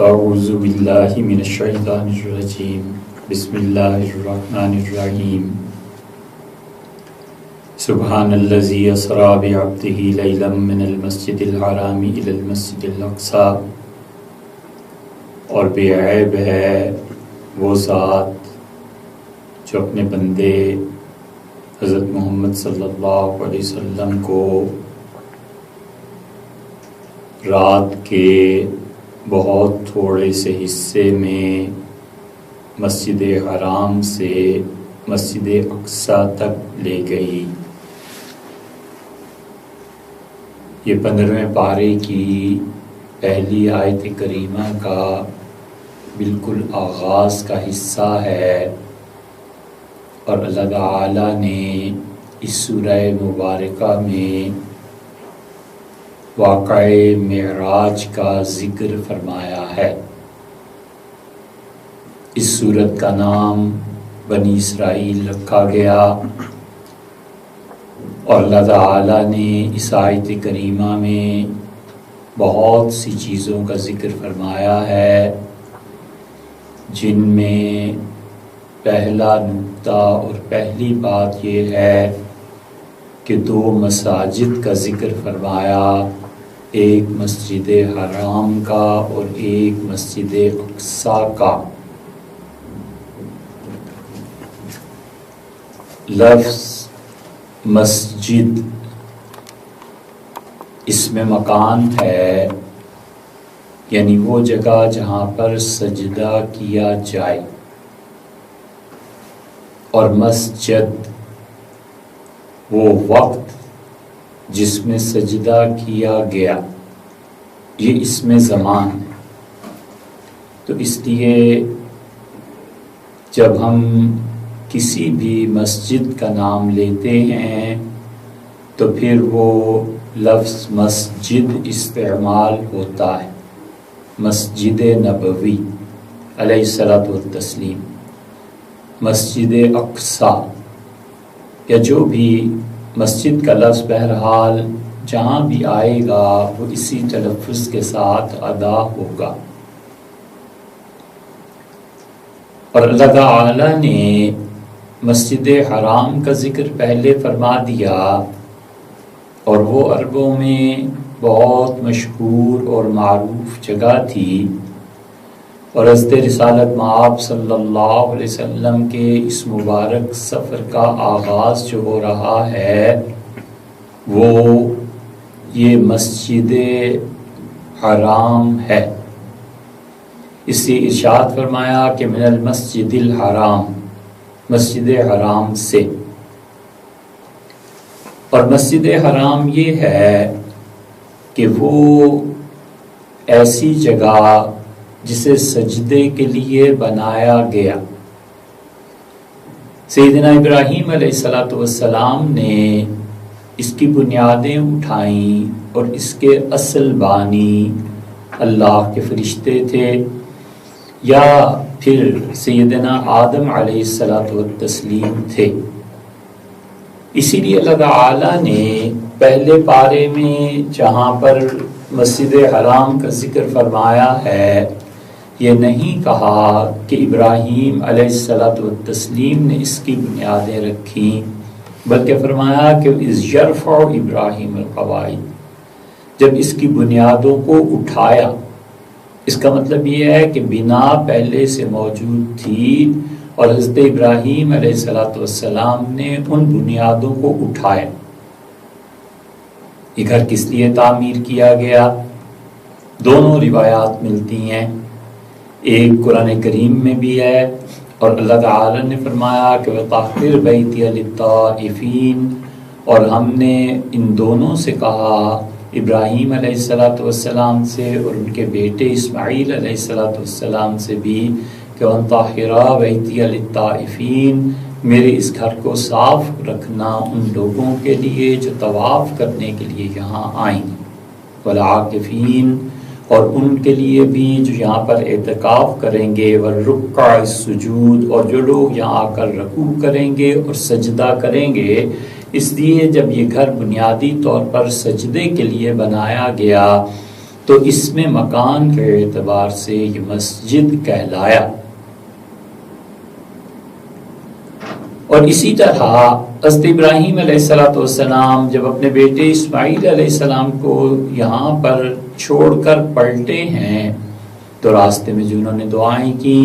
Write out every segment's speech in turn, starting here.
اعوذ باللہ من الشیطان الرجیم بسم اللہ الرحمن الرحیم سبحان الذی اسری بعبدہ لیلا من المسجد الحرام الی المسجد الاقصی، اور بے عیب ہے وہ ذات جو اپنے بندے حضرت محمد صلی اللہ علیہ وسلم کو رات کے بہت تھوڑے سے حصے میں مسجد حرام سے مسجد اقصی تک لے گئی۔ یہ 15ویں پارے کی پہلی آیت کریمہ کا بالکل آغاز کا حصہ ہے، اور اللہ تعالی نے اس سورہ مبارکہ میں واقعہ معراج کا ذکر فرمایا ہے۔ اس سورت کا نام بنی اسرائیل رکھا گیا، اور اللہ تعالی نے اس آیت کریمہ میں بہت سی چیزوں کا ذکر فرمایا ہے، جن میں پہلا نقطہ اور پہلی بات یہ ہے کہ 2 مساجد کا ذکر فرمایا، ایک مسجد حرام کا اور ایک مسجد اقصی کا۔ لفظ مسجد اس میں مکان ہے، یعنی وہ جگہ جہاں پر سجدہ کیا جائے، اور مسجد وہ وقت جس میں سجدہ کیا گیا، یہ اس میں زمان ہے۔ تو اس لیے جب ہم کسی بھی مسجد کا نام لیتے ہیں تو پھر وہ لفظ مسجد استعمال ہوتا ہے، مسجد نبوی علیہ الصلوۃ والتسلیم، مسجد اقصی، یا جو بھی مسجد کا لفظ بہرحال جہاں بھی آئے گا وہ اسی تلفظ کے ساتھ ادا ہوگا۔ اور اللہ تعالی نے مسجد حرام کا ذکر پہلے فرما دیا، اور وہ عربوں میں بہت مشہور اور معروف جگہ تھی، اور حضرت رسالت مآب صلی اللہ علیہ وسلم کے اس مبارک سفر کا آغاز جو ہو رہا ہے وہ یہ مسجد حرام ہے۔ اس سے ارشاد فرمایا کہ من المسجد الحرام، مسجد حرام سے۔ اور مسجد حرام یہ ہے کہ وہ ایسی جگہ جسے سجدے کے لیے بنایا گیا۔ سیدنا ابراہیم علیہ السلام نے اس کی بنیادیں اٹھائیں، اور اس کے اصل بانی اللہ کے فرشتے تھے، یا پھر سیدنا آدم علیہ السلام تھے۔ اسی لیے اللہ تعالی نے پہلے پارے میں جہاں پر مسجد حرام کا ذکر فرمایا ہے، یہ نہیں کہا کہ ابراہیم علیہ السلام نے اس کی بنیادیں رکھیں، بلکہ فرمایا کہ اذ یرفع ابراہیم القواعد، جب اس کی بنیادوں کو اٹھایا۔ اس کا مطلب یہ ہے کہ بنا پہلے سے موجود تھی، اور حضرت ابراہیم علیہ السلام نے ان بنیادوں کو اٹھایا۔ یہ گھر کس لیے تعمیر کیا گیا؟ دونوں روایات ملتی ہیں، ایک قرآن کریم میں بھی ہے، اور اللہ تعالی نے فرمایا کہ وَطَهِّرْ بَيْتِيَ لِلطَّائِفِينَ، اور ہم نے ان دونوں سے کہا، ابراہیم علیہ السلام سے اور ان کے بیٹے اسماعیل علیہ السلام سے بھی، کہ وَطَهِّرْ بَيْتِيَ لِلطَّائِفِينَ، میرے اس گھر کو صاف رکھنا ان لوگوں کے لیے جو طواف کرنے کے لیے یہاں آئیں، وَالْعَاكِفِينَ، اور ان کے لیے بھی جو یہاں پر اعتکاف کریں گے، وَالرُّكَّعِ السُّجُودِ، اور جو لوگ یہاں آ کر رکوع کریں گے اور سجدہ کریں گے۔ اس لیے جب یہ گھر بنیادی طور پر سجدے کے لیے بنایا گیا تو اس میں مکان کے اعتبار سے یہ مسجد کہلایا۔ اور اسی طرح حضرت ابراہیم علیہ السلام جب اپنے بیٹے اسماعیل علیہ السلام کو یہاں پر چھوڑ کر پلٹے ہیں تو راستے میں جو انہوں نے دعائیں کی،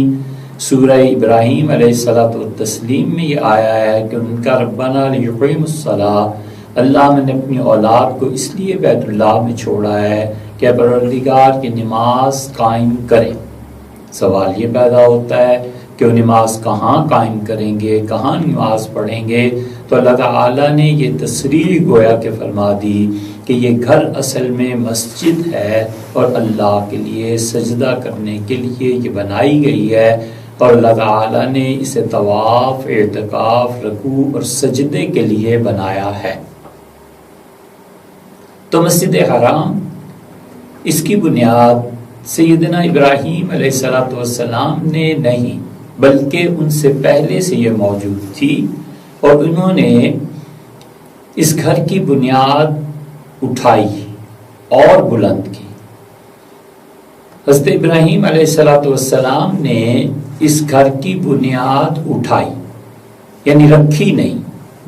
سورہ ابراہیم علیہ السلام میں یہ آیا ہے کہ ان کا ربنا لیقیموا الصلاۃ، اللہ میں نے اپنی اولاد کو اس لیے بیت اللہ میں چھوڑا ہے کہ پروردگار کی نماز قائم کرے۔ سوال یہ پیدا ہوتا ہے کہ وہ نماز کہاں قائم کریں گے، کہاں نماز پڑھیں گے؟ تو اللہ تعالیٰ نے یہ تصریح گویا کہ فرما دی کہ یہ گھر اصل میں مسجد ہے اور اللہ کے لیے سجدہ کرنے کے لیے یہ بنائی گئی ہے، اور اللہ تعالیٰ نے اسے طواف، اعتکاف، رکوع اور سجدے کے لیے بنایا ہے۔ تو مسجد حرام اس کی بنیاد سیدنا ابراہیم علیہ السلام نے نہیں بلکہ ان سے پہلے سے یہ موجود تھی، اور انہوں نے اس گھر کی بنیاد اٹھائی اور بلند کی۔ حضرت ابراہیم علیہ السلام نے اس گھر کی بنیاد اٹھائی، یعنی رکھی نہیں،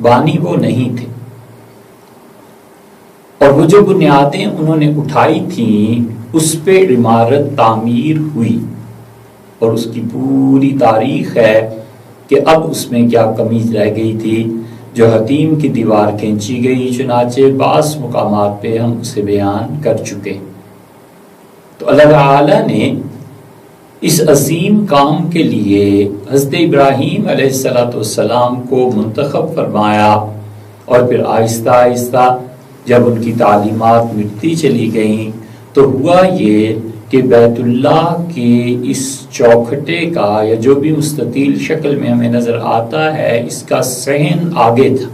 بانی وہ نہیں تھے، اور وہ جو بنیادیں انہوں نے اٹھائی تھیں اس پہ عمارت تعمیر ہوئی، اور اس کی پوری تاریخ ہے کہ اب اس میں کیا کمی رہ گئی تھی جو حتیم کی دیوار کھینچی گئی، چنانچہ بعض مقامات پہ ہم اسے بیان کر چکے۔ تو اللہ تعالی نے اس عظیم کام کے لیے حضرت ابراہیم علیہ السلام کو منتخب فرمایا، اور پھر آہستہ آہستہ جب ان کی تعلیمات مٹتی چلی گئیں تو ہوا یہ کہ بیت اللہ کے اس چوکھٹے کا یا جو بھی مستطیل شکل میں ہمیں نظر آتا ہے اس کا صحن آگے تھا،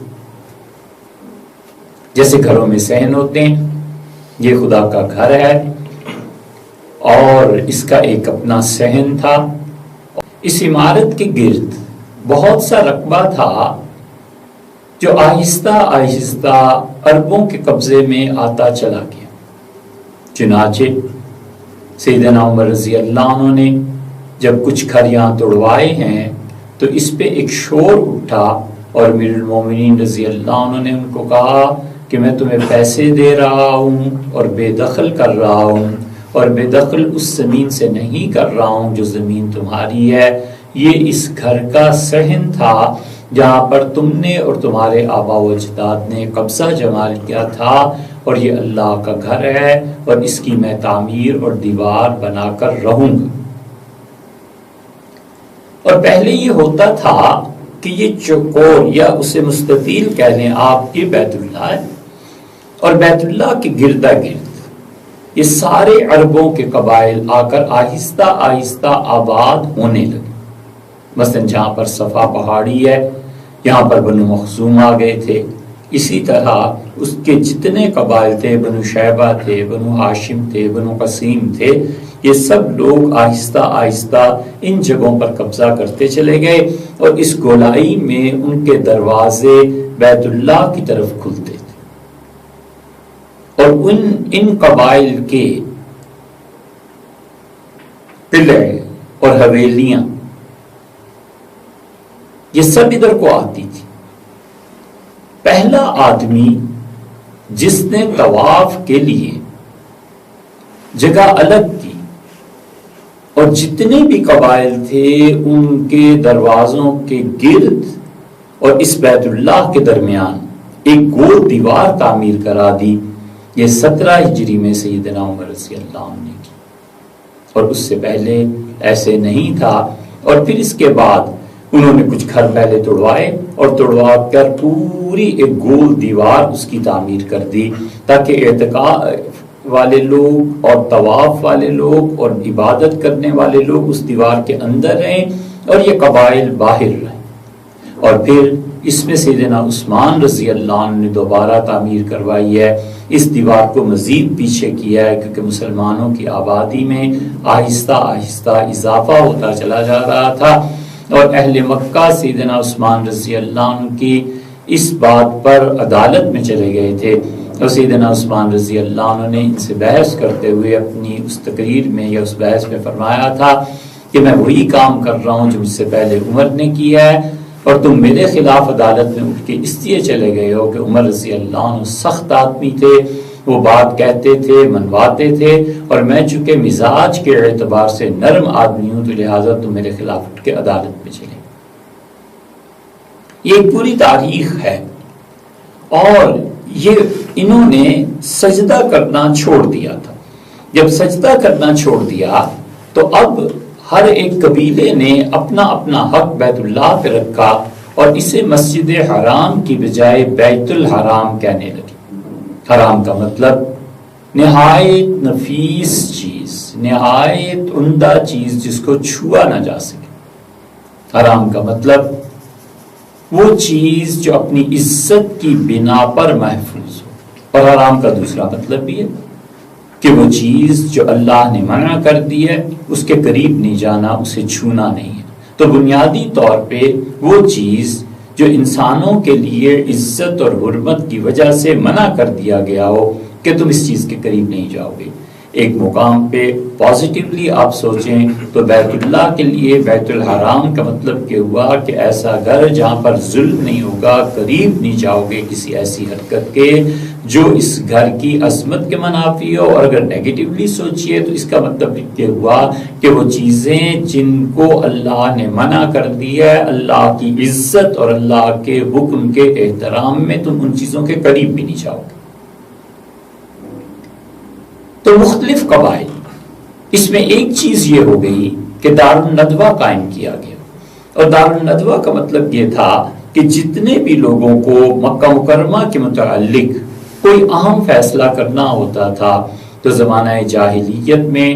جیسے گھروں میں صحن ہوتے ہیں، یہ خدا کا گھر ہے اور اس کا ایک اپنا صحن تھا۔ اس عمارت کے گرد بہت سا رقبہ تھا جو آہستہ آہستہ عربوں کے قبضے میں آتا چلا گیا۔ چنانچہ سیدنا عمر رضی اللہ عنہ نے جب کچھ گھر یہاں توڑوائے ہیں تو اس پہ ایک شور اٹھا، اور امیر المومنین رضی اللہ عنہ نے ان کو کہا کہ میں تمہیں پیسے دے رہا ہوں اور بے دخل کر رہا ہوں، اور بے دخل اس زمین سے نہیں کر رہا ہوں جو زمین تمہاری ہے، یہ اس گھر کا صحن تھا جہاں پر تم نے اور تمہارے آبا و اجداد نے قبضہ جما کیا تھا، اور یہ اللہ کا گھر ہے اور اس کی میں تعمیر اور دیوار بنا کر رہوں گا۔ اور پہلے یہ ہوتا تھا کہ یہ چوکور یا اسے مستطیل کہہ لیں آپ کی بیت اللہ ہے، اور بیت اللہ کے گردا گرد یہ سارے عربوں کے قبائل آ کر آہستہ آہستہ آباد ہونے لگے۔ مثلا جہاں پر صفا پہاڑی ہے یہاں پر بنو مخزوم آ گئے تھے، اسی طرح اس کے جتنے قبائل تھے، بنو شیبہ تھے، بنو ہاشم تھے، بنو قسیم تھے، یہ سب لوگ آہستہ آہستہ ان جگہوں پر قبضہ کرتے چلے گئے، اور اس گولائی میں ان کے دروازے بیت اللہ کی طرف کھلتے تھے، اور ان قبائل کے قلعے اور حویلیاں یہ سب ادھر کو آتی تھی۔ پہلا آدمی جس نے طواف کے لیے جگہ الگ کی اور جتنے بھی قبائل تھے ان کے دروازوں کے گرد اور اس بیت اللہ کے درمیان ایک گول دیوار تعمیر کرا دی، یہ 17 ہجری میں سیدنا عمر رضی اللہ عنہ نے کی، اور اس سے پہلے ایسے نہیں تھا۔ اور پھر اس کے بعد انہوں نے کچھ گھر پہلے توڑوائے اور توڑوا کر پوری ایک گول دیوار اس کی تعمیر کر دی، تاکہ اعتکاف والے لوگ اور طواف والے لوگ اور عبادت کرنے والے لوگ اس دیوار کے اندر رہیں اور یہ قبائل باہر رہیں۔ اور پھر اس میں سیدنا عثمان رضی اللہ عنہ نے دوبارہ تعمیر کروائی ہے، اس دیوار کو مزید پیچھے کیا ہے کیونکہ مسلمانوں کی آبادی میں آہستہ آہستہ اضافہ ہوتا چلا جا رہا تھا، اور اہل مکہ سیدنا عثمان رضی اللہ عنہ کی اس بات پر عدالت میں چلے گئے تھے اور سیدنا عثمان رضی اللہ عنہ نے ان سے بحث کرتے ہوئے اپنی اس تقریر میں یا اس بحث میں فرمایا تھا کہ میں وہی کام کر رہا ہوں جو مجھ سے پہلے عمر نے کیا ہے، اور تم میرے خلاف عدالت میں اٹھ کے اس لیے چلے گئے ہو کہ عمر رضی اللہ عنہ سخت آدمی تھے، وہ بات کہتے تھے، منواتے تھے، اور میں چونکہ مزاج کے اعتبار سے نرم آدمی ہوں تو لہٰذا تم میرے خلاف اٹھ کے عدالت میں چلے۔ یہ ایک پوری تاریخ ہے، اور یہ انہوں نے سجدہ کرنا چھوڑ دیا تھا۔ جب سجدہ کرنا چھوڑ دیا تو اب ہر ایک قبیلے نے اپنا اپنا حق بیت اللہ پہ رکھا، اور اسے مسجد حرام کی بجائے بیت الحرام کہنے لگے۔ حرام کا مطلب نہایت نفیس چیز، نہایت عمدہ چیز جس کو چھوا نہ جا سکے۔ حرام کا مطلب وہ چیز جو اپنی عزت کی بنا پر محفوظ ہو، اور حرام کا دوسرا مطلب بھی ہے کہ وہ چیز جو اللہ نے منع کر دی ہے اس کے قریب نہیں جانا، اسے چھونا نہیں ہے۔ تو بنیادی طور پہ وہ چیز جو انسانوں کے لیے عزت اور حرمت کی وجہ سے منع کر دیا گیا ہو کہ تم اس چیز کے قریب نہیں جاؤ گے۔ ایک مقام پہ پازیٹیولی آپ سوچیں تو بیت اللہ کے لیے بیت الحرام کا مطلب کہ ہوا کہ ایسا گھر جہاں پر ظلم نہیں ہوگا، قریب نہیں جاؤ گے کسی ایسی حرکت کے جو اس گھر کی عظمت کے منافی ہو۔ اور اگر نیگیٹیولی سوچئے تو اس کا مطلب یہ ہوا کہ وہ چیزیں جن کو اللہ نے منع کر دی ہے، اللہ کی عزت اور اللہ کے حکم کے احترام میں تم ان چیزوں کے قریب بھی نہیں جاؤ گے۔ تو مختلف قبائل، اس میں ایک چیز یہ ہو گئی کہ دارالندوہ قائم کیا گیا، اور دارالندوہ کا مطلب یہ تھا کہ جتنے بھی لوگوں کو مکہ مکرمہ کے متعلق کوئی اہم فیصلہ کرنا ہوتا تھا تو زمانہ جاہلیت میں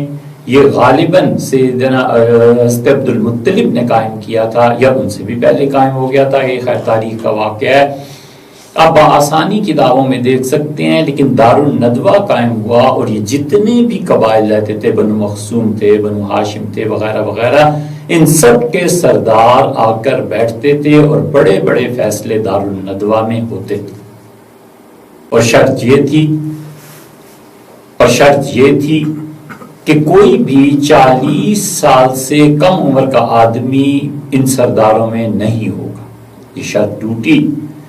یہ غالباً سیدنا حضرت عبد المطلب نے قائم کیا تھا، یا ان سے بھی پہلے قائم ہو گیا تھا۔ یہ خیر تاریخ کا واقعہ ہے، آپ آسانی کتابوں میں دیکھ سکتے ہیں، لیکن دارالندوہ قائم ہوا، اور یہ جتنے بھی قبائل رہتے تھے، بنو مخزوم تھے، بنو ہاشم تھے، وغیرہ وغیرہ، ان سب کے سردار آ کر بیٹھتے تھے اور بڑے بڑے فیصلے دارالندوہ میں ہوتے تھے۔ اور شرط یہ تھی کہ کوئی بھی 40 سال سے کم عمر کا آدمی ان سرداروں میں نہیں ہوگا۔ یہ شرط ٹوٹی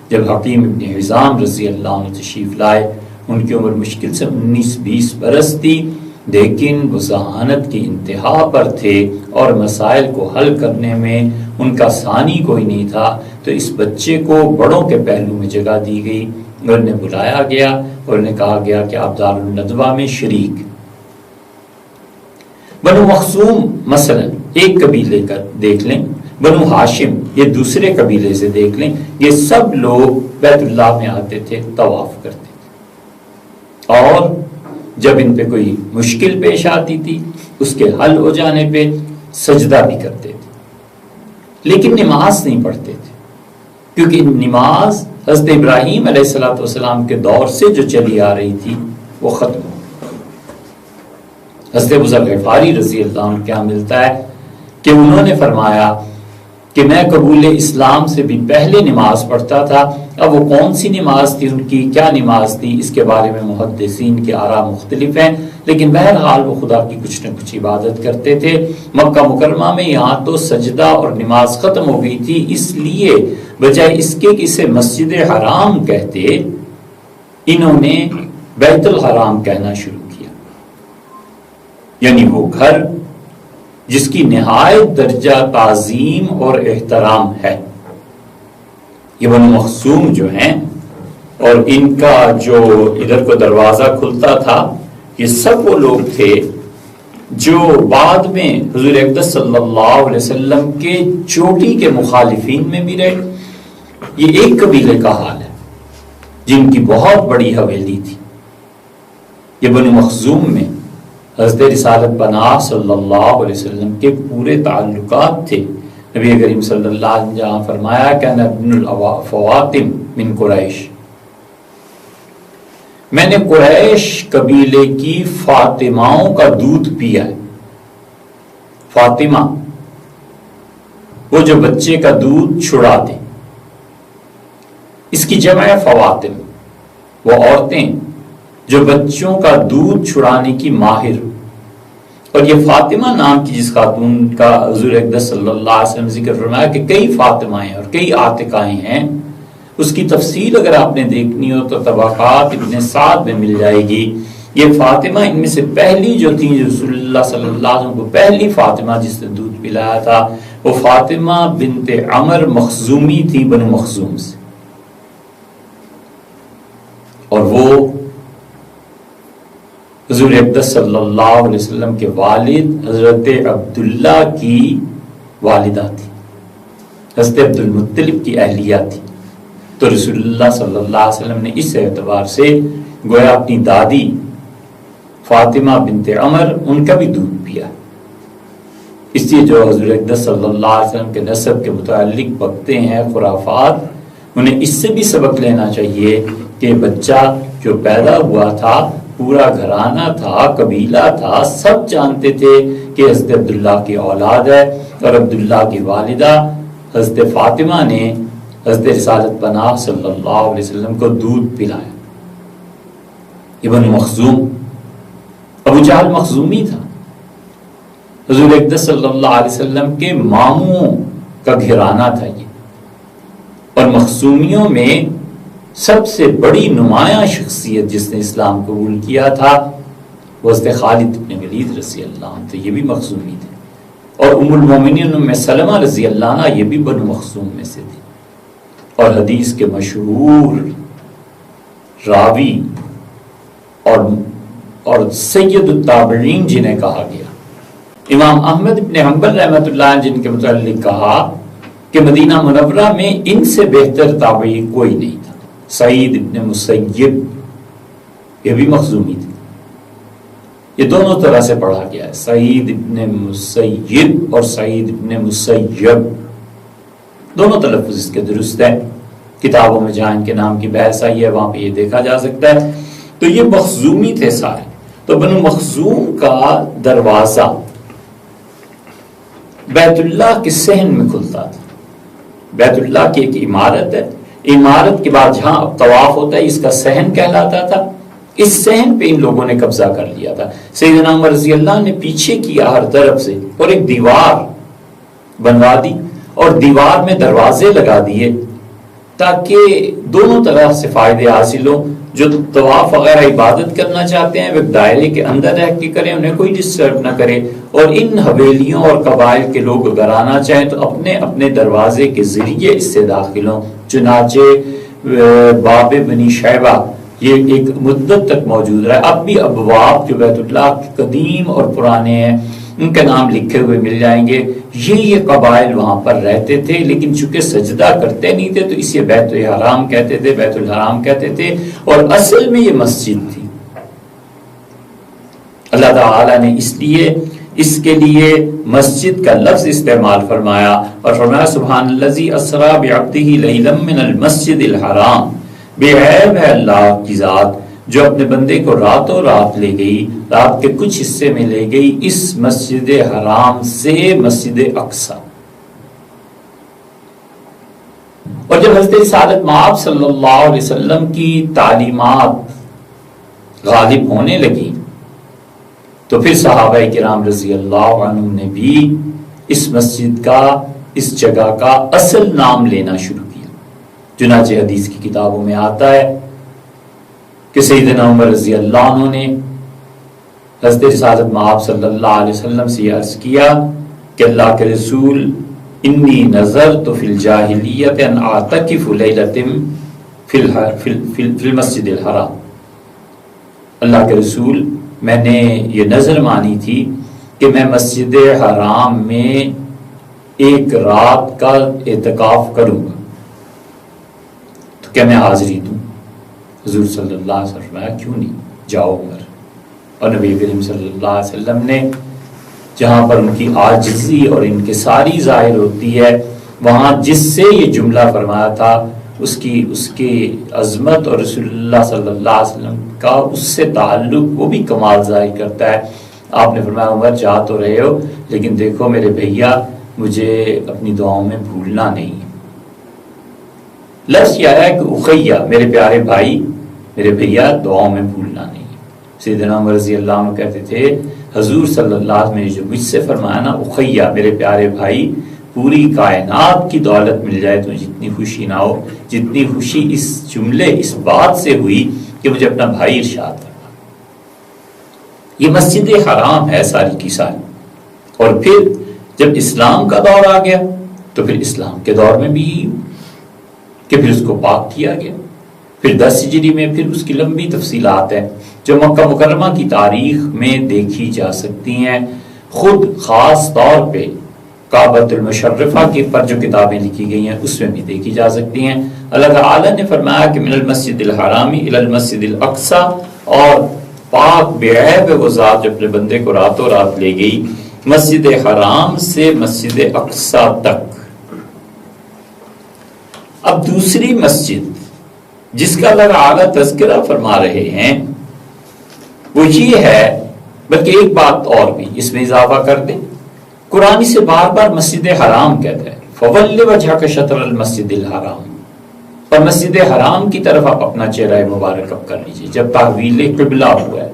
جب حکیم ابن حزام رضی اللہ عنہ تشریف لائے۔ ان کی عمر مشکل سے 19-20 برس تھی، لیکن وہ ذہانت کی انتہا پر تھے اور مسائل کو حل کرنے میں ان کا ثانی کوئی نہیں تھا۔ تو اس بچے کو بڑوں کے پہلو میں جگہ دی گئی، اور انہیں بلایا گیا اور انہیں کہا گیا کہ آپ دارالندوہ میں شریک۔ بنو مخزوم مثلا ایک قبیلے کا دیکھ لیں، بنو ہاشم یہ دوسرے قبیلے سے دیکھ لیں، یہ سب لوگ بیت اللہ میں آتے تھے، طواف کرتے تھے، اور جب ان پہ کوئی مشکل پیش آتی تھی اس کے حل ہو جانے پہ سجدہ بھی کرتے تھے، لیکن نماز نہیں پڑھتے تھے، کیونکہ نماز حضرت ابراہیم علیہ السلام کے دور سے جو چلی آ رہی تھی وہ ختم ہو۔ حضرت ابو ذر غفاری رضی اللہ عنہ کیا ملتا ہے کہ انہوں نے فرمایا کہ میں قبول اسلام سے بھی پہلے نماز پڑھتا تھا۔ اب وہ کون سی نماز تھی، ان کی کیا نماز تھی، اس کے بارے میں محدثین کے آراء مختلف ہیں، لیکن بہرحال وہ خدا کی کچھ نہ کچھ عبادت کرتے تھے۔ مکہ مکرمہ میں یہاں تو سجدہ اور نماز ختم ہو گئی تھی، اس لیے بجائے اس کے کہ اسے مسجد حرام کہتے، انہوں نے بیت الحرام کہنا شروع کیا، یعنی وہ گھر جس کی نہایت درجہ تعظیم اور احترام ہے۔ یہ بنو مخزوم جو ہیں اور ان کا جو ادھر کو دروازہ کھلتا تھا، یہ سب وہ لوگ تھے جو بعد میں حضور اقدس صلی اللہ علیہ وسلم کے چوٹی کے مخالفین میں بھی رہے۔ یہ ایک قبیلے کا حال ہے جن کی بہت بڑی حویلی تھی۔ یہ بنو مخزوم میں حضرت رسالت پناہ صلی اللہ علیہ وسلم کے پورے تعلقات تھے۔ نبی کریم صلی اللہ علیہ وسلم جہاں فرمایا کہ انا ابن الفواطم من قریش، میں نے قریش قبیلے کی فاطماؤں کا دودھ پیا ہے۔ فاطمہ وہ جو بچے کا دودھ چھڑا دے، اس کی جمع ہے فواطم۔ وہ عورتیں جو بچوں کا دودھ چھڑانے کی ماہر، اور یہ فاطمہ نام کی جس خاتون کا حضور اقدس صلی اللہ علیہ وسلم ذکر فرمایا کہ کئی فاطمائیں اور کئی عاتقائیں ہیں، اس کی تفصیل اگر آپ نے دیکھنی ہو تو طبقات ابن سعد میں مل جائے گی۔ یہ فاطمہ ان میں سے پہلی جو تھی، رسول اللہ صلی اللہ علیہ وسلم کو پہلی فاطمہ جس نے دودھ پلایا تھا، وہ فاطمہ بنت عمر مخزومی تھی، بنو مخزوم سے، اور وہ حضور اقدس صلی اللہ علیہ وسلم کے والد حضرت عبداللہ کی والدہ تھی، حضرت عبد المطلب کی اہلیہ تھی۔ تو رسول اللہ صلی اللہ علیہ وسلم نے اس اعتبار سے گویا اپنی دادی فاطمہ بنت عمر ان کا بھی دودھ پیا۔ اس لیے جو حضور اقدس صلی اللہ علیہ وسلم کے نسب کے متعلق بکتے ہیں خرافات، انہیں اس سے بھی سبق لینا چاہیے کہ بچہ جو پیدا ہوا تھا، پورا گھرانہ تھا، قبیلہ تھا، سب جانتے تھے کہ حضرت عبداللہ کی اولاد ہے، اور عبداللہ کی والدہ حضرت فاطمہ نے حضرت رسالت پناہ صلی اللہ علیہ وسلم کو دودھ پلایا۔ ابن مخزوم، ابو جہل مخزومی تھا، حضور اقدس صلی اللہ علیہ وسلم کے ماموں کا گھرانہ تھا یہ، اور مخزومیوں میں سب سے بڑی نمایاں شخصیت جس نے اسلام قبول کیا تھا وہ حضرت خالد بن ولید رضی اللہ عنہ تھے، یہ بھی مخزومی تھے، اور ام المومنین ام سلمہ رضی اللہ عنہ یہ بھی بنو مخزوم میں سے تھے، اور حدیث کے مشہور راوی اور سید التابعین جنہیں کہا گیا، امام احمد بن حنبل رحمۃ اللہ علیہ جن کے متعلق کہا کہ مدینہ منورہ میں ان سے بہتر تابعی کوئی نہیں تھا، سعید ابن مسیب یہ بھی مخزومی تھے، یہ دونوں طرح سے پڑھا گیا ہے، سعید ابن مسیب اور سعید ابن مسیب، دونوں تلفظ اس کے درست ہیں، کتابوں میں جہاں ان کے نام کی بحث آئی ہے وہاں پہ یہ دیکھا جا سکتا ہے۔ تو یہ مخزومی تھے سارے، تو بنو مخزوم کا دروازہ بیت اللہ کے صحن میں کھلتا تھا، بیت اللہ کی ایک عمارت ہے، عمارت کے بعد جہاں اب طواف ہوتا ہے اس کا صحن کہلاتا تھا، اس صحن پہ ان لوگوں نے قبضہ کر لیا تھا۔ سیدنا عمر رضی اللہ نے پیچھے کیا ہر طرف سے، اور ایک دیوار بنوا دی اور دیوار میں دروازے لگا دیے تاکہ دونوں طرح سے فائدے حاصل ہوں، جو طواف وغیرہ عبادت کرنا چاہتے ہیں وہ دائرے کے اندر رہ کے کریں، انہیں کوئی ڈسٹرب نہ کرے، اور ان حویلیوں اور قبائل کے لوگ اگر آنا چاہیں تو اپنے اپنے دروازے کے ذریعے اس سے داخل ہوں۔ چنانچہ باب بنی شیبہ یہ ایک مدت تک موجود رہا، اب بھی ابواب جو بیت اللہ قدیم اور پرانے ہیں ان کے نام لکھے ہوئے مل جائیں گے، یہ قبائل وہاں پر رہتے تھے، لیکن چونکہ سجدہ کرتے نہیں تھے تو اسے بیت الحرام کہتے تھے، بیت الحرام کہتے تھے، اور اصل میں یہ مسجد تھی۔ اللہ تعالیٰ نے اس لیے اس کے لیے مسجد کا لفظ استعمال فرمایا، اور فرمایا سبحان الذی اسری بعبدہ لیلا من المسجد الحرام، بے عیب ہے اللہ کی ذات جو اپنے بندے کو راتوں رات لے گئی، رات کے کچھ حصے میں لے گئی اس مسجد حرام سے مسجد اقصی۔ اور جب حضرت رسالت مآب صلی اللہ علیہ وسلم کی تعلیمات غالب ہونے لگی تو پھر صحابہ کرام رضی اللہ عنہم نے بھی اس مسجد کا، اس جگہ کا اصل نام لینا شروع کیا۔ چنانچہ حدیث کی کتابوں میں آتا ہے کہ سیدنا عمر رضی اللہ عنہ نے حضرت رسالت مآب صلی اللہ علیہ وسلم سے یہ عرض کیا کہ اللہ کے رسول انی نظرت فی الجاہلیت ان اعتکف لیلۃ فی المسجد الحرام، اللہ کے رسول میں نے یہ نظر مانی تھی کہ میں مسجد حرام میں ایک رات کا اعتکاف کروں گا، تو کیا میں حاضری دوں؟ حضور صلی اللہ علیہ وسلم نے کیوں نہیں، جاؤ عمر۔ اور نبی کریم صلی اللہ علیہ وسلم نے جہاں پر ان کی عاجزی اور انکساری ظاہر ہوتی ہے وہاں جس سے یہ جملہ فرمایا تھا اس کی عظمت اور رسول اللہ صلی اللہ علیہ وسلم کا اس سے تعلق وہ بھی کمال ظاہر کرتا ہے۔ آپ نے فرمایا عمر جا تو رہے ہو لیکن دیکھو میرے بھیا مجھے اپنی دعاؤں میں بھولنا نہیں ہے۔ لفظ یہ آیا کہ اخیہ میرے پیارے بھائی، میرے بھیا دعاؤں میں بھولنا نہیں. سیدنا عمر رضی اللہ عنہ کہتے تھے حضور صلی اللہ علیہ وسلم نے جو مجھ سے فرمایا نا اخیا میرے پیارے بھائی، پوری کائنات کی دولت مل جائے تو جتنی خوشی نہ ہو جتنی خوشی اس جملے اس بات سے ہوئی کہ مجھے اپنا بھائی ارشاد کرنا. یہ مسجد حرام ہے ساری کی ساری. اور پھر جب اسلام کا دور آ گیا تو پھر اسلام کے دور میں بھی کہ پھر اس کو پاک کیا گیا. پھر 10 ہجری میں پھر اس کی لمبی تفصیلات ہیں جو مکہ مکرمہ کی تاریخ میں دیکھی جا سکتی ہیں. خود خاص طور پہ کعبۃ المشرفہ کے پر جو کتابیں لکھی گئی ہیں اس میں بھی دیکھی جا سکتی ہیں. اللہ تعالیٰ نے فرمایا کہ من المسجد الحرام الی المسجد الاقصی، اور پاک بے عیب وہ ذات جو اپنے بندے کو راتوں رات لے گئی مسجد حرام سے مسجد اقصی تک. اب دوسری مسجد جس کا اللہ تعالیٰ تذکرہ فرما رہے ہیں وہ یہ ہے، بلکہ ایک بات اور بھی اس میں اضافہ کر دیں. قرآن سے بار بار مسجد حرام کہتا ہے فَوَلِّ وَجْهَكَ شَطْرَ الْمَسْجِدِ الْحَرَامِ، اور مسجد حرام کی طرف آپ اپنا چہرہ مبارک اب کر لیجیے. جب تحویل قبلہ ہوا ہے،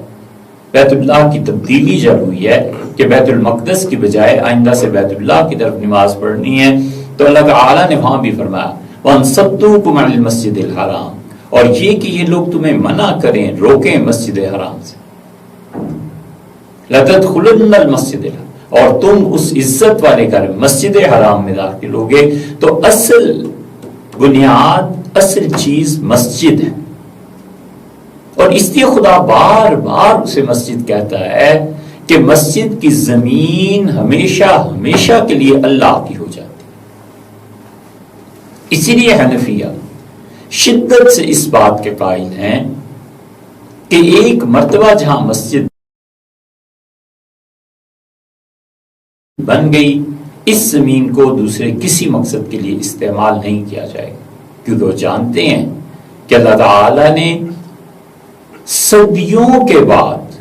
بیت اللہ کی تبدیلی جب ہوئی ہے کہ بیت المقدس کی بجائے آئندہ سے بیت اللہ کی طرف نماز پڑھنی ہے، تو اللہ تعالیٰ نے وہاں بھی فرمایا وَأَنْصَدُّوكُمْ عَنِ الْمَسْجِدِ الْحَرَامِ، اور یہ کہ یہ لوگ تمہیں منع کریں روکیں مسجد حرام سے. لَتَدْخُلُنَّ الْمَسْجِدَ، اور تم اس عزت والے گھر مسجد حرام میں داخل ہوگے. تو اصل بنیاد اصل چیز مسجد ہے، اور اس لیے خدا بار بار اسے مسجد کہتا ہے کہ مسجد کی زمین ہمیشہ ہمیشہ کے لیے اللہ کی ہو جاتی. اسی لیے حنفیہ شدت سے اس بات کے قائل ہیں کہ ایک مرتبہ جہاں مسجد بن گئی اس زمین کو دوسرے کسی مقصد کے لیے استعمال نہیں کیا جائے گا، کیونکہ وہ جانتے ہیں کہ اللہ تعالی نے صدیوں کے بعد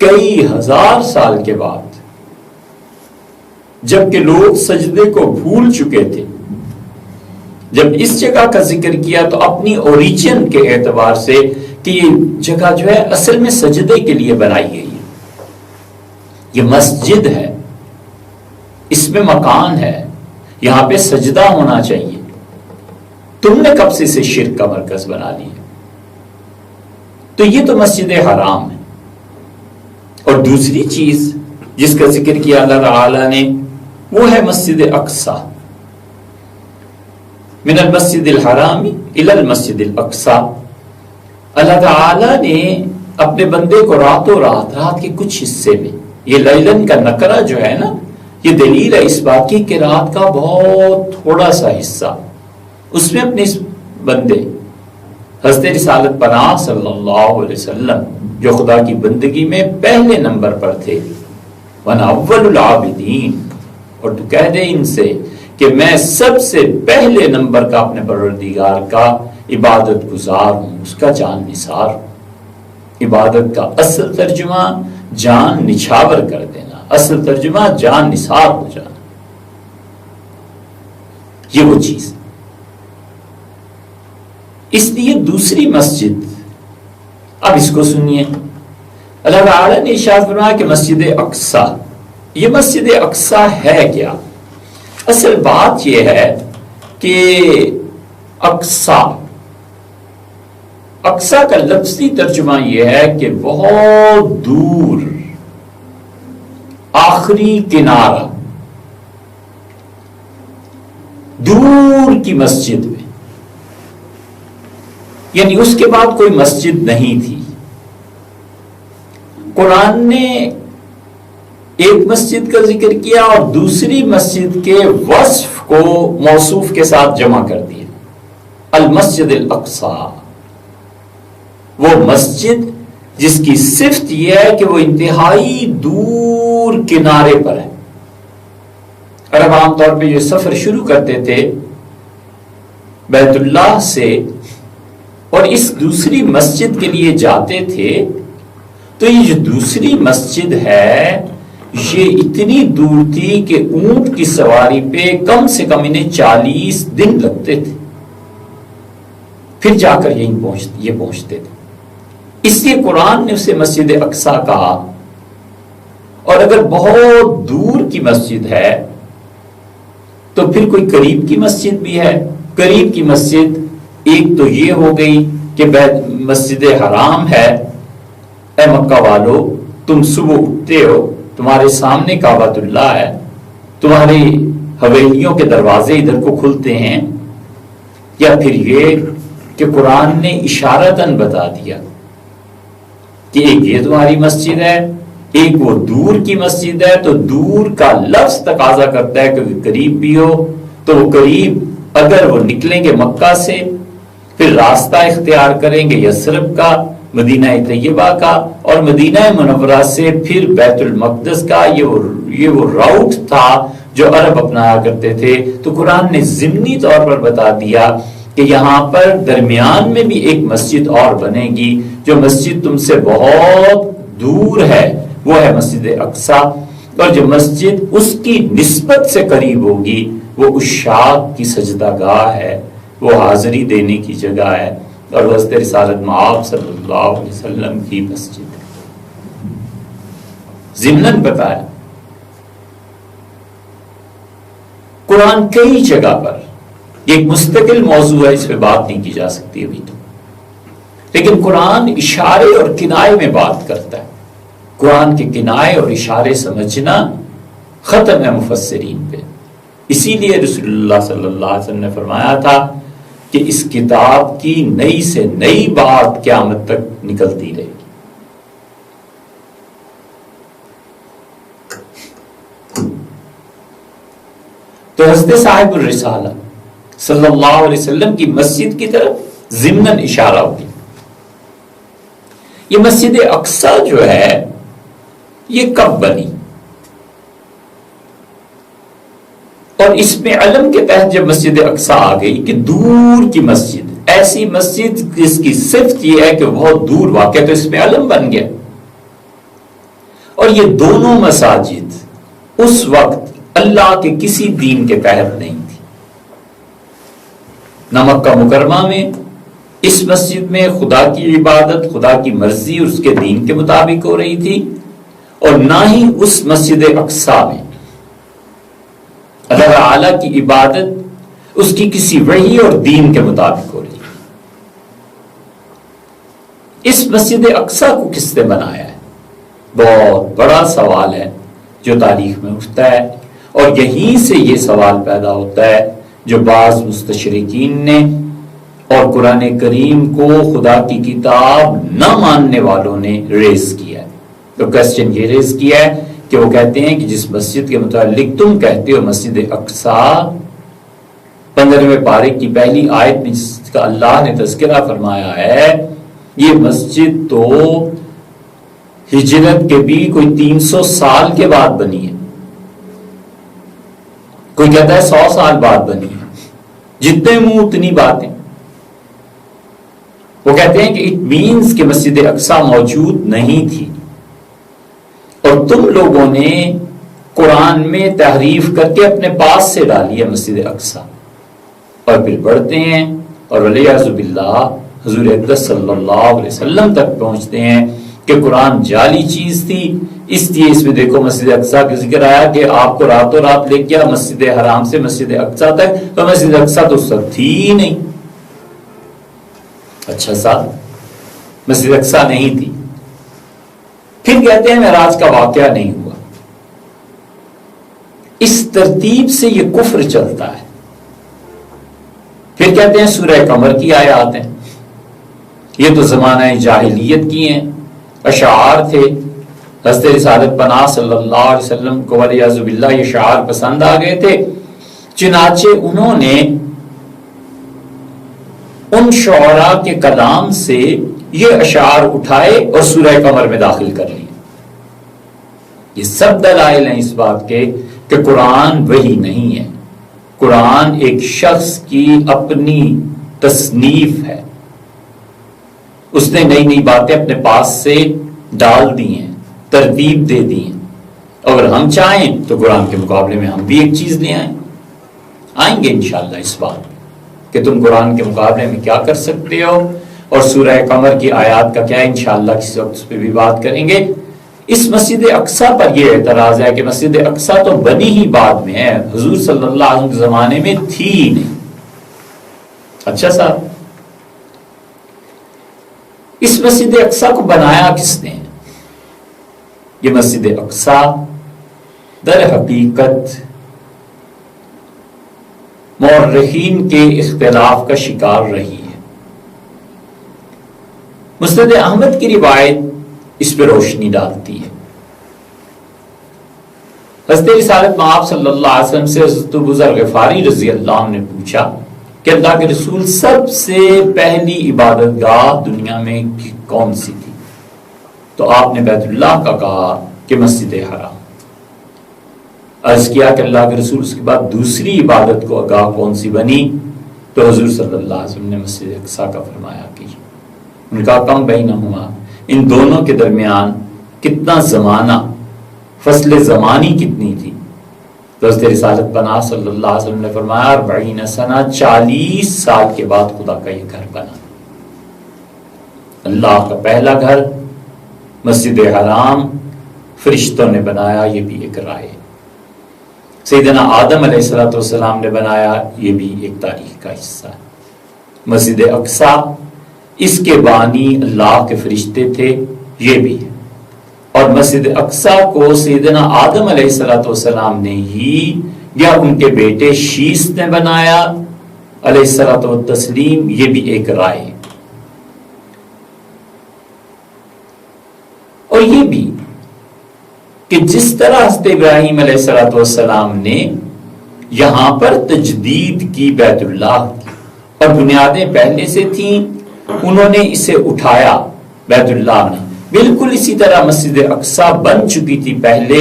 کئی ہزار سال کے بعد جبکہ لوگ سجدے کو بھول چکے تھے جب اس جگہ کا ذکر کیا تو اپنی اوریجن کے اعتبار سے کہ یہ جگہ جو ہے اصل میں سجدے کے لیے بنائی گئی ہے، یہ مسجد ہے، اس میں مکان ہے، یہاں پہ سجدہ ہونا چاہیے. تم نے کب سے اسے شرک کا مرکز بنا لیا؟ تو یہ تو مسجد حرام ہے. اور دوسری چیز جس کا ذکر کیا اللہ تعالی نے وہ ہے مسجد اقصی. من المسجد الحرام الی المسجد الاقصی. اللہ تعالی نے اپنے بندے کو راتوں رات کے کچھ حصے میں، یہ لیلن کا نکرہ جو ہے نا، یہ دلیل ہے اس بات کی کہ رات کا بہت تھوڑا سا حصہ اس میں اپنے اس بندے حضرت رسالت پناہ صلی اللہ علیہ وسلم جو خدا کی بندگی میں پہلے نمبر پر تھے، وَأَنَا أَوَّلُ الْعَابِدِينَ، اور تو کہہ دے ان سے کہ میں سب سے پہلے نمبر کا اپنے پروردگار کا عبادت گزار ہوں، اس کا جان نثار ہوں. عبادت کا اصل ترجمہ جان نچھاور کر دینا، اصل ترجمہ جان نثار ہو جانا. یہ وہ چیز. اس لیے دوسری مسجد، اب اس کو سنیے، اللہ تعالی نے ارشاد فرمایا کہ مسجد اقصی. یہ مسجد اقصی ہے کیا؟ اصل بات یہ ہے کہ اقصی کا لفظی ترجمہ یہ ہے کہ بہت دور، آخری کنارہ، دور کی مسجد میں، یعنی اس کے بعد کوئی مسجد نہیں تھی. قرآن نے ایک مسجد کا ذکر کیا اور دوسری مسجد کے وصف کو موصوف کے ساتھ جمع کر دیا، المسجد الاقصی. وہ مسجد جس کی صفت یہ ہے کہ وہ انتہائی دور کنارے پر ہے. عرب عام طور پہ جو سفر شروع کرتے تھے بیت اللہ سے اور اس دوسری مسجد کے لیے جاتے تھے، تو یہ جو دوسری مسجد ہے یہ اتنی دور تھی کہ اونٹ کی سواری پہ کم سے کم انہیں 40 دن لگتے تھے. پھر جا کر یہ پہنچتے تھے. اس لیے قرآن نے اسے مسجد اقصیٰ کہا. اور اگر بہت دور کی مسجد ہے تو پھر کوئی قریب کی مسجد بھی ہے. قریب کی مسجد ایک تو یہ ہو گئی کہ مسجد حرام ہے. اے مکہ والو، تم صبح اٹھتے ہو، تمہارے سامنے کعبۃ اللہ ہے، تمہاری حویلیوں کے دروازے ادھر کو کھلتے ہیں. یا پھر یہ کہ قرآن نے اشارتاً بتا دیا کہ ایک یہ تمہاری مسجد ہے، ایک وہ دور کی مسجد ہے. تو دور کا لفظ تقاضا کرتا ہے کہ قریب بھی ہو. تو وہ قریب اگر وہ نکلیں گے مکہ سے، پھر راستہ اختیار کریں گے یثرب کا، مدینہ طیبہ کا، اور مدینہ منورہ سے پھر بیت المقدس کا. یہ وہ راؤٹ تھا جو عرب اپنایا کرتے تھے. تو قرآن نے ضمنی طور پر بتا دیا کہ یہاں پر درمیان میں بھی ایک مسجد اور بنے گی. جو مسجد تم سے بہت دور ہے وہ ہے مسجد اقصیٰ، اور جو مسجد اس کی نسبت سے قریب ہوگی وہ عشاق کی سجدہ گاہ ہے، وہ حاضری دینے کی جگہ ہے، اور حضرت رسالت مآب صلی اللہ علیہ وسلم کی مسجد ہے. ضمناً بتایا. قرآن کئی جگہ پر ایک مستقل موضوع ہے، اس پہ بات نہیں کی جا سکتی ابھی تو، لیکن قرآن اشارے اور کنائے میں بات کرتا ہے. قرآن کے کنائے اور اشارے سمجھنا ختم ہے مفسرین پہ. اسی لیے رسول اللہ صلی اللہ علیہ وسلم نے فرمایا تھا کہ اس کتاب کی نئی سے نئی بات قیامت تک نکلتی رہے گی. تو حضرت صاحب الرسالہ صلی اللہ علیہ وسلم کی مسجد کی طرف ضمناً اشارہ ہوگی. یہ مسجد اقصیٰ جو ہے یہ کب بنی، اور اس میں علم کے تحت جب مسجد اقصیٰ آ گئی کہ دور کی مسجد، ایسی مسجد جس کی صفت یہ ہے کہ بہت دور واقع، تو اس میں علم بن گیا. اور یہ دونوں مساجد اس وقت اللہ کے کسی دین کے تحت نہیں تھی. نہ مکہ مکرمہ میں اس مسجد میں خدا کی عبادت، خدا کی مرضی اور اس کے دین کے مطابق ہو رہی تھی، اور نہ ہی اس مسجد اقصیٰ میں اللہ تعالی کی عبادت اس کی کسی وحی اور دین کے مطابق ہو رہی ہے. اس مسجد اقصیٰ کو کس نے بنایا ہے؟ بہت بڑا سوال ہے جو تاریخ میں اٹھتا ہے، اور یہیں سے یہ سوال پیدا ہوتا ہے جو بعض مستشرقین نے اور قرآن کریم کو خدا کی کتاب نہ ماننے والوں نے ریز کیا ہے. تو کوسچن یہ ریز کیا ہے کہ وہ کہتے ہیں کہ جس مسجد کے متعلق تم کہتے ہو مسجد اقصیٰ، 15ویں پارے کی پہلی آیت میں جس کا اللہ نے تذکرہ فرمایا ہے، یہ مسجد تو ہجرت کے بھی کوئی 300 سال کے بعد بنی ہے، کوئی کہتا ہے 100 سال بعد بنی ہے. جتنے منہ اتنی باتیں. وہ کہتے ہیں کہ اٹ مینز کہ مسجد اقصیٰ موجود نہیں تھی، اور تم لوگوں نے قرآن میں تحریف کر کے اپنے پاس سے ڈالی ہے مسجد اقصیٰ. اور پھر بڑھتے ہیں اور والعیاذ باللہ حضور اقدس صلی اللہ علیہ وسلم تک پہنچتے ہیں کہ قرآن جعلی چیز تھی. اس لیے اس میں دیکھو مسجد اقصیٰ کا ذکر آیا کہ آپ کو راتوں رات لے گیا مسجد حرام سے مسجد اقصیٰ تک، تو مسجد اقصیٰ تو سب تھی ہی نہیں. اچھا صاحب مسجد اقصیٰ نہیں تھی. پھر کہتے ہیں معراج کا واقعہ نہیں ہوا. اس ترتیب سے یہ کفر چلتا ہے. پھر کہتے ہیں سورہ قمر کی آیات ہیں، یہ تو زمانہ جاہلیت کی ہیں، اشعار تھے. حضرت رسالت پناہ صلی اللہ علیہ وسلم کو والعیاذ باللہ یہ شعار پسند آ گئے تھے، چنانچہ انہوں نے ان شعراء کے کلام سے یہ اشعار اٹھائے اور سورہ قمر میں داخل کر لیے. یہ سب دلائل ہیں اس بات کے کہ قرآن وحی نہیں ہے، قرآن ایک شخص کی اپنی تصنیف ہے. اس نے نئی نئی باتیں اپنے پاس سے ڈال دی ہیں، ترتیب دے دی ہیں. اگر ہم چاہیں تو قرآن کے مقابلے میں ہم بھی ایک چیز لے آئیں گے انشاءاللہ اس بات. کہ تم قرآن کے مقابلے میں کیا کر سکتے ہو، اور سورہ قمر کی آیات کا کیا ہے، انشاءاللہ کسی وقت اس پہ بھی بات کریں گے۔ اس مسجد اقصیٰ پر یہ اعتراض ہے کہ مسجد اقصیٰ تو بنی ہی بعد میں ہے، حضور صلی اللہ علیہ وسلم کے زمانے میں تھی ہی نہیں۔ اچھا صاحب، اس مسجد اقصیٰ کو بنایا کس نے؟ یہ مسجد اقصیٰ در حقیقت مورخین کے اختلاف کا شکار رہی ہے۔ مسند احمد کی روایت اس پہ روشنی ڈالتی ہے۔ حضرت رسالت مآب صلی اللہ علیہ وسلم سے حضرت ابو ذر غفاری رضی اللہ عنہ نے پوچھا کہ اللہ کے رسول سب سے پہلی عبادت گاہ دنیا میں کون سی تھی؟ تو آپ نے بیت اللہ کا کہا کہ مسجد حرام۔ عرض کیا کہ اللہ کے رسول اس کے بعد دوسری عبادت کو گاہ کون سی بنی؟ تو حضور صلی اللہ علیہ وسلم نے مسجد اقصیٰ کا فرمایا کہ ان کا کم بینہما، ان دونوں کے درمیان کتنا زمانہ، فصل زمانی کتنی تھی؟ تو حضرت رسالت پناہ صلی اللہ علیہ وسلم نے فرمایا 40 سنہ، 40 سال کے بعد خدا کا یہ گھر بنا۔ اللہ کا پہلا گھر مسجد حرام فرشتوں نے بنایا، یہ بھی ایک رائے۔ سیدنا آدم علیہ السلام نے بنایا، یہ بھی ایک تاریخ کا حصہ ہے۔ مسجد اقصیٰ، اس کے بانی اللہ کے فرشتے تھے، یہ بھی ہے۔ اور مسجد اقصیٰ کو سیدنا آدم علیہ السلام نے ہی یا ان کے بیٹے شیس نے بنایا علیہ الصلوۃ والتسلیم، یہ بھی ایک رائے ہے۔ اور یہ بھی کہ جس طرح حضرت ابراہیم علیہ السلام نے یہاں پر تجدید کی بیت اللہ کی، اور بنیادیں پہلے سے تھیں، انہوں نے اسے اٹھایا بیت اللہ نے، بالکل اسی طرح مسجد اقصیٰ بن چکی تھی پہلے،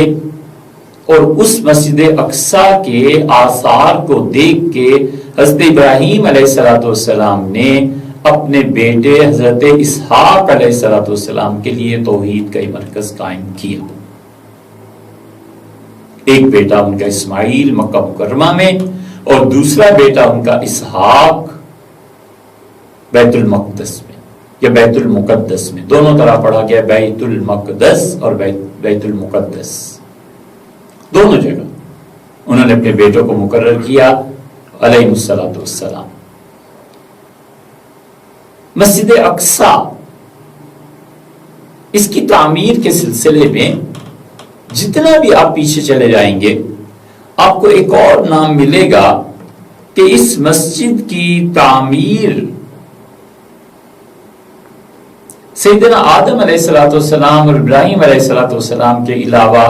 اور اس مسجد اقصیٰ کے آثار کو دیکھ کے حضرت ابراہیم علیہ السلام نے اپنے بیٹے حضرت اسحاق علیہ السلام کے لیے توحید کا ایک مرکز قائم کیا۔ ایک بیٹا ان کا اسماعیل مکہ مکرمہ میں، اور دوسرا بیٹا ان کا اسحاق بیت المقدس میں یا بیت المقدس میں، دونوں طرح پڑھا گیا، بیت المقدس اور بیت المقدس، دونوں جگہ انہوں نے اپنے بیٹوں کو مقرر کیا علیہ السلام۔ مسجد اقصیٰ، اس کی تعمیر کے سلسلے میں جتنا بھی آپ پیچھے چلے جائیں گے، آپ کو ایک اور نام ملے گا کہ اس مسجد کی تعمیر سیدنا آدم علیہ السلام اور ابراہیم علیہ السلام کے علاوہ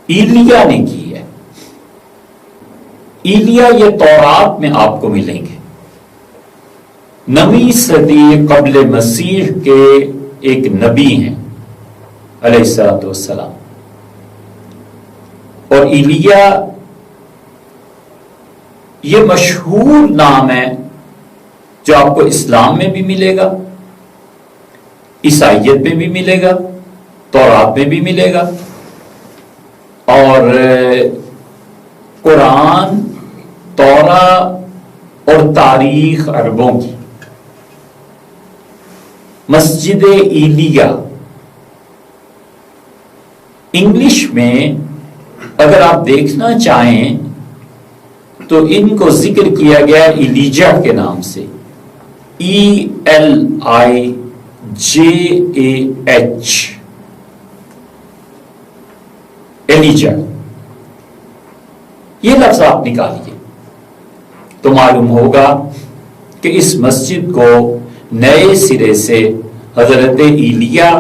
ایلیا نے کی ہے۔ ایلیا یہ تورات میں آپ کو ملیں گے، 9ویں صدی قبل مسیح کے ایک نبی ہیں علیہ السلام۔ اور ایلیا یہ مشہور نام ہے جو آپ کو اسلام میں بھی ملے گا، عیسائیت میں بھی ملے گا، تورات میں بھی ملے گا، اور قرآن، تورات اور تاریخ عربوں کی مسجد ایلیا۔ انگلش میں اگر آپ دیکھنا چاہیں تو ان کو ذکر کیا گیا ایلیجا کے نام سے، ELIJAH، ایلیجا، یہ لفظ آپ نکالیے تو معلوم ہوگا کہ اس مسجد کو نئے سرے سے حضرت ایلیا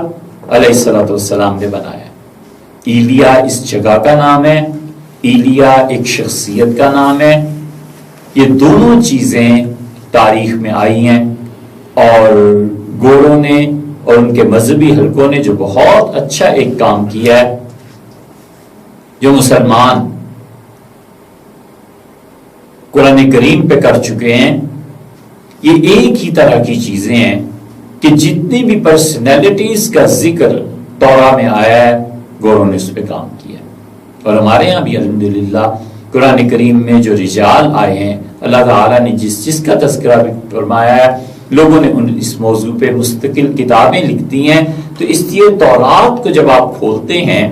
علیہ السلام نے بنایا۔ ایلیا اس جگہ کا نام ہے، ایلیا ایک شخصیت کا نام ہے۔ یہ دونوں چیزیں تاریخ میں آئی ہیں، اور گوروں نے اور ان کے مذہبی حلقوں نے جو بہت اچھا ایک کام کیا ہے، جو مسلمان قرآن کریم پہ کر چکے ہیں، یہ ایک ہی طرح کی چیزیں ہیں کہ جتنی بھی پرسنالٹیز کا ذکر تورا میں آیا ہے، گوروں نے اس پہ کام کیا۔ اور ہمارے ہاں بھی الحمدللہ قرآن کریم میں جو رجال آئے ہیں اللہ تعالیٰ نے جس کا تذکرہ بھی فرمایا ہے، لوگوں نے اس موضوع پہ مستقل کتابیں لکھتی ہیں. تو اس لیے تورات کو جب آپ کھولتے ہیں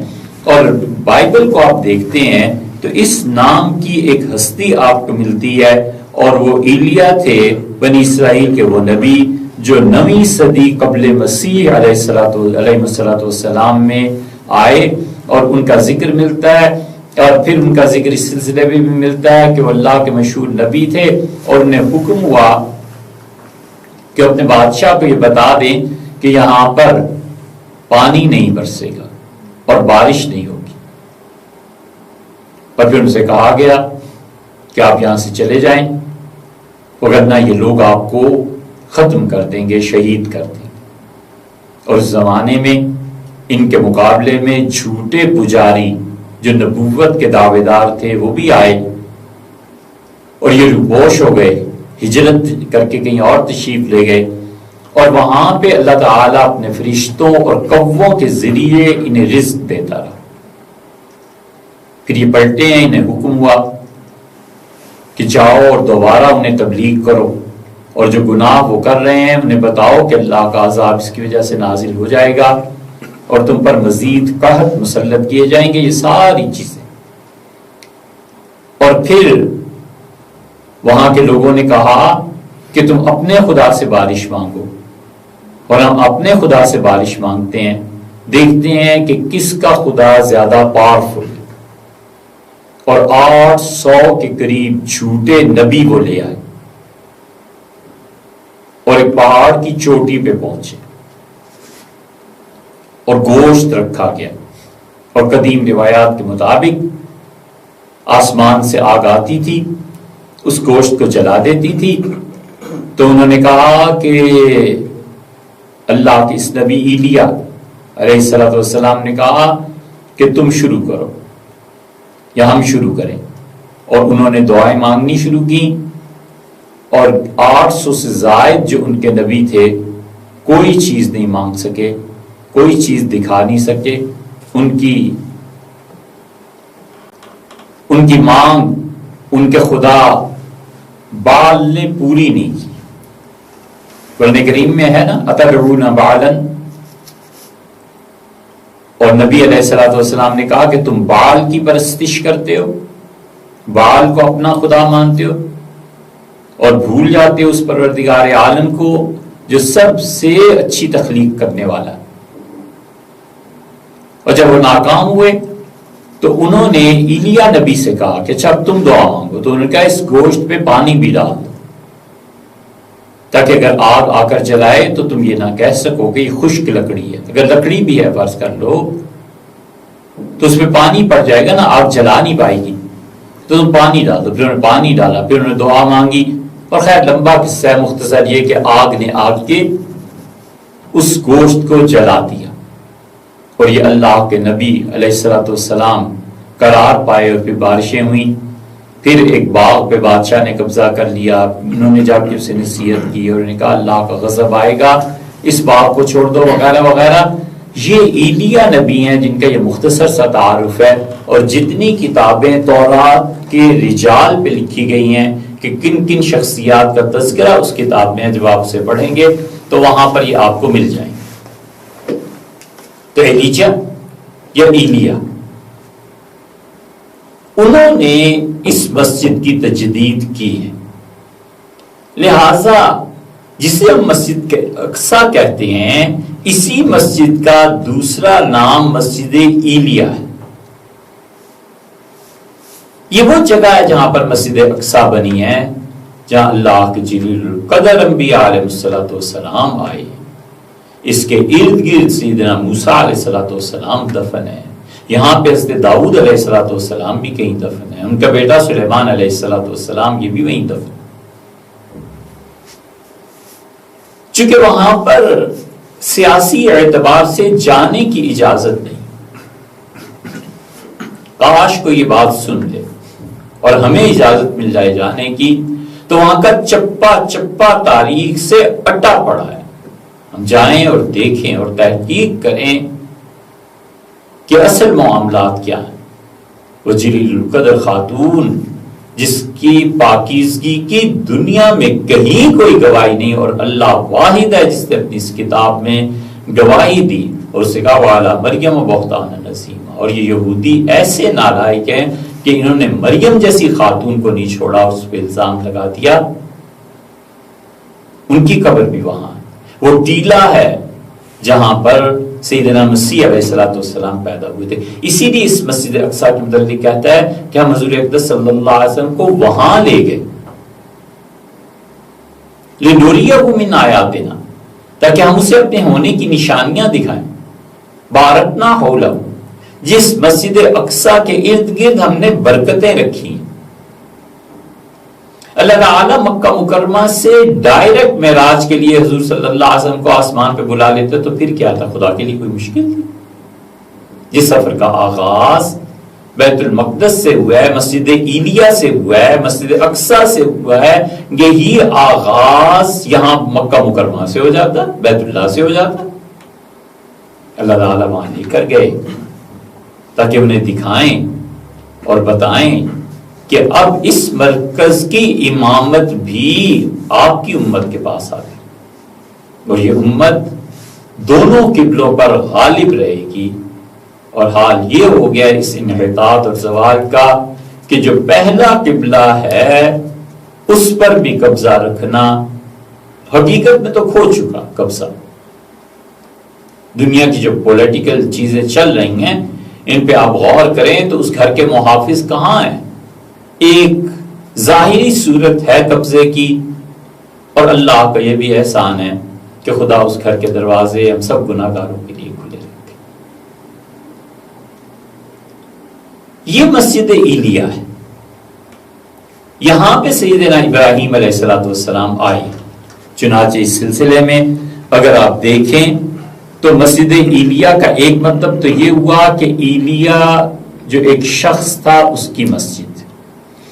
اور بائبل کو آپ دیکھتے ہیں تو اس نام کی ایک ہستی آپ کو ملتی ہے، اور وہ ایلیا تھے، بنی اسرائیل کے وہ نبی جو 9ویں صدی قبل مسیح علیہ السلام میں آئے، اور ان کا ذکر ملتا ہے. اور پھر ان کا ذکر اس سلسلے میں بھی ملتا ہے کہ وہ اللہ کے مشہور نبی تھے، اور انہیں حکم ہوا کہ اپنے بادشاہ کو یہ بتا دیں کہ یہاں پر پانی نہیں برسے گا اور بارش نہیں ہوگی. اور پھر ان سے کہا گیا کہ آپ یہاں سے چلے جائیں، وگرنہ یہ لوگ آپ کو ختم کر دیں گے، شہید کر دیں گے. اور اس زمانے میں ان کے مقابلے میں جھوٹے پجاری جو نبوت کے دعوے دار تھے وہ بھی آئے، اور یہ روپوش ہو گئے، ہجرت کر کے کہیں اور تشریف لے گئے. اور وہاں پہ اللہ تعالیٰ اپنے فرشتوں اور کووں کے ذریعے انہیں رزق دیتا رہا. پھر یہ پلٹے ہیں، انہیں حکم ہوا کہ جاؤ اور دوبارہ انہیں تبلیغ کرو، اور جو گناہ وہ کر رہے ہیں انہیں بتاؤ کہ اللہ کا عذاب اس کی وجہ سے نازل ہو جائے گا، اور تم پر مزید قحط مسلط کیے جائیں گے. یہ ساری چیزیں. اور پھر وہاں کے لوگوں نے کہا کہ تم اپنے خدا سے بارش مانگو، اور ہم اپنے خدا سے بارش مانگتے ہیں، دیکھتے ہیں کہ کس کا خدا زیادہ پاورفل ہے. اور 800 کے قریب جھوٹے نبی وہ لے آئے اور ایک پہاڑ کی چوٹی پہ پہنچے، اور گوشت رکھا گیا. اور قدیم روایات کے مطابق آسمان سے آگ آتی تھی، اس گوشت کو جلا دیتی تھی. تو انہوں نے کہا کہ اللہ کے اس نبی ایلیا علیہ السلام نے کہا کہ تم شروع کرو یا ہم شروع کریں. اور انہوں نے دعائیں مانگنی شروع کی، اور 800 سے زائد جو ان کے نبی تھے کوئی چیز نہیں مانگ سکے، کوئی چیز دکھا نہیں سکے. ان کی مانگ ان کے خدا بال نے پوری نہیں کی. قرآن کریم میں ہے نا، اتدعون بالا، اور نبی علیہ السلام نے کہا کہ تم بال کی پرستش کرتے ہو، بال کو اپنا خدا مانتے ہو، اور بھول جاتے ہو اس پروردگار عالم کو جو سب سے اچھی تخلیق کرنے والا ہے. اور جب وہ ناکام ہوئے تو انہوں نے ایلیا نبی سے کہا کہ اچھا اب تم دعا مانگو. تو انہوں نے کہا اس گوشت پہ پانی بھی ڈال دو، تاکہ اگر آگ آ کر جلائے تو تم یہ نہ کہہ سکو کہ یہ خشک لکڑی ہے. اگر لکڑی بھی ہے فرض کر لو تو اس میں پانی پڑ جائے گا نا، آگ جلا نہیں پائے گی، تو تم پانی ڈال دو. پھر انہوں نے پانی ڈالا، پھر انہوں نے دعا مانگی. اور خیر لمبا قصہ ہے، مختصر یہ کہ آگ نے آگ کے اس گوشت کو جلا دیا. اور یہ اللہ کے نبی علیہ السلام قرار پائے، اور پھر بارشیں ہوئیں. پھر ایک باغ پہ بادشاہ نے قبضہ کر لیا. انہوں نے جا کے اسے نصیحت کی اور انہوں نے کہا اللہ کا غضب آئے گا، اس باغ کو چھوڑ دو وغیرہ وغیرہ. یہ ایلیا نبی ہیں جن کا یہ مختصر سا تعارف ہے. اور جتنی کتابیں تورات کے رجال پہ لکھی گئی ہیں کہ کن کن شخصیات کا تذکرہ اس کتاب میں ہے، جب آپ اسے پڑھیں گے تو وہاں پر یہ آپ کو مل جائیں گے. تو ایلیجا یا ایلیا، انہوں نے اس مسجد کی تجدید کی ہے. لہذا جسے ہم مسجد اقصیٰ کہتے ہیں، اسی مسجد کا دوسرا نام مسجد ایلیا ہے. یہ وہ جگہ ہے جہاں پر مسجد اقصیٰ بنی ہے، جہاں اللہ کے جلیل القدر انبیاء علیہ السلام آئے. اس کے ارد گرد سیدنا موسیٰ علیہ السلام دفن ہے. یہاں پہ حضرت داؤد علیہ السلام بھی کہیں دفن ہے. ان کا بیٹا سلیمان علیہ السلام یہ بھی وہیں دفن. چونکہ وہاں پر سیاسی اعتبار سے جانے کی اجازت نہیں. کاش کو یہ بات سن لے اور ہمیں اجازت مل جائے جانے کی، تو وہاں کا چپا چپا تاریخ سے اٹا پڑا ہے. ہم جائیں اور دیکھیں اور تحقیق کریں کہ اصل معاملات کیا ہیں. وہ جلیل القدر خاتون جس کی پاکیزگی کی دنیا میں کہیں کوئی گواہی نہیں، اور اللہ واحد ہے جس نے اپنی اس کتاب میں گواہی دی، اور اسے کہا وَعَلَىٰ مَرْيَمَ بُهْتَانًا عَظِيمًا۔ اور یہ یہودی ایسے نالائق ہیں کہ انہوں نے مریم جیسی خاتون کو نہیں چھوڑا، اس پہ الزام لگا دیا۔ ان کی قبر بھی وہاں، وہ ٹیلا ہے جہاں پر سیدنا مسیح علیہ السلام پیدا ہوئے تھے۔ اسی لیے اس مسجد اقصی کے متعلق کہتا ہے کہ ہم حضور اقدس صلی اللہ علیہ وسلم کو وہاں لے گئے لِنُرِيَهُ مِنْ آیاتنا، تاکہ ہم اسے اپنے ہونے کی نشانیاں دکھائیں۔ بارکنا حولہ، جس مسجد اقصی کے ارد گرد ہم نے برکتیں رکھی ہیں۔ اللہ تعالیٰ مکہ مکرمہ سے ڈائریکٹ معراج کے لیے حضور صلی اللہ علیہ وسلم کو آسمان پہ بلا لیتے تو پھر کیا تھا؟ خدا کے لیے کوئی مشکل تھی؟ جس سفر کا آغاز بیت المقدس سے ہوا ہے، مسجد ایلیا سے ہوا ہے، مسجد اقصی سے ہوا ہے، یہی آغاز یہاں مکہ مکرمہ سے ہو جاتا، بیت اللہ سے ہو جاتا۔ اللہ تعالیٰ وہاں لے کر گئے تاکہ انہیں دکھائیں اور بتائیں کہ اب اس مرکز کی امامت بھی آپ کی امت کے پاس آ گئی، اور یہ امت دونوں قبلوں پر غالب رہے گی۔ اور حال یہ ہو گیا اس انحطاط اور زوال کا کہ جو پہلا قبلہ ہے اس پر بھی قبضہ رکھنا حقیقت میں تو کھو چکا قبضہ۔ دنیا کی جو پولیٹیکل چیزیں چل رہی ہیں ان پہ آپ غور کریں تو اس گھر کے محافظ کہاں ہیں؟ ایک ظاہری صورت ہے قبضے کی، اور اللہ کا یہ بھی احسان ہے کہ خدا اس گھر کے دروازے ہم سب گناہ گاروں کے لیے کھلے رکھے۔ یہ مسجد ایلیا ہے، یہاں پہ سیدنا ابراہیم علیہ السلام آئے۔ چنانچہ اس سلسلے میں اگر آپ دیکھیں تو مسجد ایلیا کا ایک مطلب تو یہ ہوا کہ ایلیا جو ایک شخص تھا اس کی مسجد،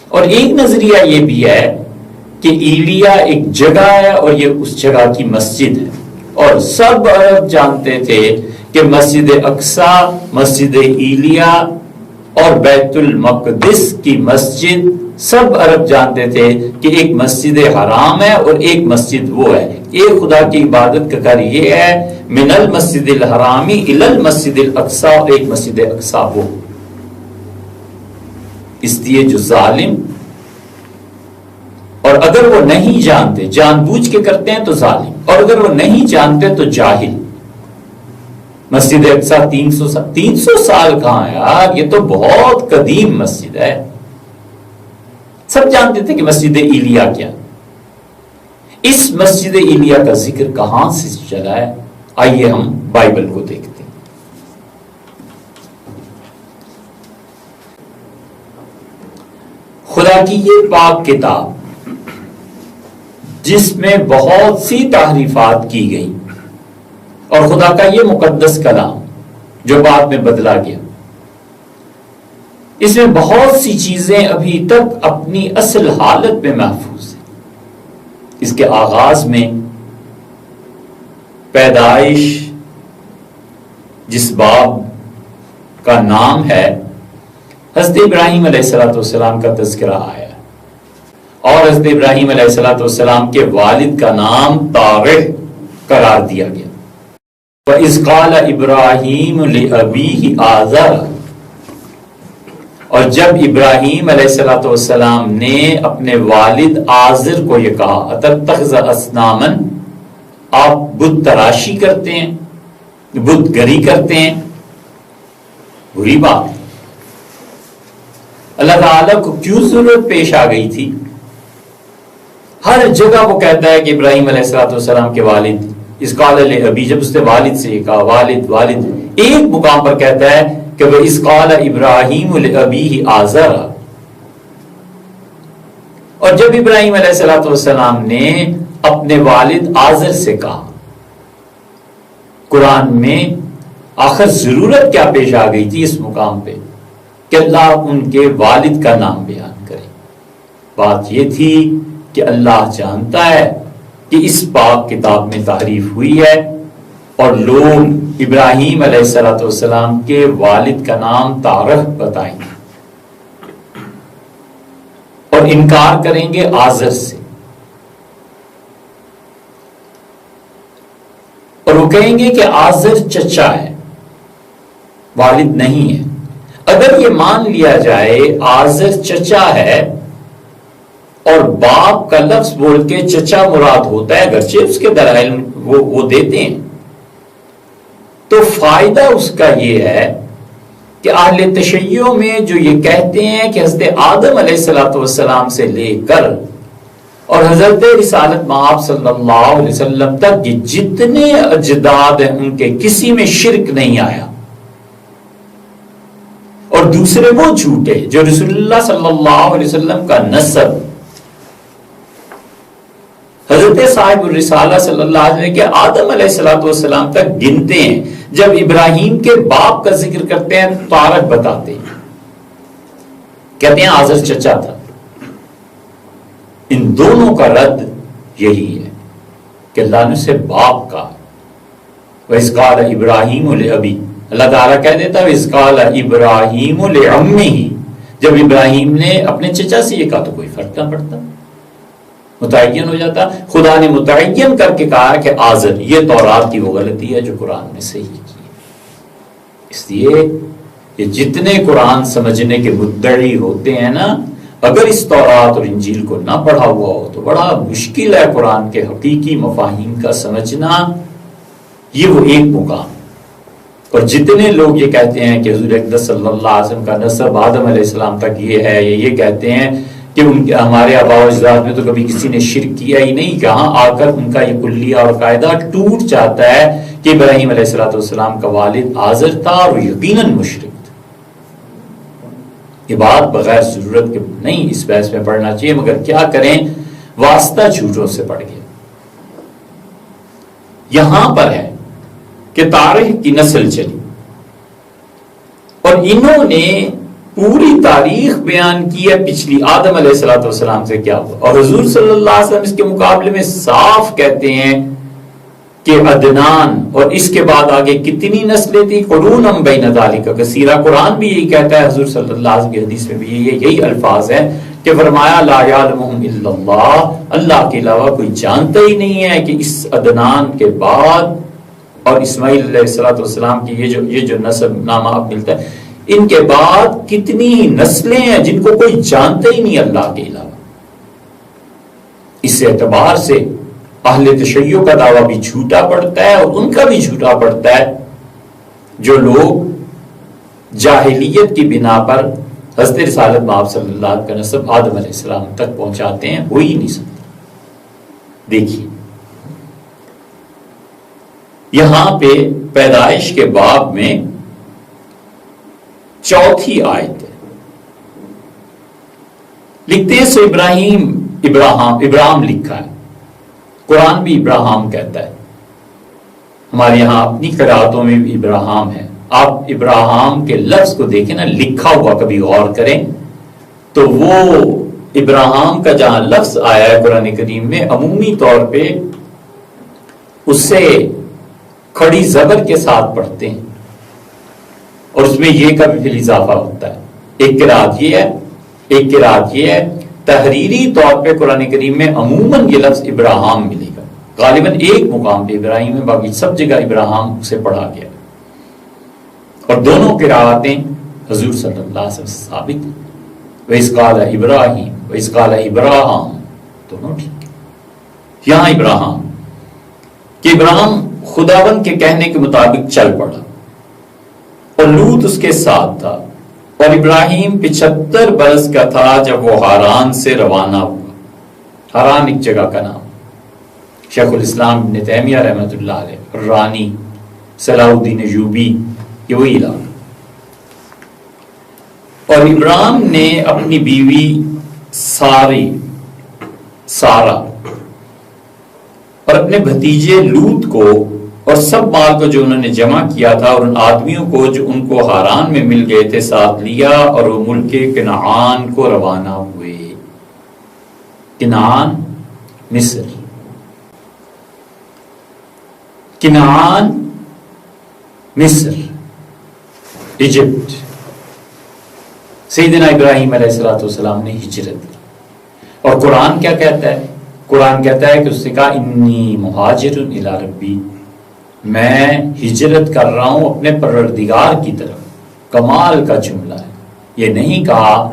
اور ایک نظریہ یہ بھی ہے کہ ایلیا ایک جگہ ہے اور یہ اس جگہ کی مسجد ہے، اور سب عرب جانتے تھے کہ مسجد اقصی، مسجد ایلیا اور بیت المقدس کی مسجد، سب عرب جانتے تھے کہ ایک مسجد حرام ہے اور ایک مسجد وہ ہے، ایک خدا کی عبادت کا گھر یہ ہے من المسجد الحرامی الی المسجد الاقصی، اور ایک مسجد اقصی وہ۔ اس لیے جو ظالم، اور اگر وہ نہیں جانتے، جان بوجھ کے کرتے ہیں تو ظالم، اور اگر وہ نہیں جانتے تو جاہل۔ مسجد اقصی 300 سال کہاں ہے یار، یہ تو بہت قدیم مسجد ہے۔ سب جانتے تھے کہ مسجد ایلیا کیا، اس مسجد ایلیا کا ذکر کہاں سے چلا ہے؟ آئیے ہم بائبل کو دیکھتے ہیں۔ خدا کی یہ پاک کتاب جس میں بہت سی تحریفات کی گئی، اور خدا کا یہ مقدس کلام جو بعد میں بدلا گیا، اس میں بہت سی چیزیں ابھی تک اپنی اصل حالت میں محفوظ ہیں۔ اس کے آغاز میں پیدائش جس باب کا نام ہے، حضرت ابراہیم علیہ السلام کا تذکرہ آیا، اور حضرت ابراہیم علیہ السلام کے والد کا نام طارح قرار دیا گیا۔ وَإِذْ قَالَ إِبْرَاهِيمُ لِأَبِيهِ آزَرَ، اور جب ابراہیم علیہ السلام نے اپنے والد آزر کو یہ کہا، أَتَتَّخِذُ أَصْنَامًا، آپ بت تراشی کرتے ہیں، بت گری کرتے ہیں، بری بات۔ اللہ تعالیٰ کو کیوں ضرورت پیش آ گئی تھی؟ ہر جگہ وہ کہتا ہے کہ ابراہیم علیہ السلام کے والد، اس قال ابھی، جب اس نے والد سے کہا والد والد، ایک مقام پر کہتا ہے کہ وہ اس قال ابراہیم لأبیہ آزر، اور جب ابراہیم علیہ السلام نے اپنے والد آزر سے کہا، قرآن میں آخر ضرورت کیا پیش آ گئی تھی اس مقام پہ کہ اللہ ان کے والد کا نام بیان کرے؟ بات یہ تھی کہ اللہ جانتا ہے کہ اس پاک کتاب میں تحریف ہوئی ہے، اور لوگ ابراہیم علیہ السلام کے والد کا نام طارح بتائیں گے، اور انکار کریں گے آزر سے، اور وہ کہیں گے کہ آزر چچا ہے، والد نہیں ہے۔ اگر یہ مان لیا جائے آزر چچا ہے اور باپ کا لفظ بول کے چچا مراد ہوتا ہے، اگرچہ اس کے دلائل وہ دیتے ہیں، تو فائدہ اس کا یہ ہے کہ اہل تشیع میں جو یہ کہتے ہیں کہ حضرت آدم علیہ السلام سے لے کر اور حضرت رسالت مآب صلی اللہ علیہ وسلم تک یہ جتنے اجداد ہیں ان کے کسی میں شرک نہیں آیا، اور دوسرے وہ جھوٹے جو رسول اللہ صلی اللہ علیہ وسلم کا نسب حضرت صاحب الرسالہ صلی اللہ علیہ وسلم کے آدم علیہ السلام تک گنتے ہیں، جب ابراہیم کے باپ کا ذکر کرتے ہیں تو تارک بتاتے ہیں، کہتے ہیں آزر چچا تھا۔ ان دونوں کا رد یہی ہے کہ اللہ نے اسے باپ کا، وَإِذْ قَالَ إِبْرَاهِيمُ لِأَبِيهِ، اللہ تعالیٰ کہہ دیتا ہے وَإِذْ قَالَ إِبْرَاهِيمُ لِعَمِّهِ، جب ابراہیم نے اپنے چچا سے یہ کہا تو کوئی فرق نہ پڑتا، متعین ہو جاتا۔ خدا نے متعین کر کے کہا کہ آزر، یہ تورات کی وہ غلطی ہے جو قرآن میں صحیح کی ہے۔ اس لیے یہ جتنے قرآن سمجھنے کے مدعی ہوتے ہیں نا، اگر اس تورات اور انجیل کو نہ پڑھا ہوا ہو تو بڑا مشکل ہے قرآن کے حقیقی مفاہیم کا سمجھنا۔ یہ وہ ایک مقام، اور جتنے لوگ یہ کہتے ہیں کہ حضور اقدس صلی اللہ علیہ وسلم کا نسب آدم علیہ السلام تک یہ ہے، یہ کہتے ہیں کہ ہمارے آباء و اجداد میں تو کبھی کسی نے شرک کیا ہی نہیں، کہاں آ کر ان کا یہ کلیہ اور قاعدہ ٹوٹ جاتا ہے کہ ابراہیم علیہ السلام کا والد آزر تھا اور یقیناً مشرک تھا۔ یہ بات بغیر ضرورت کے نہیں اس بحث میں پڑھنا چاہیے، مگر کیا کریں، واسطہ جھوٹوں سے پڑ گیا۔ یہاں پر ہے کہ تاریخ کی نسل چلی اور انہوں نے پوری تاریخ بیان کی ہے پچھلی، آدم علیہ السلام سے کیا ہوا، اور حضور صلی اللہ علیہ وسلم اس کے مقابلے میں صاف کہتے ہیں کہ عدنان، اور اس کے بعد آگے کتنی نسلیں تھیں، قرونم بین ذالک کثیرہ۔ قرآن بھی یہی کہتا ہے، حضور صلی اللہ علیہ وسلم کی حدیث میں بھی یہی الفاظ ہیں کہ فرمایا لا یعلمہم الا اللہ، اللہ کے علاوہ کوئی جانتا ہی نہیں ہے کہ اس عدنان کے بعد اور اسماعیل علیہ السلام کی یہ جو نسب نامہ اب ملتا ہے، ان کے بعد کتنی نسلیں ہیں جن کو کوئی جانتا ہی نہیں اللہ کے علاوہ۔ اس اعتبار سے اہل تشیع کا دعویٰ بھی جھوٹا پڑتا ہے اور ان کا بھی جھوٹا پڑتا ہے جو لوگ جاہلیت کی بنا پر حضرت رسالت مآب صلی اللہ علیہ وسلم کا نسب آدم علیہ السلام تک پہنچاتے ہیں، ہو ہی نہیں سکتا۔ دیکھیے یہاں پہ پیدائش کے باب میں چوتھی آیت ہے، لکھتے ہیں سو ابراہم لکھا ہے، قرآن بھی ابراہم کہتا ہے، ہمارے یہاں اپنی قرآتوں میں بھی ابراہم ہے۔ آپ ابراہم کے لفظ کو دیکھیں نا، لکھا ہوا کبھی غور کریں تو وہ ابراہم کا جہاں لفظ آیا ہے قرآن کریم میں، عمومی طور پہ اس سے کھڑی زبر کے ساتھ پڑھتے ہیں اور اس میں یہ کا بھی اضافہ ہوتا ہے۔ ایک قرات یہ ہے، ایک قرات یہ ہے، تحریری طور پہ قرآن کریم میں عموماً یہ لفظ ابراہم ملے گا، غالباً ایک مقام پہ ابراہیم ہے، باقی سب جگہ ابراہم سے پڑھا گیا، اور دونوں قراتیں حضور صلی اللہ علیہ وسلم سے ثابت ہیں۔ وَإِذْ قَالَ إِبْرَاهِيمُ وَإِذْ قَالَ إِبْرَاهَامُ، دونوں ٹھیک ہے۔ یہاں ابراہم کہ ابراہم خداوند کے کہنے کے مطابق چل پڑا اور لوط اس کے ساتھ تھا، اور ابراہیم 75 برس کا تھا جب وہ ہاران سے روانہ ہوا۔ ہاران ایک جگہ کا نام، شیخ الاسلام ابن تیمیہ رحمۃ اللہ علیہ، رانی صلاح الدین ایوبی، یہ وہی علاقہ۔ اور ابراہیم نے اپنی بیوی سارا اور اپنے بھتیجے لوط کو اور سب مال کو جو انہوں نے جمع کیا تھا اور ان آدمیوں کو جو ان کو ہاران میں مل گئے تھے ساتھ لیا، اور وہ ملک کنعان کو روانہ ہوئے۔ کنعان مصر، کنعان مصر، ایجپٹ۔ سیدنا ابراہیم علیہ السلام نے ہجرت کی اور قرآن کیا کہتا ہے؟ قرآن کہتا ہے کہ اس نے کہا انی مہاجر الی ربی، میں ہجرت کر رہا ہوں اپنے پروردگار کی طرف۔ کمال کا جملہ ہے، یہ نہیں کہا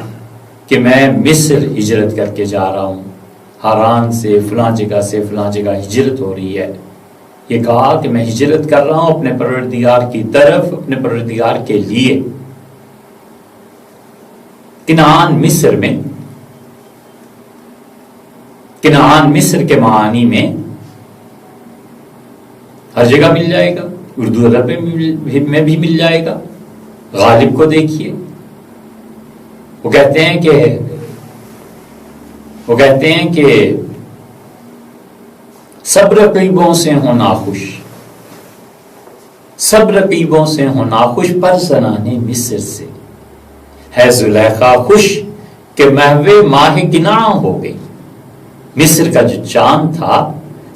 کہ میں مصر ہجرت کر کے جا رہا ہوں، ہاران سے فلاں جگہ سے فلاں جگہ ہجرت ہو رہی ہے، یہ کہا کہ میں ہجرت کر رہا ہوں اپنے پروردگار کی طرف، اپنے پروردگار کے لیے۔ کنعان مصر میں، کنعان مصر کے معانی میں ہر جگہ مل جائے گا، اردو ادب میں بھی مل جائے گا۔ غالب کو دیکھیے، وہ کہتے ہیں کہ سب رقیبوں سے ہوں ناخوش، سب رقیبوں سے ہوں ناخوش، پر زنانے مصر سے ہے زلیخا خوش کہ محو ماہ کناں ہو گئی۔ مصر کا جو چاند تھا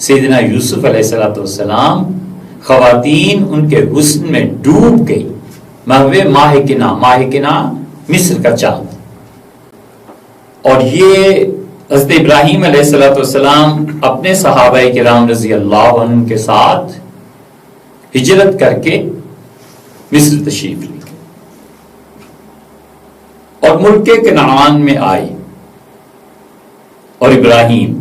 سیدنا یوسف علیہ السلام، خواتین ان کے حسن میں ڈوب گئی۔ محو ماہ کناں، ماہ کناں مصر کا چاند۔ اور یہ حضرت ابراہیم علیہ السلام اپنے صحابہ کرام رضی اللہ عنہ کے ساتھ ہجرت کر کے مصر تشریف لے گئے اور ملک کنعان میں آئے، اور ابراہیم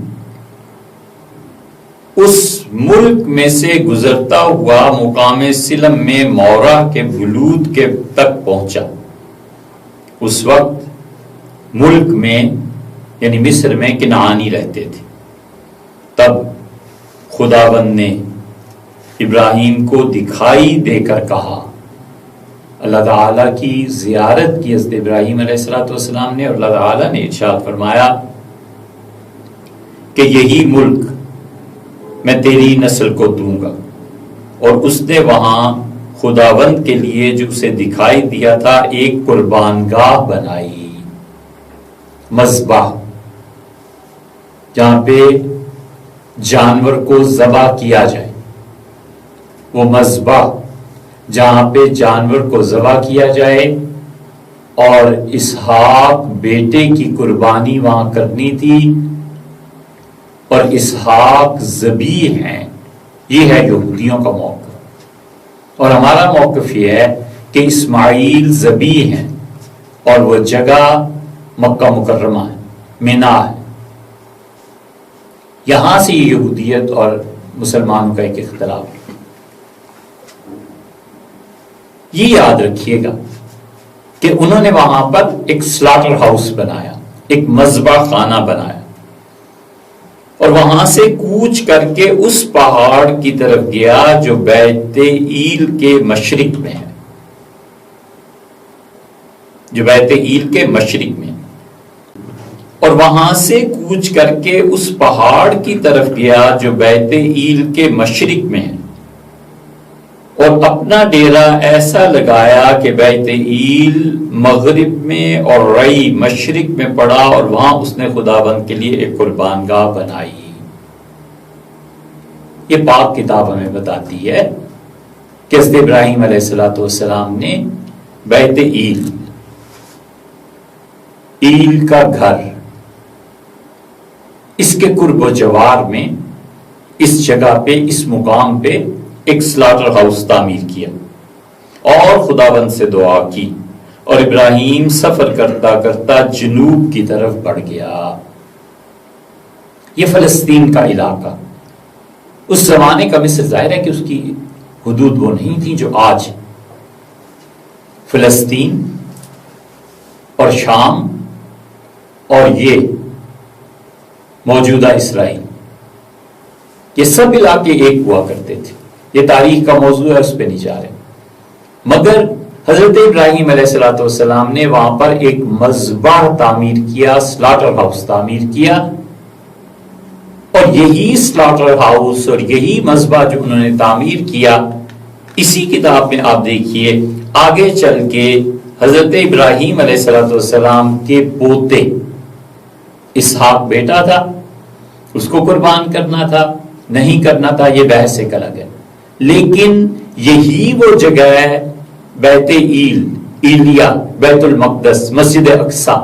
اس ملک میں سے گزرتا ہوا مقام سلم میں مورا کے بلود کے تک پہنچا۔ اس وقت ملک میں یعنی مصر میں کنعانی رہتے تھے۔ تب خداوند نے ابراہیم کو دکھائی دے کر کہا، اللہ تعالیٰ کی زیارت کی حضرت ابراہیم علیہ السلام نے، اور اللہ تعالیٰ نے ارشاد فرمایا کہ یہی ملک میں تیری نسل کو دوں گا۔ اور اس نے وہاں خداوند کے لیے جو اسے دکھائی دیا تھا ایک قربان گاہ بنائی، مذبح، جہاں پہ جانور کو ذبح کیا جائے، وہ مذبح جہاں پہ جانور کو ذبح کیا جائے، اور اسحاق بیٹے کی قربانی وہاں کرنی تھی، اور اسحاق ذبیح ہیں۔ یہ ہے یہودیوں کا موقف، اور ہمارا موقف یہ ہے کہ اسماعیل ذبیح ہیں، اور وہ جگہ مکہ مکرمہ ہے، مینا ہے۔ یہاں سے یہ یہودیت اور مسلمانوں کا ایک اختلاف ہے۔ یہ یاد رکھیے گا کہ انہوں نے وہاں پر ایک سلاٹر ہاؤس بنایا، ایک مذبح خانہ بنایا، اور وہاں سے کوچ کر کے اس پہاڑ کی طرف گیا جو بیت ایل کے مشرق میں ہے، جو بیت ایل کے مشرق میں، اور وہاں سے کوچ کر کے اس پہاڑ کی طرف گیا جو بیت ایل کے مشرق میں ہے، اور اپنا ڈیرا ایسا لگایا کہ بیت ایل مغرب میں اور رئی مشرق میں پڑا، اور وہاں اس نے خداوند کے لیے ایک قربان گاہ بنائی۔ یہ پاک کتاب ہمیں بتاتی ہے کہ حضرت ابراہیم علیہ السلام نے بیت ایل کا گھر اس کے قرب و جوار میں، اس جگہ پہ، اس مقام پہ ایک سلاٹر ہاؤس تعمیر کیا، اور خداوند سے دعا کی، اور ابراہیم سفر کرتا کرتا جنوب کی طرف بڑھ گیا۔ یہ فلسطین کا علاقہ، اس زمانے کا مصر، ظاہر ہے کہ اس کی حدود وہ نہیں تھی جو آج، فلسطین اور شام اور یہ موجودہ اسرائیل، یہ سب علاقے ایک ہوا کرتے تھے۔ یہ تاریخ کا موضوع ہے، اس پہ نہیں جا رہے، مگر حضرت ابراہیم علیہ السلام نے وہاں پر ایک مذبح تعمیر کیا، سلاٹر ہاؤس تعمیر کیا، اور یہی سلاٹر ہاؤس اور یہی مذبح جو انہوں نے تعمیر کیا، اسی کتاب میں آپ دیکھیے آگے چل کے حضرت ابراہیم علیہ السلام کے پوتے، اسحاق بیٹا تھا، اس کو قربان کرنا تھا نہیں کرنا تھا، یہ بحث ایک الگ ہے، لیکن یہی وہ جگہ ہے بیت ایل، ایلیا، بیت المقدس، مسجد اقصی،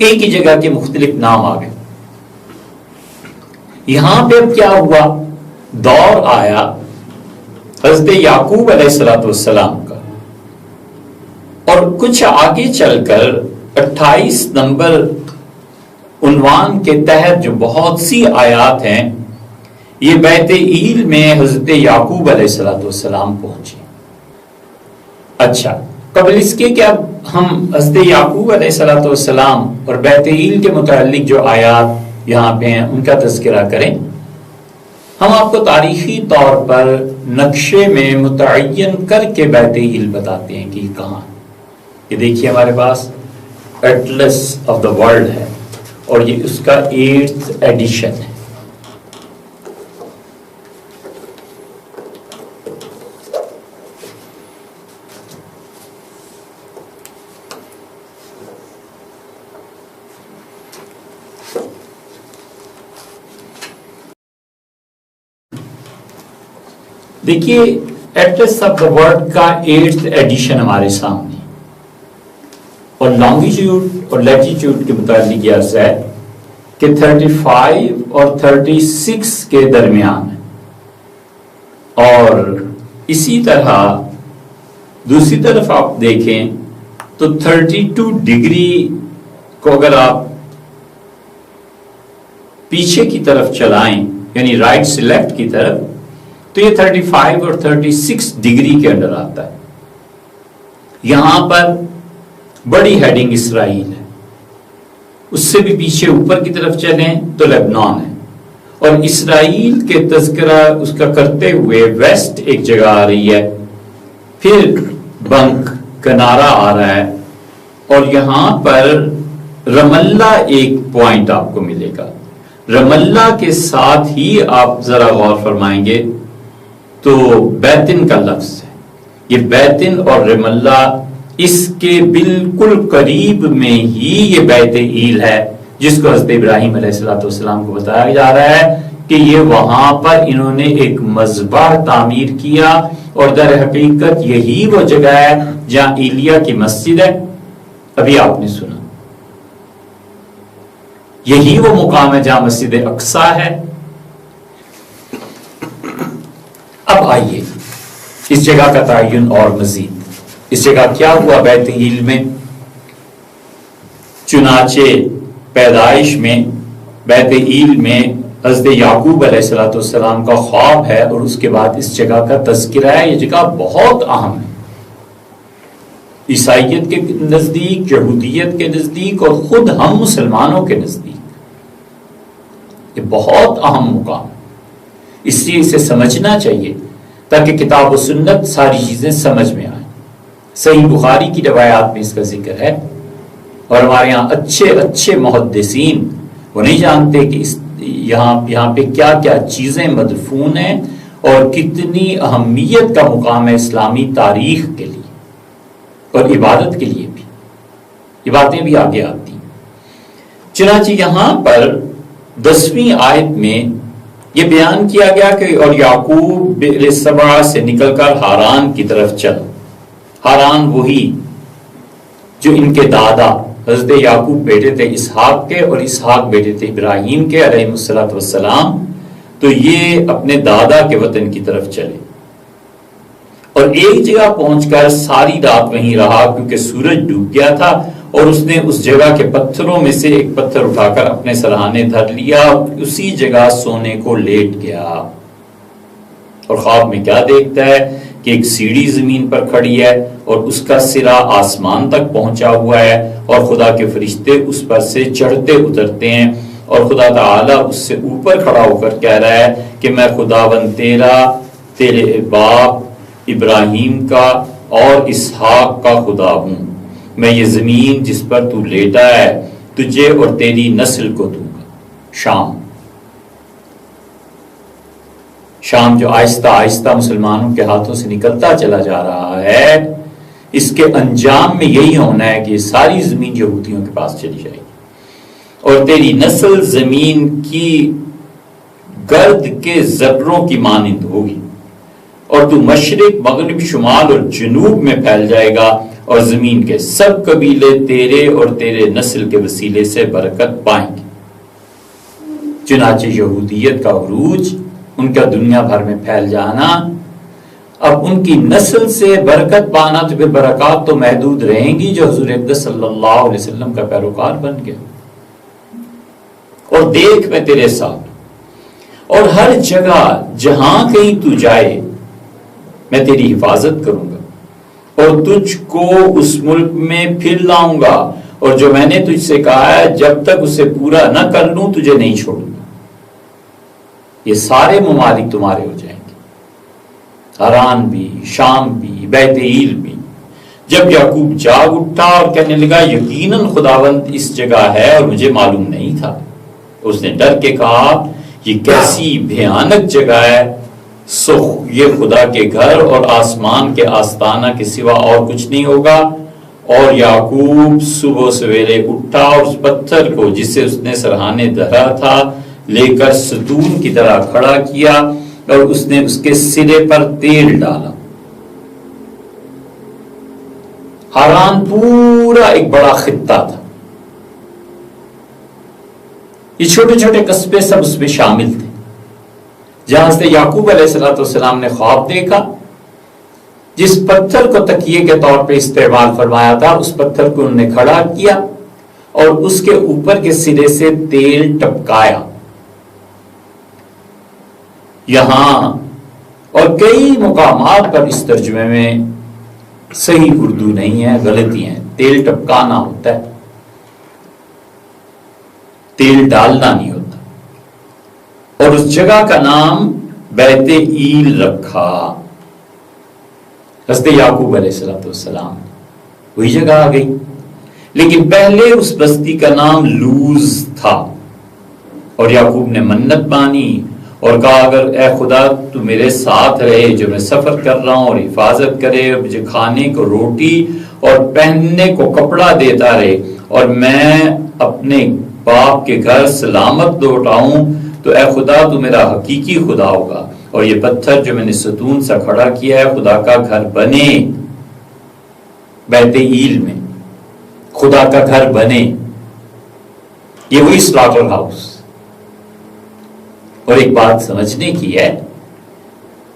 ایک ہی جگہ کے مختلف نام آ گئے۔ یہاں پہ اب کیا ہوا، دور آیا حضرت یعقوب علیہ الصلوۃ والسلام کا، اور کچھ آگے چل کر 28 نمبر عنوان کے تحت جو بہت سی آیات ہیں، یہ بیت ایل میں حضرت یعقوب علیہ الصلوۃ والسلام پہنچے۔ اچھا، قبل اس کے کہ اب ہم حضرت یعقوب علیہ الصلوۃ والسلام اور بیت ایل کے متعلق جو آیات یہاں پہ ہیں ان کا تذکرہ کریں، ہم آپ کو تاریخی طور پر نقشے میں متعین کر کے بیت ایل بتاتے ہیں کہ یہ کہاں۔ یہ دیکھیے ہمارے پاس ایٹلس آف دا ورلڈ ہے، اور یہ اس کا 8th ایڈیشن ہے۔ دیکھیے ایٹلس آف دا ورلڈ کا 8th ایڈیشن ہمارے سامنے، اور لانگیٹیوڈ اور لیٹیٹیوڈ کے متعلق یہ عرض ہے کہ 35 اور 36 کے درمیان ہے، اور اسی طرح دوسری طرف آپ دیکھیں تو 32 ڈگری کو اگر آپ پیچھے کی طرف چلائیں، یعنی رائٹ سے لیفٹ کی طرف، تو یہ 35 اور 36 ڈگری کے اندر آتا ہے۔ یہاں پر بڑی ہیڈنگ اسرائیل ہے، اس سے بھی پیچھے اوپر کی طرف چلیں تو لیبنان ہے، اور اسرائیل کے تذکرہ اس کا کرتے ہوئے ویسٹ ایک جگہ آ رہی ہے، پھر بنک کنارہ آ رہا ہے، اور یہاں پر رم اللہ ایک پوائنٹ آپ کو ملے گا۔ رم اللہ کے ساتھ ہی آپ ذرا غور فرمائیں گے تو بیتن کا لفظ ہے، یہ بیتن اور رم اللہ اس کے بالکل قریب میں ہی یہ بیت ایل ہے، جس کو حضرت ابراہیم علیہ السلام کو بتایا جا رہا ہے کہ یہ وہاں پر انہوں نے ایک مذبح تعمیر کیا، اور در حقیقت یہی وہ جگہ ہے جہاں ایلیا کی مسجد ہے، ابھی آپ نے سنا، یہی وہ مقام ہے جہاں مسجد اقصی ہے۔ اب آئیے اس جگہ کا تعین اور مزید، اس جگہ کیا ہوا بیت ایل میں؟ چنانچہ پیدائش میں بیت ایل میں حضرت یعقوب علیہ السلام کا خواب ہے، اور اس کے بعد اس جگہ کا تذکرہ ہے۔ یہ جگہ بہت اہم ہے عیسائیت کے نزدیک، یہودیت کے نزدیک، اور خود ہم مسلمانوں کے نزدیک یہ بہت اہم مقام ہے، اس لیے اسے سمجھنا چاہیے تاکہ کتاب و سنت ساری چیزیں سمجھ میں آئیں۔ صحیح بخاری کی روایات میں اس کا ذکر ہے، اور ہمارے یہاں اچھے اچھے محدثین وہ نہیں جانتے کہ یہاں پہ کیا کیا چیزیں مدفون ہیں، اور کتنی اہمیت کا مقام ہے اسلامی تاریخ کے لیے اور عبادت کے لیے بھی، یہ باتیں بھی آگے آتی ہیں۔ چنانچہ یہاں پر 10ویں آیت میں یہ بیان کیا گیا کہ اور یعقوب بالسبع سے نکل کر ہاران کی طرف چلا۔ ہاران وہی جو ان کے دادا حضرت یعقوب بیٹے تھے اسحاق کے، اور اسحاق بیٹے تھے ابراہیم کے علیہ السلام، تو یہ اپنے دادا کے وطن کی طرف چلے، اور ایک جگہ پہنچ کر ساری رات وہیں رہا کیونکہ سورج ڈوب گیا تھا، اور اس نے اس جگہ کے پتھروں میں سے ایک پتھر اٹھا کر اپنے سرہانے دھر لیا، اسی جگہ سونے کو لیٹ گیا، اور خواب میں کیا دیکھتا ہے کہ ایک سیڑھی زمین پر کھڑی ہے، اور اس کا سرا آسمان تک پہنچا ہوا ہے، اور خدا کے فرشتے اس پر سے چڑھتے اترتے ہیں، اور خدا تعالیٰ اس سے اوپر کھڑا ہو کر کہہ رہا ہے کہ میں خداوند تیرا، تیرے باپ ابراہیم کا اور اسحاق کا خدا ہوں، میں یہ زمین جس پر تو لیٹا ہے تجھے اور تیری نسل کو دوں گا۔ شام جو آہستہ آہستہ مسلمانوں کے ہاتھوں سے نکلتا چلا جا رہا ہے، اس کے انجام میں یہی ہونا ہے کہ ساری زمین یہودیوں کے پاس چلی جائے گی، اور تیری نسل زمین کی گرد کے ذروں کی مانند ہوگی، اور تو مشرق، مغرب، شمال اور جنوب میں پھیل جائے گا، اور زمین کے سب قبیلے تیرے اور تیرے نسل کے وسیلے سے برکت پائیں گے۔ چنانچہ یہودیت کا عروج، ان کا دنیا بھر میں پھیل جانا، اب ان کی نسل سے برکت پانا تو پھر برکات تو محدود رہیں گی جو حضور اقدس صلی اللہ علیہ وسلم کا پیروکار بن گیا۔ اور دیکھ میں تیرے ساتھ، اور ہر جگہ جہاں کہیں تو جائے میں تیری حفاظت کروں گا، اور تجھ کو اس ملک میں پھر لاؤں گا، اور جو میں نے تجھ سے کہا ہے جب تک اسے پورا نہ کر لوں تجھے نہیں چھوڑوں گا۔ یہ سارے ممالک تمہارے ہو جائیں گے، حران بھی، شام بھی، بیت ایل بھی۔ جب یعقوب جاگ اٹھا اور کہنے لگا یقیناً خداوند اس جگہ ہے اور مجھے معلوم نہیں تھا، اس نے ڈر کے کہا یہ کیسی بھیانک جگہ ہے، سو یہ خدا کے گھر اور آسمان کے آستانہ کے سوا اور کچھ نہیں ہوگا۔ اور یعقوب صبح سویرے اٹھا اور اس پتھر کو جسے اس نے سرہانے دھرا تھا لے کر ستون کی طرح کھڑا کیا، اور اس نے اس کے سرے پر تیل ڈالا۔ حران پورا ایک بڑا خطہ تھا، یہ چھوٹے چھوٹے قصبے سب اس میں شامل تھے، جہاں سے یعقوب علیہ السلام نے خواب دیکھا، جس پتھر کو تکیے کے طور پہ استعمال فرمایا تھا اس پتھر کو انہوں نے کھڑا کیا اور اس کے اوپر کے سرے سے تیل ٹپکایا۔ یہاں اور کئی مقامات پر اس ترجمے میں صحیح اردو نہیں ہے، غلطی ہے، تیل ٹپکانا ہوتا ہے، تیل ڈالنا نہیں ہوتا۔ اور اس جگہ کا نام بیت ایل رکھا حضرت یعقوب علیہ السلام، وہی جگہ آ گئی۔ لیکن پہلے اس بستی کا نام لوز تھا، اور یعقوب نے منت مانی اور کہا اگر اے خدا تو میرے ساتھ رہے جو میں سفر کر رہا ہوں، اور حفاظت کرے، اور مجھے کھانے کو روٹی اور پہننے کو کپڑا دیتا رہے، اور میں اپنے باپ کے گھر سلامت لوٹ آؤں، تو اے خدا تو میرا حقیقی خدا ہوگا، اور یہ پتھر جو میں نے ستون سا کھڑا کیا ہے خدا کا گھر بنے، بیت ایل میں خدا کا گھر بنے۔ یہ وہی سلاٹر ہاؤس۔ اور ایک بات سمجھنے کی ہے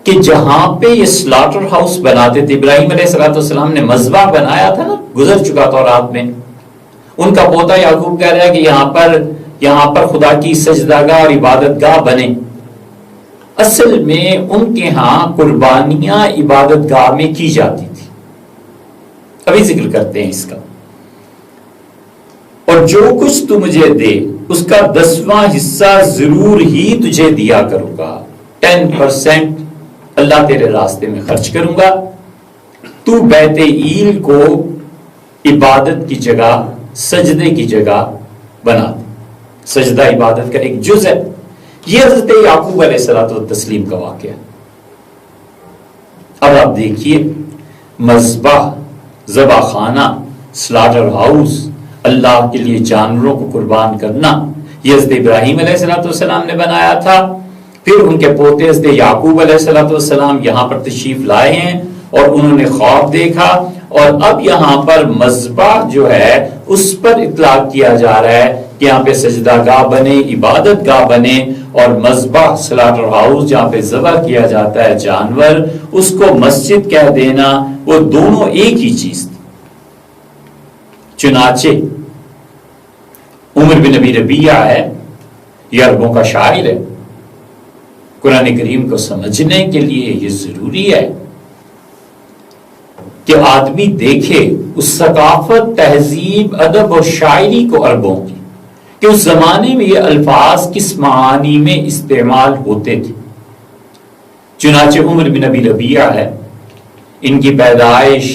کہ جہاں پہ یہ سلاٹر ہاؤس بناتے تھے، ابراہیم علیہ السلام نے مذبح بنایا تھا نا، گزر چکا تورات میں، ان کا پوتا یعقوب کہہ رہا ہے کہ یہاں پر خدا کی سجدہ گاہ اور عبادت گاہ بنے۔ اصل میں ان کے ہاں قربانیاں عبادت گاہ میں کی جاتی تھی، ابھی ذکر کرتے ہیں اس کا۔ اور جو کچھ تو مجھے دے اس کا 10واں حصہ ضرور ہی تجھے دیا کروں گا، 10% اللہ تیرے راستے میں خرچ کروں گا۔ تو بیت ایل کو عبادت کی جگہ، سجدے کی جگہ بنا دے۔ سجدہ عبادت کا ایک جز ہے۔ یہ حضرت یعقوب علیہ الصلوۃ والتسلیم کا واقعہ۔ اب آپ دیکھیے، مذبح، ذبح خانہ، سلاٹر ہاؤس، اللہ کے لیے جانوروں کو قربان کرنا، یہ حضرت ابراہیم علیہ السلام نے بنایا تھا۔ پھر ان کے پوتے حضرت یعقوب علیہ السلام یہاں پر تشریف لائے ہیں اور انہوں نے خواب دیکھا، اور اب یہاں پر مذبح جو ہے اس پر اطلاق کیا جا رہا ہے کہ یہاں پہ سجدہ گاہ بنے، عبادت گاہ بنے، اور مذبح سلاٹر ہاؤس جہاں پہ ذبح کیا جاتا ہے جانور، اس کو مسجد کہہ دینا، وہ دونوں ایک ہی چیز تھی۔ چنانچہ عمر بن ابی ربیعہ ہے، یہ عربوں کا شاعر ہے۔ قرآن کریم کو سمجھنے کے لیے یہ ضروری ہے کہ آدمی دیکھے اس ثقافت، تہذیب، ادب اور شاعری کو عربوں کی، کہ اس زمانے میں یہ الفاظ کس معانی میں استعمال ہوتے تھے۔ چنانچہ عمر بن ابی ربیعہ ہے، ان کی پیدائش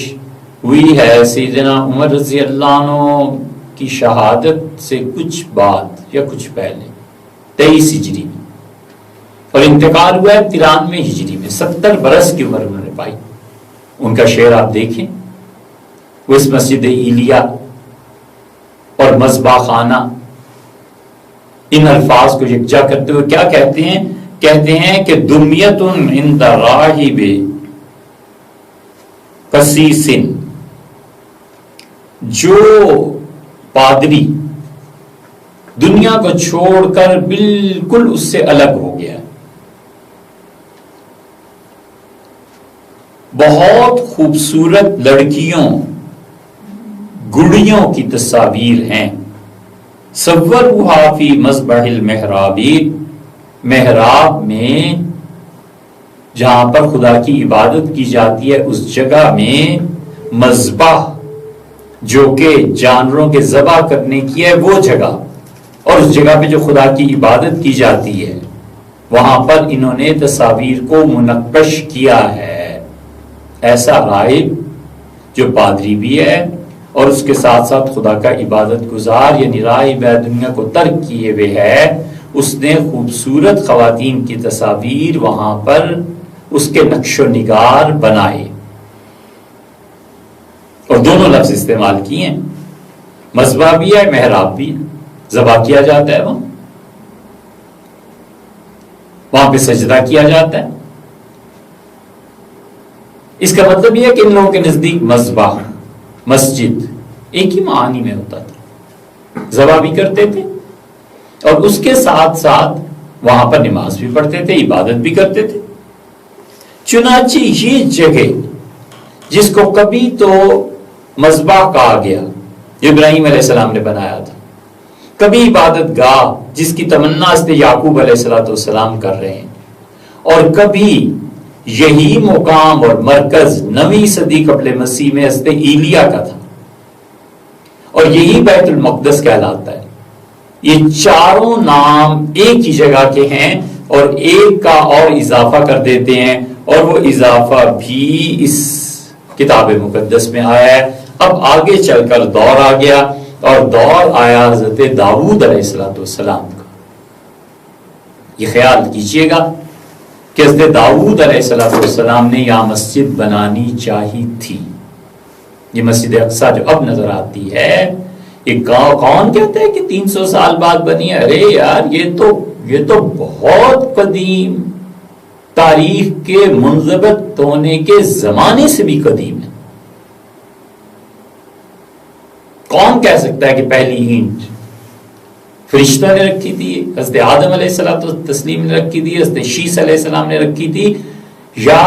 ہوئی ہے سیدنا عمر رضی اللہ عنہ کی شہادت سے کچھ بعد یا کچھ پہلے، 23 ہجری میں، اور انتقال ہوا ہے 93 ہجری میں، 70 برس کی عمر انہوں نے پائی۔ ان کا شعر آپ دیکھیں، وہ اس مسجد ایلیا اور مذبح خانہ، ان الفاظ کو یکجا کرتے ہوئے کیا کہتے ہیں؟ کہتے ہیں کہ دمیت عند راہب قسیس، جو پادری دنیا کو چھوڑ کر بالکل اس سے الگ ہو گیا. بہت خوبصورت لڑکیوں گڑیوں کی تصاویر ہیں. صوروا فی مذبح المحراب، محراب میں جہاں پر خدا کی عبادت کی جاتی ہے اس جگہ میں مذبح جو کہ جانوروں کے ذبح کرنے کی ہے وہ جگہ، اور اس جگہ پہ جو خدا کی عبادت کی جاتی ہے وہاں پر انہوں نے تصاویر کو منقش کیا ہے. ایسا راہب جو پادری بھی ہے اور اس کے ساتھ ساتھ خدا کا عبادت گزار یعنی راہب ہے، دنیا کو ترک کیے ہوئے ہے، اس نے خوبصورت خواتین کی تصاویر وہاں پر اس کے نقش و نگار بنائے اور دونوں لفظ استعمال کیے ہیں. مذبح بھی ہے، محراب بھی ہے، ذبح کیا جاتا ہے، وہاں پہ سجدہ کیا جاتا ہے. اس کا مطلب یہ ہے کہ ان لوگوں کے نزدیک مذبح مسجد ایک ہی معانی میں ہوتا تھا. ذبح بھی کرتے تھے اور اس کے ساتھ ساتھ وہاں پر نماز بھی پڑھتے تھے، عبادت بھی کرتے تھے. چنانچہ یہ جگہ جس کو کبھی تو مذبح کہا گیا جو ابراہیم علیہ السلام نے بنایا تھا، کبھی عبادت گاہ جس کی تمنا حضرت یعقوب علیہ السلام کر رہے ہیں، اور کبھی یہی مقام اور مرکز 9ویں صدی قبل مسیح میں حضرت ایلیا کا تھا اور یہی بیت المقدس کہلاتا ہے. یہ چاروں نام ایک ہی جگہ کے ہیں اور ایک کا اور اضافہ کر دیتے ہیں، اور وہ اضافہ بھی اس کتاب مقدس میں آیا ہے. اب آگے چل کر دور آ گیا اور دور آیا حضرت داؤد علیہ السلام کا. یہ خیال کیجئے گا کہ حضرت داؤد علیہ السلام نے یہاں مسجد بنانی چاہی تھی. یہ مسجد اقصی جو اب نظر آتی ہے، یہ کون کہتا ہے کہ 300 سال بعد بنی ہے؟ ارے یار یہ تو بہت قدیم، تاریخ کے منضبط ہونے کے زمانے سے بھی قدیم ہے. کون کہہ سکتا ہے کہ پہلی اینٹ فرشتہ نے رکھی تھی، حضرت آدم علیہ السلام نے رکھی تھی، حضرت شیس علیہ السلام نے رکھی تھی، یا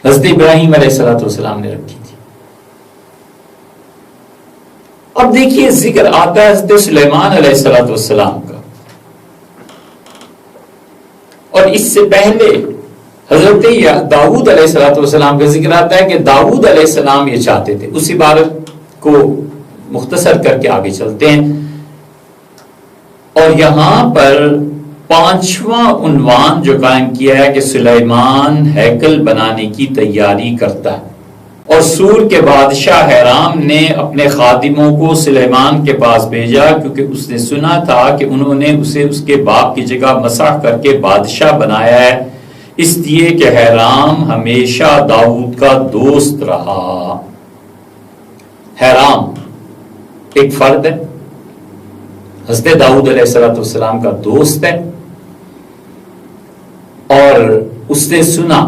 حضرت ابراہیم علیہ السلام نے رکھی تھی؟ اب دیکھیے ذکر آتا ہے حضرت سلیمان علیہ السلام کا، اور اس سے پہلے حضرت داؤد علیہ السلام کا ذکر آتا ہے کہ داؤد علیہ السلام یہ چاہتے تھے. اس عبارت کو مختصر کر کے آگے چلتے ہیں، اور یہاں پر 5واں عنوان جو قائم کیا ہے کہ سلیمان ہیکل بنانے کی تیاری کرتا ہے. اور سور کے بادشاہ حرام نے اپنے خادموں کو سلیمان کے پاس بھیجا کیونکہ اس نے سنا تھا کہ انہوں نے اسے اس کے باپ کی جگہ مسح کر کے بادشاہ بنایا ہے، اس لیے کہ حرام ہمیشہ داؤد کا دوست رہا. حرام ایک فرد ہے، حضرت داؤد علیہ السلام کا دوست ہے، اور اس نے سنا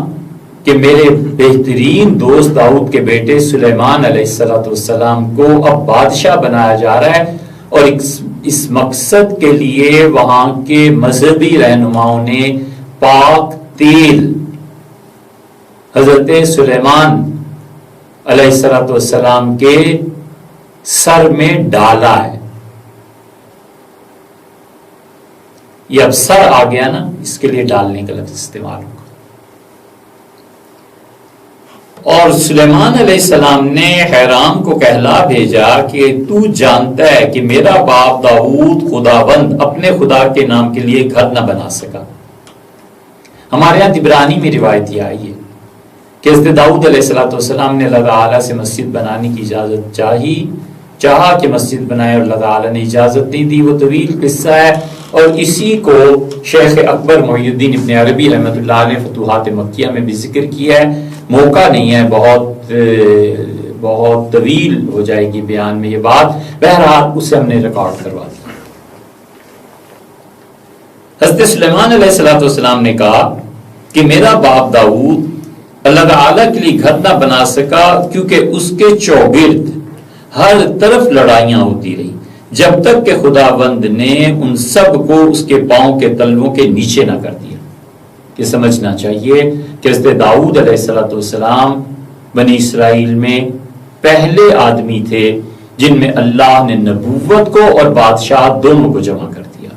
کہ میرے بہترین دوست داؤد کے بیٹے سلیمان علیہ السلام کو اب بادشاہ بنایا جا رہا ہے، اور اس مقصد کے لیے وہاں کے مذہبی رہنماؤں نے پاک تیل حضرت سلیمان علیہ السلام کے سر میں ڈالا ہے. یہ اب سر آ گیا نا، اس کے لیے ڈالنے کا لفظ استعمال ہوگا. اور سلیمان علیہ السلام نے حرام کو کہلا بھیجا کہ تو جانتا ہے کہ میرا باپ داؤد خداوند اپنے خدا کے نام کے لیے گھر نہ بنا سکا. ہمارے یہاں عبرانی میں روایت یہ آئی ہے کہ حضرت داؤد علیہ السلام نے اللہ تعالیٰ سے مسجد بنانے کی اجازت چاہا کہ مسجد بنائے، اور اللہ تعالیٰ نے اجازت نہیں دی. وہ طویل قصہ ہے، اور اسی کو شیخ اکبر محی الدین ابن عربی رحمۃ اللہ علیہ فتوحات مکیہ میں بھی ذکر کیا ہے. موقع نہیں ہے، بہت طویل ہو جائے گی بیان میں یہ بات. بہرحال اسے ہم نے ریکارڈ کروا دیا. حضرت سلیمان علیہ السلام نے کہا کہ میرا باپ داؤد اللہ تعالیٰ کے لیے گھر نہ بنا سکا کیونکہ اس کے چوگرد ہر طرف لڑائیاں ہوتی رہی. جب تک کہ خداوند نے ان سب کو اس کے پاؤں کے تلووں کے نیچے نہ کر دیا۔ یہ سمجھنا چاہیے کہ حضرت داؤد علیہ السلام بنی اسرائیل میں پہلے آدمی تھے جن میں اللہ نے نبوت کو اور بادشاہ دونوں کو جمع کر دیا۔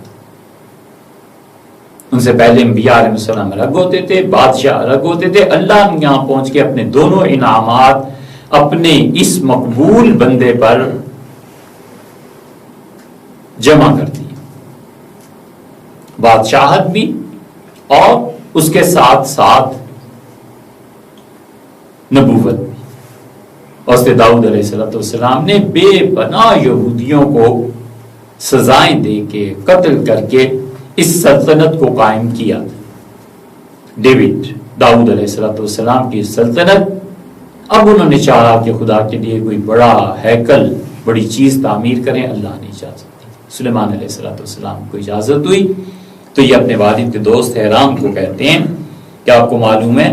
ان سے پہلے انبیاء علیہ السلام الگ ہوتے تھے، بادشاہ الگ ہوتے تھے۔ اللہ نے یہاں پہنچ کے اپنے دونوں انعامات اپنے اس مقبول بندے پر جمع کر دی، بادشاہت بھی اور اس کے ساتھ ساتھ نبوت بھی۔ اور حضرت داؤد علیہ السلام نے بے پناہ یہودیوں کو سزائیں دے کے قتل کر کے اس سلطنت کو قائم کیا۔ داؤد علیہ السلام کی سلطنت، اب انہوں نے چاہا کہ خدا کے لیے کوئی بڑا ہیکل، بڑی چیز تعمیر کریں، اللہ نے اجازت دی۔ سلیمان علیہ السلام کو اجازت ہوئی تو یہ اپنے والد کے دوست حرام کو کہتے ہیں کہ آپ کو معلوم ہے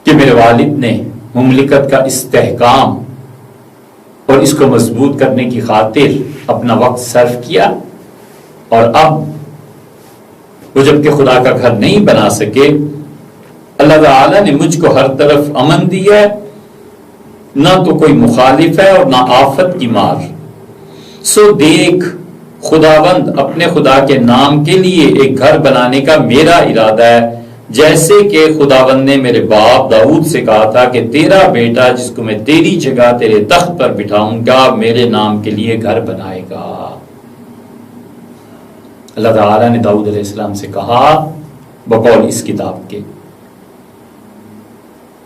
کہ میرے والد نے مملکت کا استحکام اور اس کو مضبوط کرنے کی خاطر اپنا وقت صرف کیا، اور اب وہ جب کہ خدا کا گھر نہیں بنا سکے، اللہ تعالیٰ نے مجھ کو ہر طرف امن دیا ہے، نہ تو کوئی مخالف ہے اور نہ آفت کی مار۔ سو دیکھ، خداوند اپنے خدا کے نام کے لیے ایک گھر بنانے کا میرا ارادہ ہے، جیسے کہ خداوند نے میرے باپ داؤد سے کہا تھا کہ تیرا بیٹا جس کو میں تیری جگہ تیرے تخت پر بٹھاؤں گا میرے نام کے لیے گھر بنائے گا۔ اللہ تعالیٰ نے داؤد علیہ السلام سے کہا بقول اس کتاب کے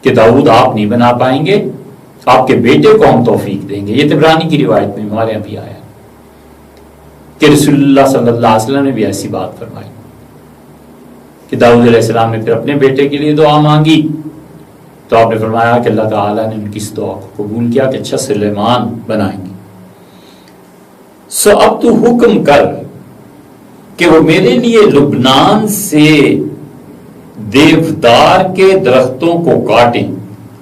کہ داؤد آپ نہیں بنا پائیں گے، آپ کے بیٹے کو ہم توفیق دیں گے۔ یہ طبرانی کی روایت میں ہمارے یہاں بھی آیا کہ رسول اللہ صلی اللہ علیہ وسلم نے بھی ایسی بات فرمائی کہ داؤد علیہ السلام نے پھر اپنے بیٹے کے لیے دعا مانگی تو آپ نے فرمایا کہ اللہ تعالیٰ نے ان کی اس دعا کو قبول کیا کہ اچھا سلیمان بنائیں گے۔ سو اب تو حکم کر کہ وہ میرے لیے لبنان سے دیودار کے درختوں کو کاٹیں،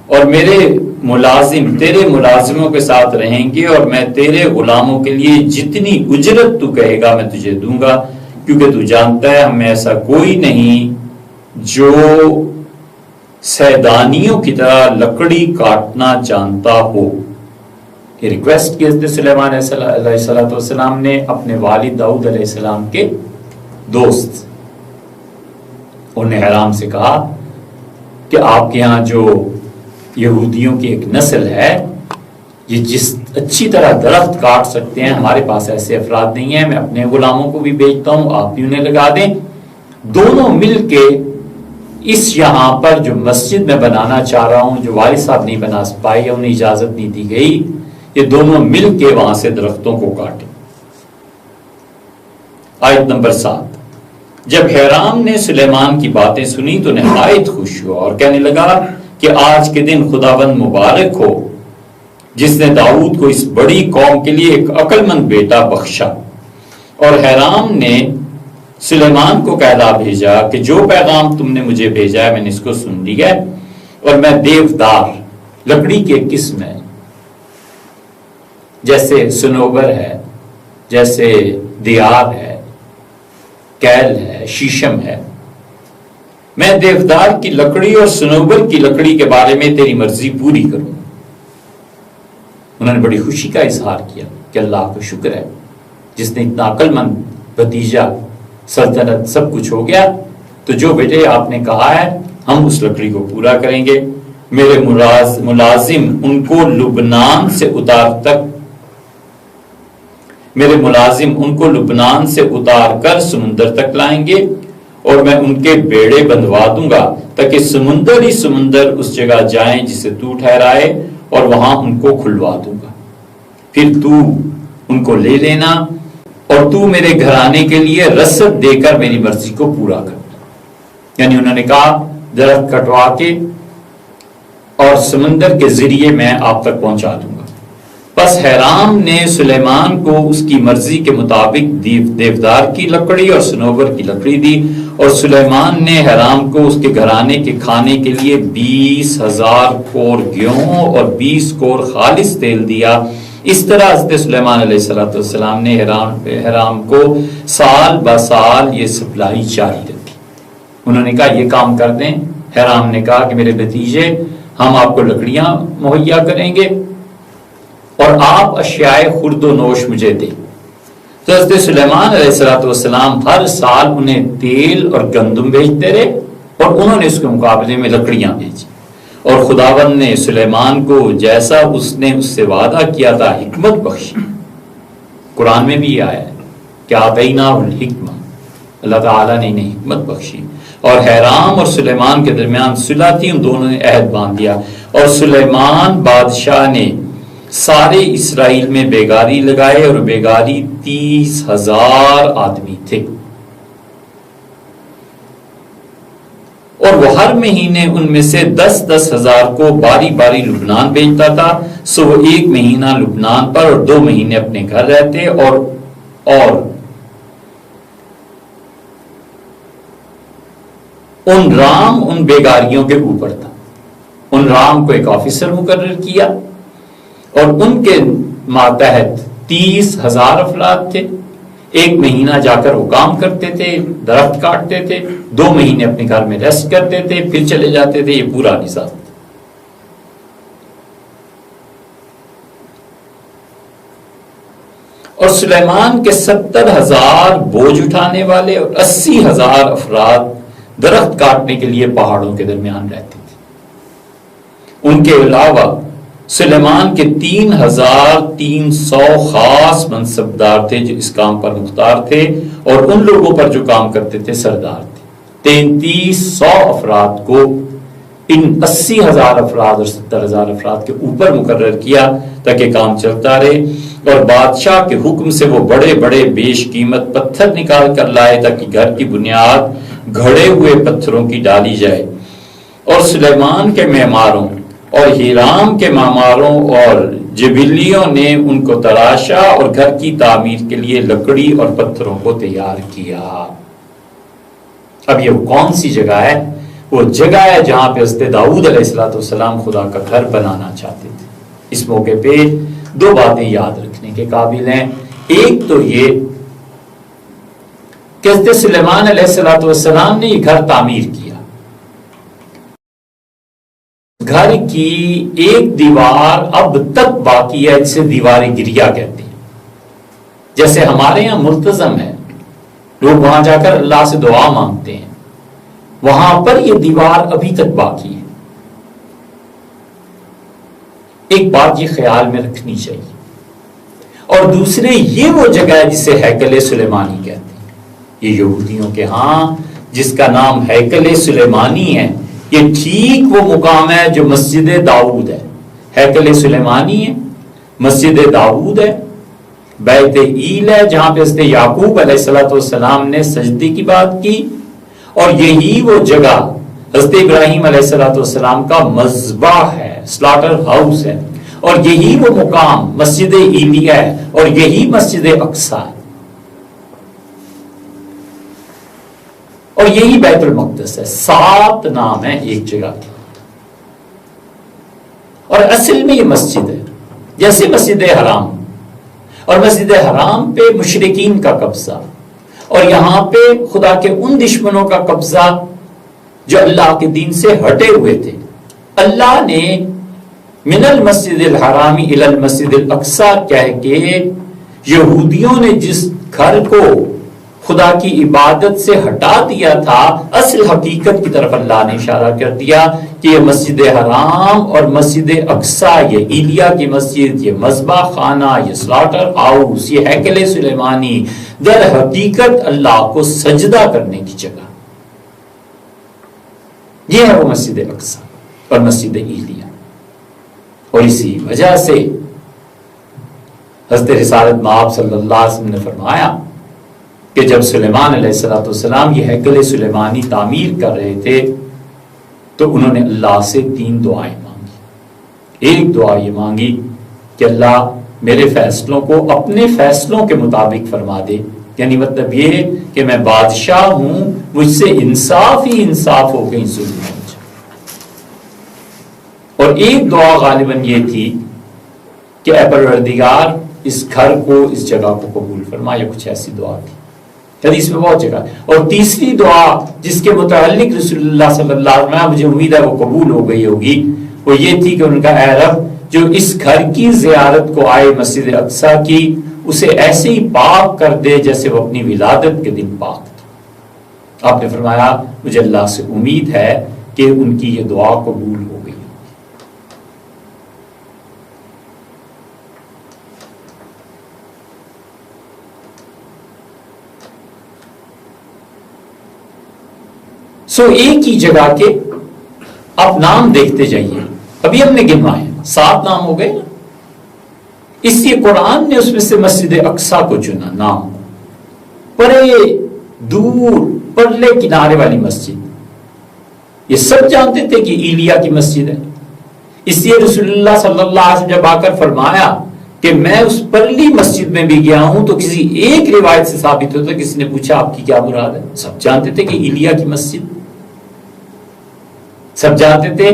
اور میرے ملازم تیرے ملازموں کے ساتھ رہیں گے، اور میں تیرے غلاموں کے لیے جتنی اجرت تو کہے گا میں تجھے دوں گا، کیونکہ تو جانتا ہے ہم میں ایسا کوئی نہیں جو سیدانیوں کی طرح لکڑی کاٹنا جانتا ہو۔ یہ ریکویسٹ کی حضرت سلیمان علیہ السلام نے اپنے والد داؤد علیہ السلام کے دوست انہیں حرام سے کہا کہ آپ کے ہاں جو یہودیوں کی ایک نسل ہے یہ جس اچھی طرح درخت کاٹ سکتے ہیں، ہمارے پاس ایسے افراد نہیں ہیں، میں اپنے غلاموں کو بھی بیچتا ہوں، آپ بھی انہیں لگا دیں، دونوں مل کے اس یہاں پر جو مسجد میں بنانا چاہ رہا ہوں، جو والد صاحب نہیں بنا پائے، انہیں اجازت نہیں دی گئی، یہ دونوں مل کے وہاں سے درختوں کو کاٹیں۔ آیت نمبر 7، جب حرام نے سلیمان کی باتیں سنی تو نہایت خوش ہوا اور کہنے لگا کہ آج کے دن خداوند مبارک ہو جس نے داؤد کو اس بڑی قوم کے لیے ایک عقل مند بیٹا بخشا۔ اور حرام نے سلیمان کو کہلا بھیجا کہ جو پیغام تم نے مجھے بھیجا ہے میں نے اس کو سن لیا ہے، اور میں دیودار لکڑی کی ایک قسم ہے، جیسے سنوبر ہے، جیسے دیار ہے، کیل ہے، شیشم ہے، میں دیودار کی لکڑی اور سنوبر کی لکڑی کے بارے میں تیری مرضی پوری کروں۔ انہوں نے بڑی خوشی کا اظہار کیا کہ اللہ کو شکر ہے جس نے اتنا عقل مند بھتیجا، سلطنت سب کچھ ہو گیا، تو جو بیٹے آپ نے کہا ہے ہم اس لکڑی کو پورا کریں گے۔ میرے ملازم ان کو لبنان سے اتار کر سمندر تک لائیں گے، اور میں ان کے بیڑے بندھوا دوں گا تاکہ سمندر ہی سمندر اس جگہ جائیں جسے تو ٹھہرائے، اور وہاں ان کو کھلوا دوں گا، پھر تو ان کو لے لینا، اور تو میرے گھرانے کے لیے رسد دے کر میری مرضی کو پورا کرنا۔ یعنی انہوں نے کہا درخت کٹوا کے اور سمندر کے ذریعے میں آپ تک پہنچا دوں گا۔ پس حرام نے سلیمان کو اس کی مرضی کے مطابق دیودار کی لکڑی اور سنوبر کی لکڑی دی، اور سلیمان نے حرام کو اس کے گھرانے کے کھانے کے لیے 20,000 کور گیہوں اور 20 کور خالص تیل دیا۔ اس طرح حضرت سلیمان علیہ السلام نے حرام کو سال با سال یہ سپلائی جاری رکھی. انہوں نے کہا یہ کام کر دیں. حرام نے کہا کہ میرے بھتیجے ہم آپ کو لکڑیاں مہیا کریں گے اور آپ اشیاء خرد و نوش مجھے دیں. تو حضرت سلیمان علیہ السلام ہر سال انہیں تیل اور گندم بھیجتے رہے اور انہوں نے اس کے مقابلے میں لکڑیاں بھیجی. اور خداوند نے سلیمان کو جیسا اس نے اس سے وعدہ کیا تھا حکمت بخشی. قرآن میں بھی آیا ہے کہ آتیناہ الحکمہ، اللہ تعالیٰ نے انہیں حکمت بخشی. اور حرام اور سلیمان کے درمیان صلح تھی، ان دونوں نے عہد باندھ دیا. اور سلیمان بادشاہ نے سارے اسرائیل میں بیگاری لگائے اور بیگاری 30,000 آدمی تھے. اور وہ ہر مہینے ان میں سے 10,000 کو باری باری لبنان بھیجتا تھا. سو وہ 1 مہینہ لبنان پر اور 2 مہینے اپنے گھر رہتے. اور ان رام ان بیگاریوں کے اوپر تھا. ان رام کو ایک آفیسر مقرر کیا اور ان کے ماتحت 30,000 افراد تھے. 1 مہینہ جا کر وہ کام کرتے تھے، درخت کاٹتے تھے، 2 مہینے اپنے گھر میں ریسٹ کرتے تھے، پھر چلے جاتے تھے. یہ پورا نظام تھا. اور سلیمان کے 70,000 بوجھ اٹھانے والے اور 80,000 افراد درخت کاٹنے کے لیے پہاڑوں کے درمیان رہتے تھے. ان کے علاوہ سلیمان کے 3,300 خاص منصبدار تھے جو اس کام پر مختار تھے اور ان لوگوں پر جو کام کرتے تھے سردار تھے. 3,300 افراد کو ان 80,000 افراد اور 70,000 افراد کے اوپر مقرر کیا تاکہ کام چلتا رہے. اور بادشاہ کے حکم سے وہ بڑے بڑے بیش قیمت پتھر نکال کر لائے تاکہ گھر کی بنیاد گھڑے ہوئے پتھروں کی ڈالی جائے. اور سلیمان کے معماروں اور ہیرام کے معماروں اور جبلیوں نے ان کو تراشا اور گھر کی تعمیر کے لیے لکڑی اور پتھروں کو تیار کیا. اب یہ کون سی جگہ ہے؟ وہ جگہ ہے جہاں پہ حضرت داؤد علیہ السلام خدا کا گھر بنانا چاہتے تھے. اس موقع پہ 2 باتیں یاد رکھنے کے قابل ہیں. ایک تو یہ کہ حضرت سلیمان علیہ السلام نے یہ گھر تعمیر کیا. گھر کی ایک دیوار اب تک باقی ہے جسے دیوار گریا کہتے ہیں. جیسے ہمارے یہاں ملتزم ہے، لوگ وہاں جا کر اللہ سے دعا مانگتے ہیں، وہاں پر یہ دیوار ابھی تک باقی ہے. ایک بات یہ خیال میں رکھنی چاہیے. اور دوسرے یہ وہ جگہ ہے جسے ہیکل سلیمانی کہتے ہیں. یہ یہودیوں کے ہاں جس کا نام ہیکل سلیمانی ہے، یہ ٹھیک وہ مقام ہے جو مسجد داؤد ہے. ہیکل سلیمانی ہے، مسجد داؤد ہے، بیت ایل ہے جہاں پہ حضرت یعقوب علیہ السلام نے سجدے کی بات کی. اور یہی وہ جگہ حضرت ابراہیم علیہ السلام کا مذبح ہے، سلاٹر ہاؤس ہے. اور یہی وہ مقام مسجد ایلیہ ہے اور یہی مسجد اقصیٰ ہے اور یہی بیت المقدس ہے. 7 نام ہیں ایک جگہ کے. اور اصل میں یہ مسجد ہے جیسے مسجد حرام. اور مسجد حرام پہ مشرکین کا قبضہ اور یہاں پہ خدا کے ان دشمنوں کا قبضہ جو اللہ کے دین سے ہٹے ہوئے تھے. اللہ نے من المسجد الحرامی الی المسجد الاقصیٰ کہہ کے یہودیوں نے جس گھر کو خدا کی عبادت سے ہٹا دیا تھا، اصل حقیقت کی طرف اللہ نے اشارہ کر دیا کہ یہ مسجد حرام اور مسجد اقصیٰ، یہ ایلیا کی مسجد، یہ مذبح خانہ، یہ سلاٹر ہاؤس، یہ ہیکل سلیمانی در حقیقت اللہ کو سجدہ کرنے کی جگہ. یہ ہے وہ مسجد اقصیٰ اور مسجد ایلیا. اور اسی وجہ سے حضرت رسالت مآب صلی اللہ علیہ وسلم نے فرمایا کہ جب سلیمان علیہ السلام یہ ہیکل سلیمانی تعمیر کر رہے تھے تو انہوں نے اللہ سے 3 دعائیں مانگی. ایک دعا یہ مانگی کہ اللہ میرے فیصلوں کو اپنے فیصلوں کے مطابق فرما دے. یعنی مطلب یہ کہ میں بادشاہ ہوں، مجھ سے انصاف ہی انصاف ہو، کہیں ظلم ہو جائے. اور ایک دعا غالباً یہ تھی کہ اے پروردگار اس گھر کو، اس جگہ کو قبول فرما، یا کچھ ایسی دعا تھی حدیث میں بہت جگہ. اور تیسری دعا جس کے متعلق رسول اللہ صلی اللہ علیہ وسلم، مجھے امید ہے وہ قبول ہو گئی ہوگی، وہ یہ تھی کہ ان کا اے رب جو اس گھر کی زیارت کو آئے مسجد اقصی کی، اسے ایسے ہی پاک کر دے جیسے وہ اپنی ولادت کے دن پاک تھا. آپ نے فرمایا مجھے اللہ سے امید ہے کہ ان کی یہ دعا قبول ہو گئی. ایک ہی جگہ کے آپ نام دیکھتے جائیے. ابھی ہم نے گنوائے 7 نام ہو گئے. اس لیے قرآن نے اس میں سے مسجد اقصی کو چنا نام. پرے دور پرلے کنارے والی مسجد، یہ سب جانتے تھے کہ ایلیا کی مسجد ہے. اس لیے رسول اللہ صلی اللہ علیہ وسلم جب آ کر فرمایا کہ میں اس پرلی مسجد میں بھی گیا ہوں، تو کسی ایک روایت سے ثابت ہوتا ہے، کسی نے پوچھا آپ کی کیا مراد ہے؟ سب جانتے تھے کہ ایلیا کی مسجد. سب جانتے تھے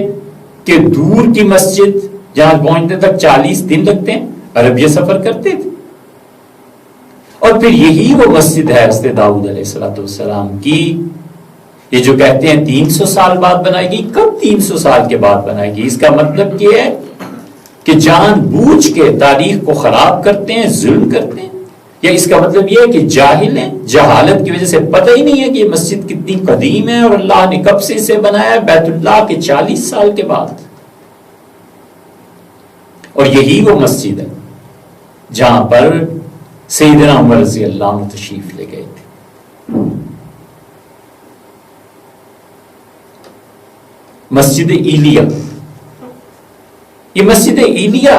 کہ دور کی مسجد جہاں پہنچنے تک 40 دن لگتے ہیں، عربیہ سفر کرتے تھے. اور پھر یہی وہ مسجد ہے حضرت داؤد علیہ السلام کی. یہ جو کہتے ہیں 300 سال بعد بنائے گی، کب 300 سال کے بعد بنائے گی؟ اس کا مطلب یہ ہے کہ جان بوجھ کے تاریخ کو خراب کرتے ہیں، ظلم کرتے ہیں، یا اس کا مطلب یہ ہے کہ جاہل ہیں، جہالت کی وجہ سے پتہ ہی نہیں ہے کہ یہ مسجد کتنی قدیم ہے اور اللہ نے کب سے اسے بنایا؟ بیت اللہ کے 40 سال کے بعد. اور یہی وہ مسجد ہے جہاں پر سیدنا عمر رضی اللہ عنہ تشریف لے گئے تھے. مسجد ایلیا، یہ مسجد ایلیا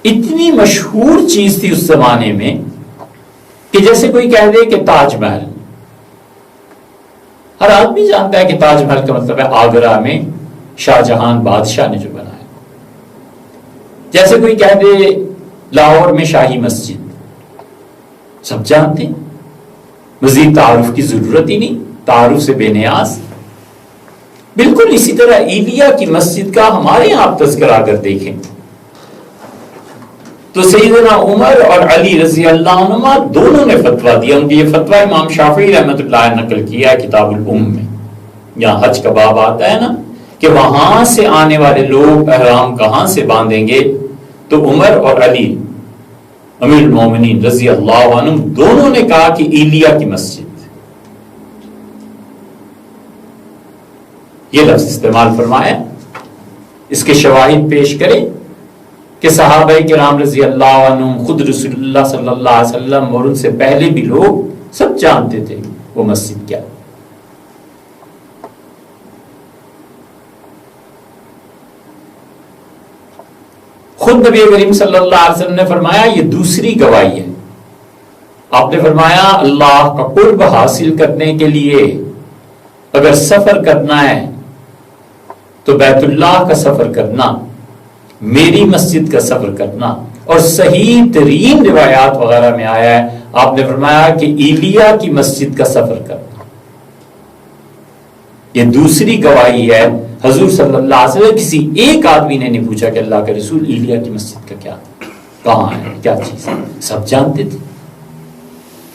اتنی مشہور چیز تھی اس زمانے میں کہ جیسے کوئی کہہ دے کہ تاج محل. ہر آدمی جانتا ہے کہ تاج محل کا مطلب ہے آگرہ میں شاہ جہان بادشاہ نے جو بنایا. جیسے کوئی کہہ دے لاہور میں شاہی مسجد، سب جانتے ہیں، مزید تعارف کی ضرورت ہی نہیں، تعارف سے بے نیاز. بالکل اسی طرح ایلیا کی مسجد کا ہمارے یہاں آپ تذکرہ اگر دیکھیں تو سیدنا عمر اور علی رضی اللہ عنہما دونوں نے فتویٰ دیا. ان کی یہ فتویٰ امام شافعی رحمۃ اللہ علیہ نقل کیا ہے کتاب الام میں. یہاں حج کا باب آتا ہے نا کہ وہاں سے آنے والے لوگ احرام کہاں سے باندھیں گے، تو عمر اور علی امیر المومنین رضی اللہ عنہ دونوں نے کہا کہ ایلیا کی مسجد. یہ لفظ استعمال فرمایا. اس کے شواہد پیش کریں کہ صحابہ کرام رضی اللہ عنہ، خود رسول اللہ صلی اللہ علیہ وسلم اور ان سے پہلے بھی لوگ سب جانتے تھے وہ مسجد کیا. خود نبی کریم صلی اللہ علیہ وسلم نے فرمایا یہ دوسری گواہی ہے. آپ نے فرمایا اللہ کا قرب حاصل کرنے کے لیے اگر سفر کرنا ہے تو بیت اللہ کا سفر کرنا، میری مسجد کا سفر کرنا. اور صحیح ترین روایات وغیرہ میں آیا ہے، آپ نے فرمایا کہ ایلیا کی مسجد کا سفر کرنا. یہ دوسری گواہی ہے. حضور صلی اللہ علیہ وسلم کسی ایک آدمی نے نہیں پوچھا کہ اللہ کے رسول ایلیا کی مسجد کا کیا، کہاں ہے، کیا چیز ہے. سب جانتے تھے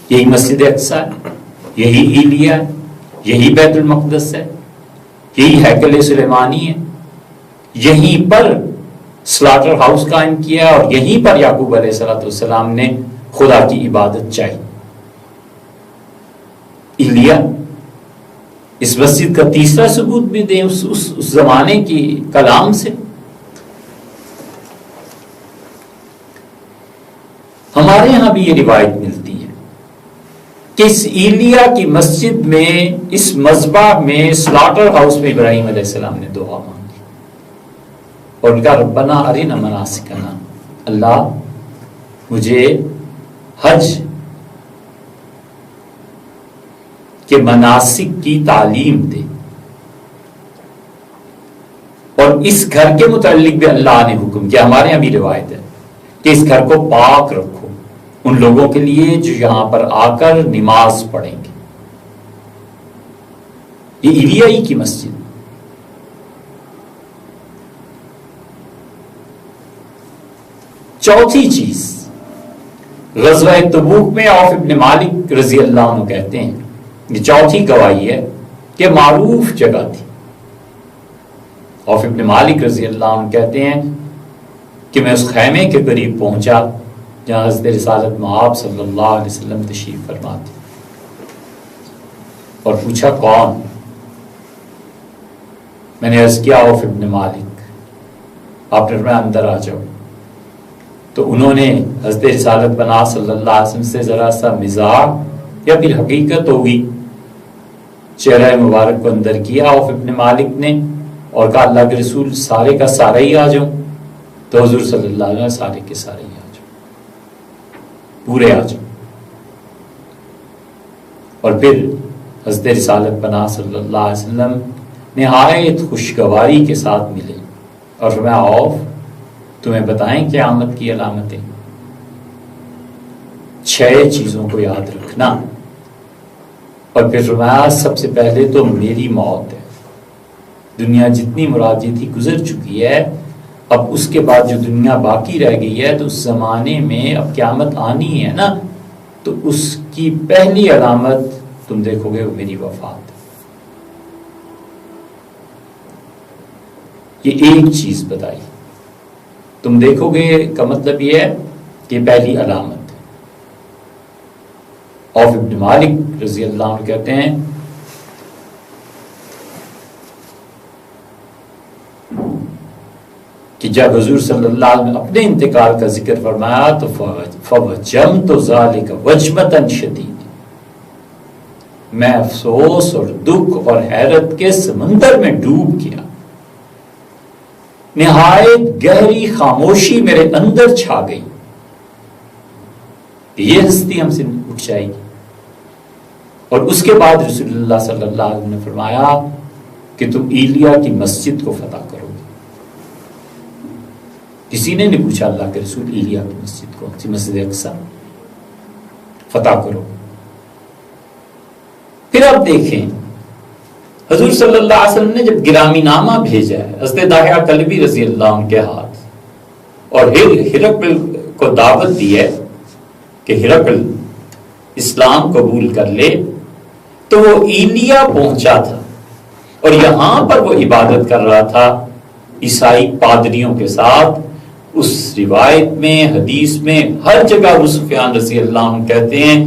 یہی مسجد اقصی ہے، یہی ایلیا ہے، یہی بیت المقدس ہے، یہی ہیکل سلیمانی ہے، یہیں پر سلاٹر ہاؤس قائم کیا اور یہیں پر یعقوب علیہ السلام نے خدا کی عبادت چاہی. ایلیا اس مسجد کا تیسرا ثبوت بھی دیں اس زمانے کی کلام سے. ہمارے ہاں بھی یہ روایت ملتی ہے کہ اس ایلیا کی مسجد میں، اس مذبح میں، سلاٹر ہاؤس میں ابراہیم علیہ السلام نے دعا مانگی اور ان کا ربنا ارنا مناسکنا، اللہ مجھے حج کے مناسک کی تعلیم دے. اور اس گھر کے متعلق بھی اللہ نے حکم کیا، ہمارے یہاں بھی روایت ہے کہ اس گھر کو پاک رکھو ان لوگوں کے لیے جو یہاں پر آ کر نماز پڑھیں گے. یہ ایلیائی کی مسجد. چوتھی چیز، غزوہ تبوک میں عوف ابن مالک رضی اللہ عنہ کہتے ہیں، یہ چوتھی گواہی ہے کہ معروف جگہ تھی۔ عوف ابن مالک رضی اللہ عنہ کہتے ہیں کہ میں اس خیمے کے قریب پہنچا جہاں حضرت رسالت مآب صلی اللہ علیہ وسلم تشریف فرما تھے، اور پوچھا کون؟ میں نے عرض کیا عوف ابن مالک۔ آپ نے فرمایا اندر آ جاؤ۔ تو انہوں نے حضرت رسالت مآب صلی اللہ علیہ وسلم سے ذرا سا مزاح یا پھر حقیقت ہوگی چہرہ مبارک کو اندر کیا عوف ابن مالک نے، اور کہا اللہ کے رسول سارے کا سارا ہی آ جاؤ؟ تو حضور صلی اللہ علیہ وسلم سارے کے سارے ہی آ جاؤ، پورے آ جاؤ۔ اور پھر حضرت رسالت پناہ صلی اللہ علیہ وسلم نہایت خوشگواری کے ساتھ ملے اور فرمایا عوف تمہیں بتائیں قیامت کی علامتیں؟ 6 چیزوں کو یاد رکھنا، اور پھر فرمایا سب سے پہلے تو میری موت ہے، دنیا جتنی مرادی تھی گزر چکی ہے، اب اس کے بعد جو دنیا باقی رہ گئی ہے تو اس زمانے میں اب قیامت آنی ہے نا، تو اس کی پہلی علامت تم دیکھو گے وہ میری وفات ہے۔ یہ ایک چیز بتائی تم دیکھو گے کا مطلب یہ ہے کہ پہلی علامت ہے۔ عوف ابن مالک رضی اللہ عنہ کہتے ہیں کہ جب حضور صلی اللہ علیہ وسلم اپنے انتقال کا ذکر فرمایا تو فوجمت ذالک وجمۃ شدید، میں افسوس اور دکھ اور حیرت کے سمندر میں ڈوب گیا، نہایت گہری خاموشی میرے اندر چھا گئی، یہ ہستی ہم سے اٹھ جائے گی۔ اور اس کے بعد رسول اللہ صلی اللہ علیہ وسلم نے فرمایا کہ تم ایلیا کی مسجد کو فتح کرو گے۔ کسی نے نہیں پوچھا اللہ کے رسول ایلیا کی مسجد کو، مسجد اقصی فتح کرو۔ پھر آپ دیکھیں حضور صلی اللہ علیہ وسلم نے جب گرامی نامہ بھیجا ہے حضرت داحیہ کلبی رضی اللہ عنہ کے ہاتھ، اور ہرقل کو دعوت دی ہے کہ ہرقل اسلام قبول کر لے، تو وہ ایلیا پہنچا تھا اور یہاں پر وہ عبادت کر رہا تھا عیسائی پادریوں کے ساتھ۔ اس روایت میں حدیث میں ہر جگہ ابو سفیان رضی اللہ عنہ کہتے ہیں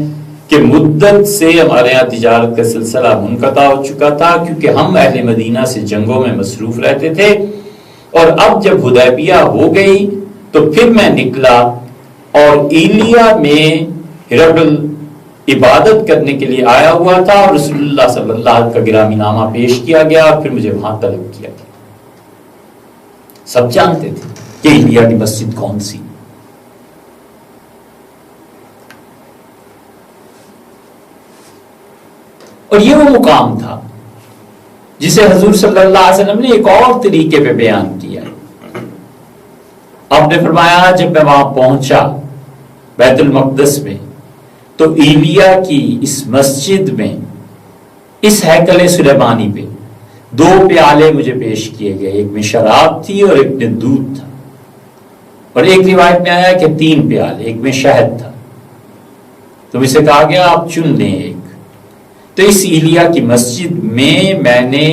کہ مدت سے ہمارے یہاں تجارت کا سلسلہ منقطع ہو چکا تھا، کیونکہ ہم اہل مدینہ سے جنگوں میں مصروف رہتے تھے، اور اب جب حدیبیہ ہو گئی تو پھر میں نکلا اور ایلیا میں ہرقل عبادت کرنے کے لیے آیا ہوا تھا، اور رسول اللہ صلی اللہ علیہ وسلم کا گرامی نامہ پیش کیا گیا، اور پھر مجھے وہاں طلب کیا گیا۔ سب جانتے تھے کہ ایلیا کی مسجد کون سی۔ اور یہ وہ مقام تھا جسے حضور صلی اللہ علیہ وسلم نے ایک اور طریقے پہ بیان کیا۔ آپ نے فرمایا جب میں وہاں پہنچا بیت المقدس میں تو ایلیا کی اس مسجد میں اس ہیکل سلیمانی پہ 2 پیالے مجھے پیش کیے گئے، ایک میں شراب تھی اور ایک میں دودھ تھا، اور ایک روایت میں آیا کہ 3 پیالے، ایک میں شہد تھا۔ تو مجھ سے کہا گیا آپ چن لیں ایک۔ تو اس ایلیا کی مسجد میں نے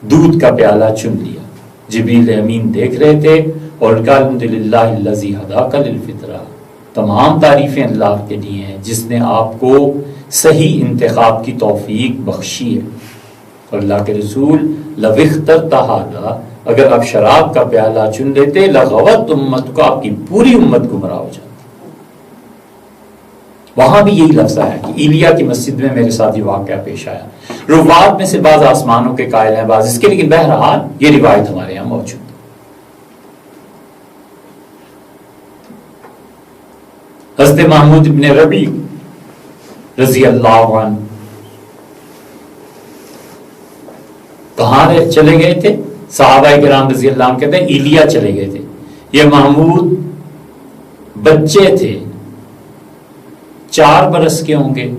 دودھ کا پیالہ چن لیا۔ جبریل امین دیکھ رہے تھے اور الحمدللہ الذی ہداک للفطرہ، تمام تعریفیں اللہ کے لیے ہیں جس نے آپ کو صحیح انتخاب کی توفیق بخشی ہے۔ اور اللہ کے رسول لو اخترت ھذا، اگر آپ شراب کا پیالہ چن لیتے لغوت امت کو، آپ کی پوری امت گمراہ ہو جاتی۔ وہاں بھی یہی لفظ آیا کہ ایلیا کی مسجد میں میرے ساتھ یہ واقعہ پیش آیا۔ روات میں سے بعض آسمانوں کے قائل ہیں، بعض اس کے، لیکن بہرحال یہ روایت ہمارے یہاں موجود ہے۔ حضرت محمود ابن ربیع رضی اللہ عنہ کہاں چلے گئے تھے؟ صحابہ کرام رضی اللہ عنہ کہتے ہیں ایلیا چلے گئے تھے۔ یہ محمود بچے تھے، 4 برس کے ہوں گے،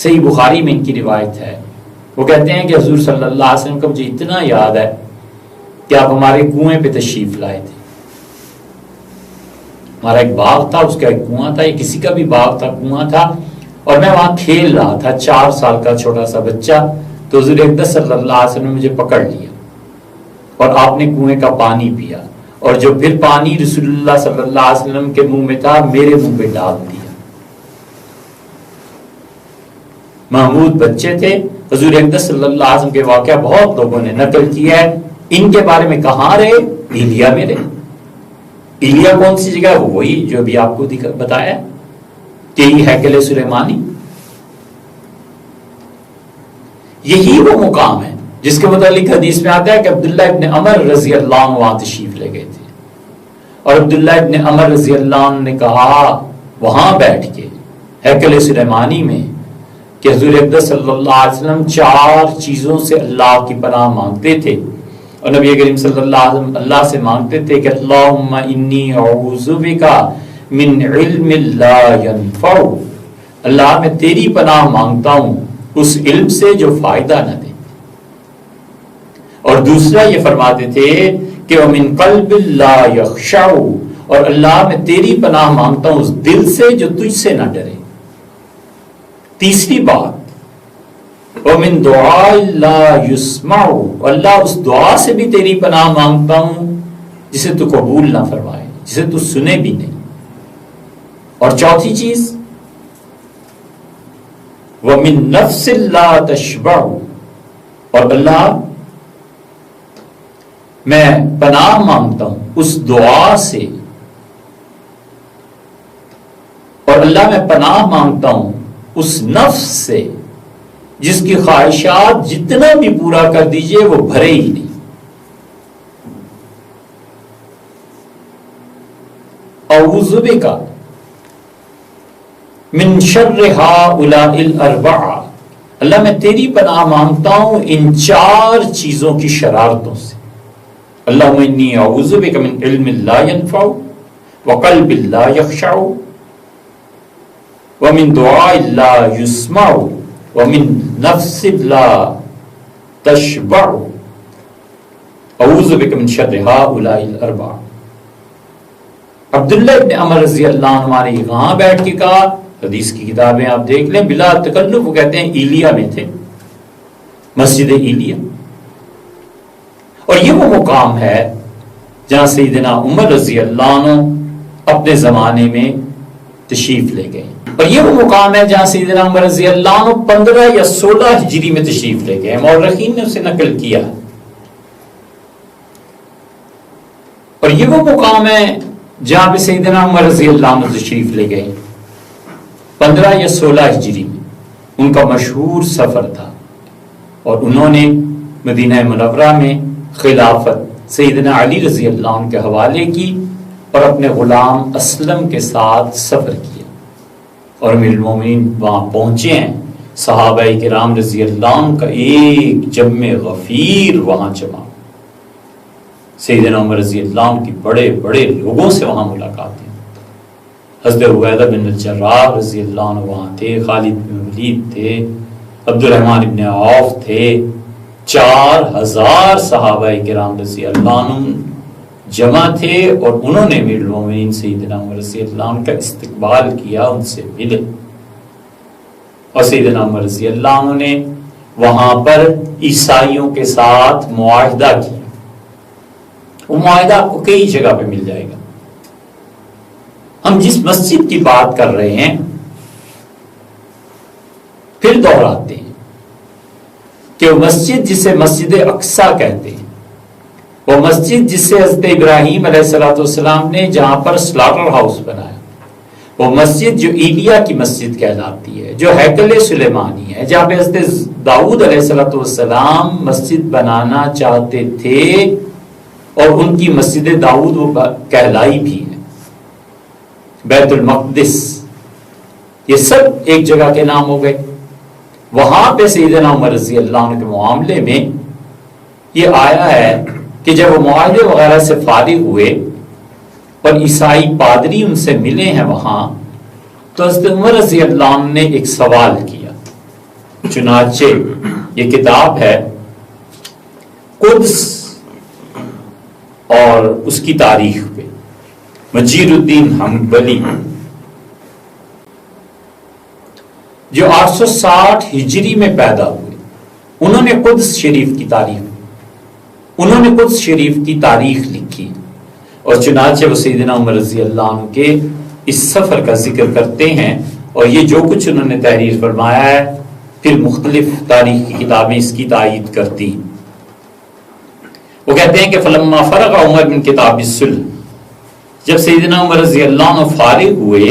صحیح بخاری میں ان کی روایت ہے۔ وہ کہتے ہیں کہ حضور صلی اللہ علیہ وسلم کو مجھے اتنا یاد ہے کہ آپ ہمارے کنویں پہ تشریف لائے تھے، ہمارا ایک باغ تھا، اس کا ایک کنواں تھا، یا کسی کا بھی باغ تھا، کنواں تھا، اور میں وہاں کھیل رہا تھا، 4 سال کا چھوٹا سا بچہ. تو حضور اقدس صلی اللہ علیہ وسلم نے مجھے پکڑ لیا اور آپ نے کنویں کا پانی پیا، اور جو پھر پانی رسول اللہ صلی اللہ علیہ وسلم کے منہ میں تھا میرے منہ پہ ڈال دیا. محمود بچے تھے. حضور اقدس صلی اللہ علیہ وسلم کے واقعہ بہت لوگوں نے نقل کیا ہے. ان کے بارے میں کہاں رہے؟ ایلیا میں رہے. ایلیا کون سی جگہ؟ وہی جو ابھی آپ کو بتایا، تیری ہیکل سلیمانی. یہی وہ مقام ہے جس کے متعلق حدیث میں آتا ہے کہ عبداللہ ابن عمر رضی اللہ عنہ وہاں تشریف لے گئے تھے، اور عبداللہ ابن عمر رضی اللہ عنہ نے کہا وہاں بیٹھ کے ہیکل سلیمانی میں کہ حضور اقدس صلی اللہ علیہ وسلم 4 چیزوں سے اللہ کی پناہ مانگتے تھے، اور نبی کریم صلی اللہ علیہ وسلم اللہ سے مانگتے تھے کہ اللہم انی اعوذ بک من علم لا ينفع. اللہ میں تیری پناہ مانگتا ہوں اس علم سے جو فائدہ نہ دے. اور دوسرا یہ فرماتے تھے کہ ومن قلب لا یخشع، اور اللہ میں تیری پناہ مانگتا ہوں اس دل سے جو تجھ سے نہ ڈرے. تیسری بات ومن دعاء لا یسمع، اللہ اس دعا سے بھی تیری پناہ مانگتا ہوں جسے تو قبول نہ فرمائے، جسے تو سنے بھی نہیں. اور چوتھی چیز وَمِن نَفْسٍ لَا تَشْبَعُ، اور اللہ میں پناہ مانگتا ہوں اس دعا سے، اور اللہ میں پناہ مانگتا ہوں اس نفس سے جس کی خواہشات جتنا بھی پورا کر دیجئے وہ بھرے ہی نہیں. اعوذ بک من شر ہؤلاء الاربعہ، اللہ میں تیری پناہ مانگتا ہوں ان 4 چیزوں کی شرارتوں سے. اللہم انی اعوذ بک من علم لا ينفع وقلب لا یخشع ومن دعاء لا يسمع ومن نفس لا تشبع اعوذ بک من شر ہؤلاء الاربعہ. عبداللہ ابن عمر رضی اللہ عنہ نے وہاں بیٹھ کے کہا. حدیث کی کتابیں آپ دیکھ لیں، بلا تکلف وہ کہتے ہیں ایلیا میں تھے، مسجد ایلیا. اور یہ وہ مقام ہے جہاں سیدنا عمر رضی اللہ عنہ اپنے زمانے میں تشریف لے گئے. اور یہ وہ مقام ہے جہاں سیدنا عمر رضی اللہ عنہ 15 یا 16 ہجری میں تشریف لے گئے. مورخین نے اسے نقل کیا. اور یہ وہ مقام ہے جہاں پہ سیدنا عمر رضی اللہ عنہ تشریف لے گئے 15 یا 16 ہجری میں. ان کا مشہور سفر تھا، اور انہوں نے مدینہ منورہ میں خلافت سیدنا علی رضی اللہ عنہ کے حوالے کی اور اپنے غلام اسلم کے ساتھ سفر کیا. اور امیر المومنین وہاں پہنچے ہیں. صحابہ کرام رضی اللہ عنہ کا ایک جمع غفیر وہاں جمع. سیدنا عمر رضی اللہ عنہ کی بڑے بڑے لوگوں سے وہاں ملاقاتیں. حضرت عبیدہ بن الجراح رضی اللہ عنہ وہاں تھے، خالد بن ولید تھے، عبد الرحمن بن عوف تھے. 4000 صحابہ کرام رضی اللہ عنہ جمع تھے، اور انہوں نے امیر المومنین سیدنا عمر رضی اللہ عنہ کا استقبال کیا، ان سے ملے. اور سیدنا عمر رضی اللہ عنہ نے وہاں پر عیسائیوں کے ساتھ معاہدہ کیا. وہ معاہدہ آپ کو کئی جگہ پہ مل جائے گا. ہم جس مسجد کی بات کر رہے ہیں پھر دوہراتے ہیں کہ وہ مسجد جسے مسجد اقصی کہتے ہیں، وہ مسجد جسے حضرت ابراہیم علیہ السلام نے جہاں پر سلاٹر ہاؤس بنایا، وہ مسجد جو ایلیا کی مسجد کہلاتی ہے، جو ہیکل سلیمانی ہے، جہاں پہ حضرت داؤد علیہ السلام مسجد بنانا چاہتے تھے، اور ان کی مسجد داؤد وہ کہلائی بھی ہے. بیت المقدس، یہ سب ایک جگہ کے نام ہو گئے. وہاں پہ سیدنا عمر رضی اللہ عنہ کے معاملے میں یہ آیا ہے کہ جب وہ معاہدے وغیرہ سے فارغ ہوئے اور عیسائی پادری ان سے ملے ہیں وہاں، تو حضرت عمر رضی اللہ عنہ نے ایک سوال کیا. چنانچہ یہ کتاب ہے قدس اور اس کی تاریخ پہ. مجید الدین حنبلی جو 860 ہجری میں پیدا ہوئے، انہوں نے قدس شریف کی تاریخ لکھی، اور چنانچہ وہ سیدنا عمر رضی اللہ عنہ کے اس سفر کا ذکر کرتے ہیں، اور یہ جو کچھ انہوں نے تحریر فرمایا ہے پھر مختلف تاریخ کی کتابیں اس کی تائید کرتی ہیں۔ وہ کہتے ہیں کہ فلما فرغ عمر من کتاب الصلح، جب سیدنا عمر رضی اللہ عنہ فارغ ہوئے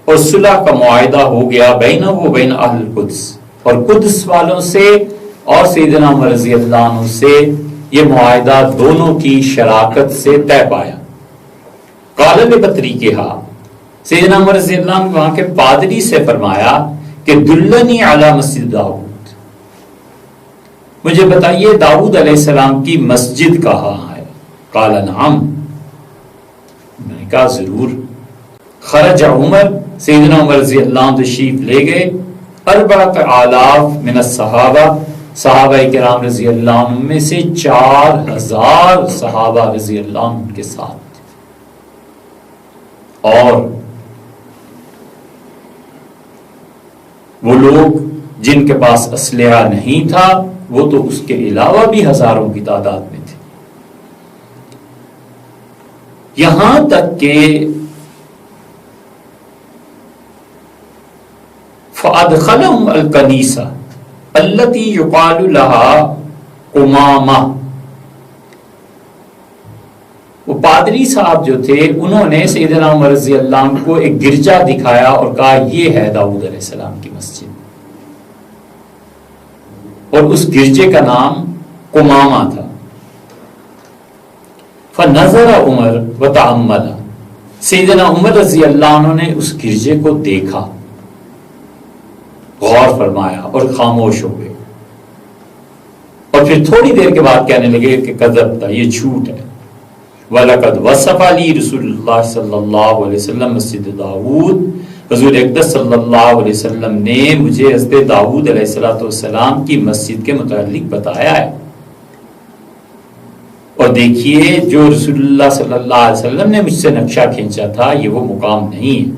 اور صلح کا معاہدہ ہو گیا بینہ و بین اہل القدس، اور قدس والوں سے اور سیدنا عمر رضی اللہ عنہ سے یہ معاہدہ دونوں کی شراکت سے طے پایا۔ قال لبطریقہا، سیدنا عمر رضی اللہ عنہ وہاں کے پادری سے فرمایا کہ دلنی علی مسجد داؤد، مجھے بتائیے داؤد علیہ السلام کی مسجد کہاں ہے؟ قال نعم، میں نے کہا ضرور۔ خرج عمر، سیدنا عمر رضی اللہ عنہ تشریف لے گئے 4000 من الصحابہ، صحابہ کرام رضی اللہ عنہ میں سے 4000 صحابہ رضی اللہ عنہ کے ساتھ، اور وہ لوگ جن کے پاس اسلحہ نہیں تھا وہ تو اس کے علاوہ بھی ہزاروں کی تعداد میں تھے، یہاں تک کہ فَأَدْخَلَهُمْ الْكَنِيسَةَ الَّتِي يُقَالُ لَهَا قُمَامَةٌ، وہ پادری صاحب جو تھے انہوں نے سیدنا عمر رضی اللہ عنہ کو ایک گرجا دکھایا اور کہا یہ ہے داؤد علیہ السلام کی مسجد، اور اس گرجے کا نام قمامہ تھا۔ فنظر عمر وتأمل، سیدنا عمر رضی اللہ عنہ نے اس گرجے کو دیکھا، غور فرمایا اور خاموش ہو گئے، اور پھر تھوڑی دیر کے بعد کہنے لگے کہ کذب تھا، یہ جھوٹ ہے۔ وَلَقَدْ وَصَفَ لِي رسول اللہ صلی اللہ علیہ وسلم مسجد داؤد، حضور اقدس صلی اللہ علیہ وسلم نے مجھے حضرت داؤد علیہ السلام کی مسجد کے متعلق بتایا ہے، اور دیکھیے جو رسول اللہ صلی اللہ علیہ وسلم نے مجھ سے نقشہ کھینچا تھا یہ وہ مقام نہیں ہے،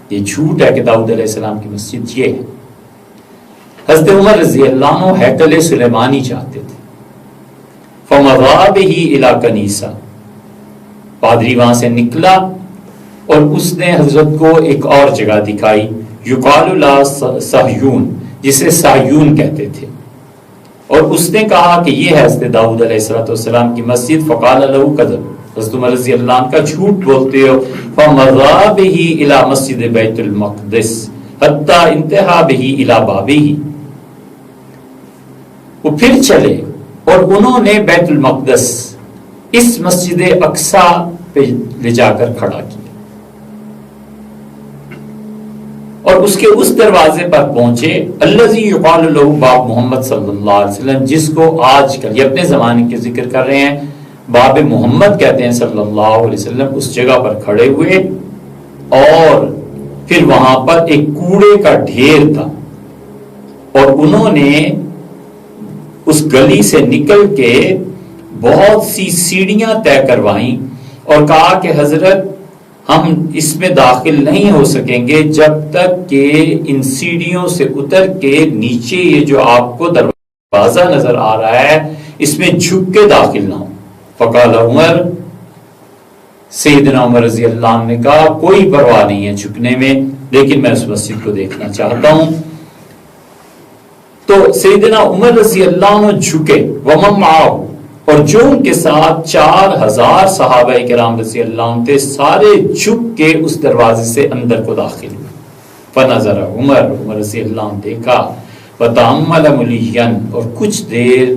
یہ جھوٹ ہے کہ داؤد علیہ السلام کی مسجد یہ ہے۔ حضرت عمر رضی اللہ عنہ ہیکل سلیمانی چاہتے تھے، فَمَضَىٰ بِهِ إِلَىٰ كَنِيسَةٍ، پادری وہاں سے نکلا اور اس نے حضرت کو ایک اور جگہ دکھائی، یقال لها صہیون، جسے صہیون کہتے تھے، اور اس نے کہا کہ یہ ہے حضرت داؤد علیہ السلام کی مسجد۔ فقال له كذب، حضرت عمر رضی اللہ عنہ کا جھوٹ بولتے ہو۔ فَمَضَىٰ بِهِ إِلَىٰ مَسْجِدِ بَيْتِ الْمَقْدِسِ حَتَّىٰ انتہا بِهِ إِلَىٰ بَابِهِ، وہ پھر چلے اور انہوں نے بیت المقدس اس مسجد اقصی پہ لے جا کر کھڑا کیا، اور اس کے اس دروازے پر پہنچے الذی یقال له باب محمد صلی اللہ علیہ وسلم، جس کو آج کل یہ اپنے زمانے کے ذکر کر رہے ہیں باب محمد کہتے ہیں صلی اللہ علیہ وسلم، اس جگہ پر کھڑے ہوئے، اور پھر وہاں پر ایک کوڑے کا ڈھیر تھا، اور انہوں نے اس گلی سے نکل کے بہت سی سیڑھیاں طے کروائیں اور کہا کہ حضرت ہم اس میں داخل نہیں ہو سکیں گے جب تک کہ ان سیڑھیوں سے اتر کے نیچے یہ جو آپ کو دروازہ نظر آ رہا ہے اس میں جھک کے داخل نہ ہو۔ فقال عمر، سیدنا عمر رضی اللہ عنہ نے کہا کوئی پرواہ نہیں ہے جھکنے میں، لیکن میں اس مسجد کو دیکھنا چاہتا ہوں۔ تو سیدنا عمر رضی اللہ عنہ جھکے، ومن معہ، اور جو ان کے ساتھ 4000 صحابہ کرام رضی اللہ عنہ تھے، سارے جھک کے اس دروازے سے اندر کو داخل ہوئے۔ فنظر عمر رضی اللہ عنہ دیکھا، وتأمل مليا، اور کچھ دیر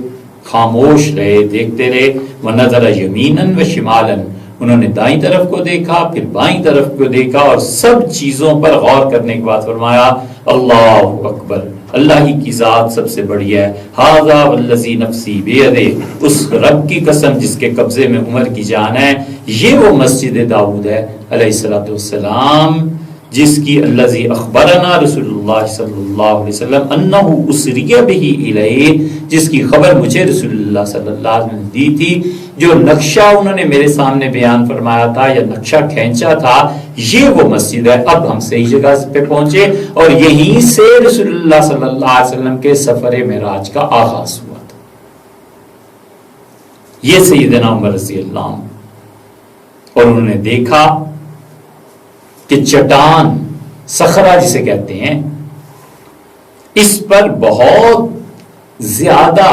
خاموش رہے، دیکھتے رہے، ونظر یمینا وشمالا، انہوں نے دائیں طرف کو دیکھا پھر بائیں طرف کو دیکھا، اور سب چیزوں پر غور کرنے کے بعد فرمایا اللہ اکبر، اللہ ہی کی ذات سب سے بڑی ہے، ھذا والذی نفسی بیدہ، اس رب کی قسم جس کے قبضے میں عمر کی جان ہے، یہ وہ مسجد داؤد ہے علیہ السلام جس کی الذی اخبرنا رسول اللہ صلی اللہ علیہ وسلم انہ اسری بہ الیہ، جس کی خبر مجھے رسول اللہ صلی اللہ علیہ وسلم نے دی تھی، جو نقشہ انہوں نے میرے سامنے بیان فرمایا تھا یا نقشہ کھینچا تھا، یہ وہ مسجد ہے۔ اب ہم صحیح جگہ پہ پہنچے اور یہیں سے رسول اللہ صلی اللہ علیہ وسلم کے سفر معراج کا آغاز ہوا تھا۔ یہ سیدنا عمر رضی اللہ عنہ، اور انہوں نے دیکھا کہ چٹان صخرہ جسے کہتے ہیں، اس پر بہت زیادہ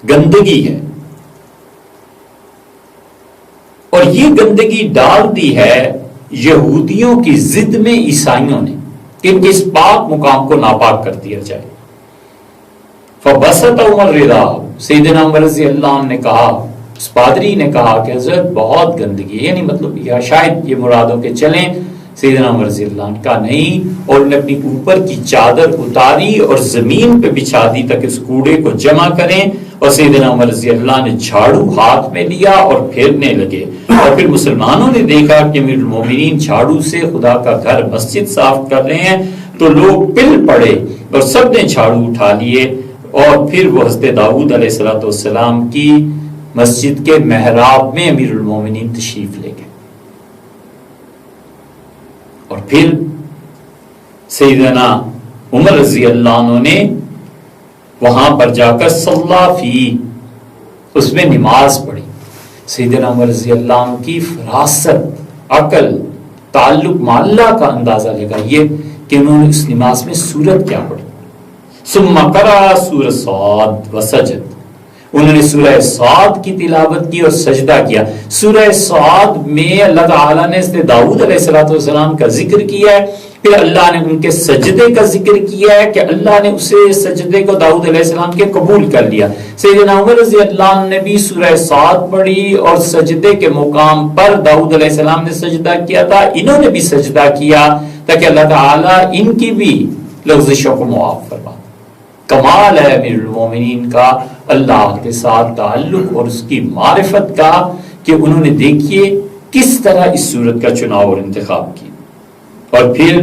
گندگی ہے، اور یہ گندگی ڈال دی ہے یہودیوں کی ضد میں عیسائیوں نے کہ ان کے اس پاک مقام کو ناپاک کر دیا جائے۔ فبسط عمر رضا، سیدنا عمر رضی اللہ عنہ نے کہا، اس پادری نے کہا کہ حضرت بہت گندگی ہے، یعنی مطلب یا شاید یہ مرادوں کے چلیں۔ سیدنا عمر رضی اللہ عنہ کا نہیں، اور انہوں نے اپنی اوپر کی چادر اتاری اور زمین پہ بچھا دی تاکہ اس کوڑے کو جمع کریں، اور سیدنا عمر رضی اللہ عنہ نے جھاڑو ہاتھ میں لیا اور پھیرنے لگے، اور پھر مسلمانوں نے دیکھا کہ امیر المومنین جھاڑو سے خدا کا گھر مسجد صاف کر رہے ہیں، تو لوگ پل پڑے اور سب نے جھاڑو اٹھا لیے، اور پھر وہ حضرت داؤد علیہ السلام کی مسجد کے محراب میں امیر المومنین تشریف لے گئے، اور پھر سیدنا عمر رضی اللہ عنہ نے وہاں پر جا کر صلی فی، اس میں نماز پڑھی۔ سیدنا عمر رضی اللہ عنہ کی فراست، عقل، تعلق مع اللہ کا اندازہ لگائیے کہ انہوں نے اس نماز میں سورت کیا پڑھی۔ ثم قرأ سورۃ صاد وسجد، انہوں نے سورہ صاد کی تلاوت کی اور سجدہ کیا۔ سورہ صاد میں اللہ تعالیٰ نے حضرت داؤد علیہ السلام کا ذکر کیا ہے، پھر اللہ نے ان کے سجدے کا ذکر کیا ہے کہ اللہ نے اسے سجدے کو داؤد علیہ السلام کے قبول کر لیا۔ سیدنا عمر رضی اللہ عنہ نے بھی سورہ صاد پڑھی اور سجدے کے مقام پر داؤد علیہ السلام نے سجدہ کیا تھا، انہوں نے بھی سجدہ کیا تاکہ اللہ تعالیٰ ان کی بھی لغزشوں کو معاف فرما۔ کمال ہے امیر المومنین کا اللہ کے ساتھ تعلق اور اس کی معرفت کا کہ انہوں نے دیکھیے کس طرح اس صورت کا چناؤ اور انتخاب کیا۔ اور پھر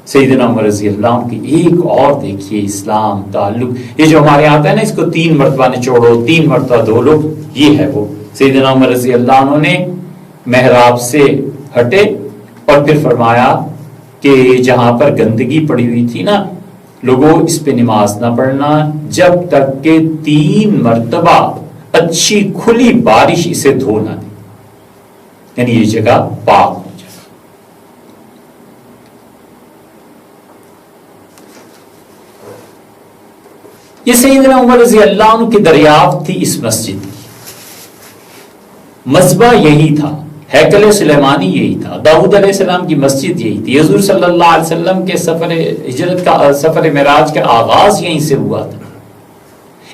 سیدنا عمر رضی اللہ عنہ کی ایک اور دیکھیے اسلام تعلق، یہ جو ہمارے یہاں آتا ہے نا اس کو 3 مرتبہ نچوڑو 3 مرتبہ دھو لو، یہ ہے وہ۔ سیدنا عمر رضی اللہ عنہ نے محراب سے ہٹے اور پھر فرمایا کہ جہاں پر گندگی پڑی ہوئی تھی نا، لوگوں اس پہ نماز نہ پڑھنا جب تک کہ 3 مرتبہ اچھی کھلی بارش اسے دھو نہ دے، یعنی یہ جگہ پاک ہو جائے۔ یہ سیدنا عمر رضی اللہ عنہ کی دریافت تھی اس مسجد کی۔ مذبح یہی تھا، ہیکل سلیمانی یہی تھا، داؤد علیہ السلام کی مسجد یہی تھی، حضور صلی اللہ علیہ وسلم کے سفر ہجرت کا سفر معراج کا آغاز یہیں سے ہوا تھا۔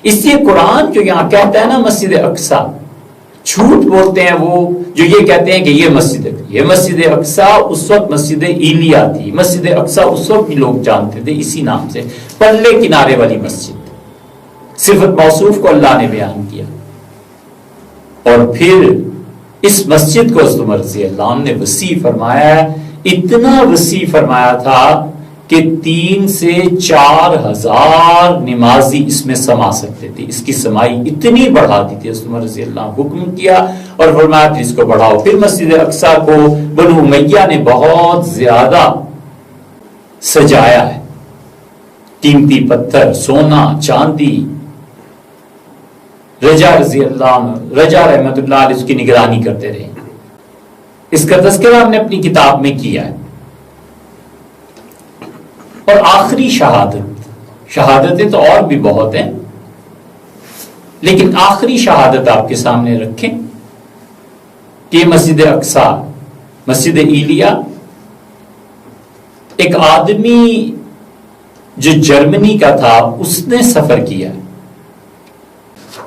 اس لیے قرآن جو یہاں کہتا ہے نا مسجد اقصی، جھوٹ بولتے ہیں وہ جو یہ کہتے ہیں کہ یہ مسجد اقصی اس وقت مسجد ایلیا تھی، مسجد اقصی اس وقت بھی لوگ جانتے تھے اسی نام سے، پلے کنارے والی مسجد، صفت موصوف کو اللہ نے بیان کیا۔ اور پھر اس مسجد کو حضرت عمر رضی اللہ عنہ نے وسیع فرمایا ہے، اتنا وسیع فرمایا تھا کہ 3 سے 4 ہزار نمازی اس میں سما سکتے تھے، اس کی سمائی اتنی بڑھا دی تھی۔ حضرت عمر رضی اللہ عنہ حکم کیا اور فرمایا پھر اس کو بڑھاؤ۔ پھر مسجد اقصی کو بنو امیہ نے بہت زیادہ سجایا ہے، قیمتی پتھر، سونا، چاندی۔ رجا رضی اللہ عنہ، رجا رحمت اللہ علیہ اس کی نگرانی کرتے رہے، اس کا تذکرہ ہم نے اپنی کتاب میں کیا ہے۔ اور آخری شہادتیں تو اور بھی بہت ہیں، لیکن آخری شہادت آپ کے سامنے رکھیں کہ مسجد اقصی، مسجد ایلیا، ایک آدمی جو جرمنی کا تھا اس نے سفر کیا ہے۔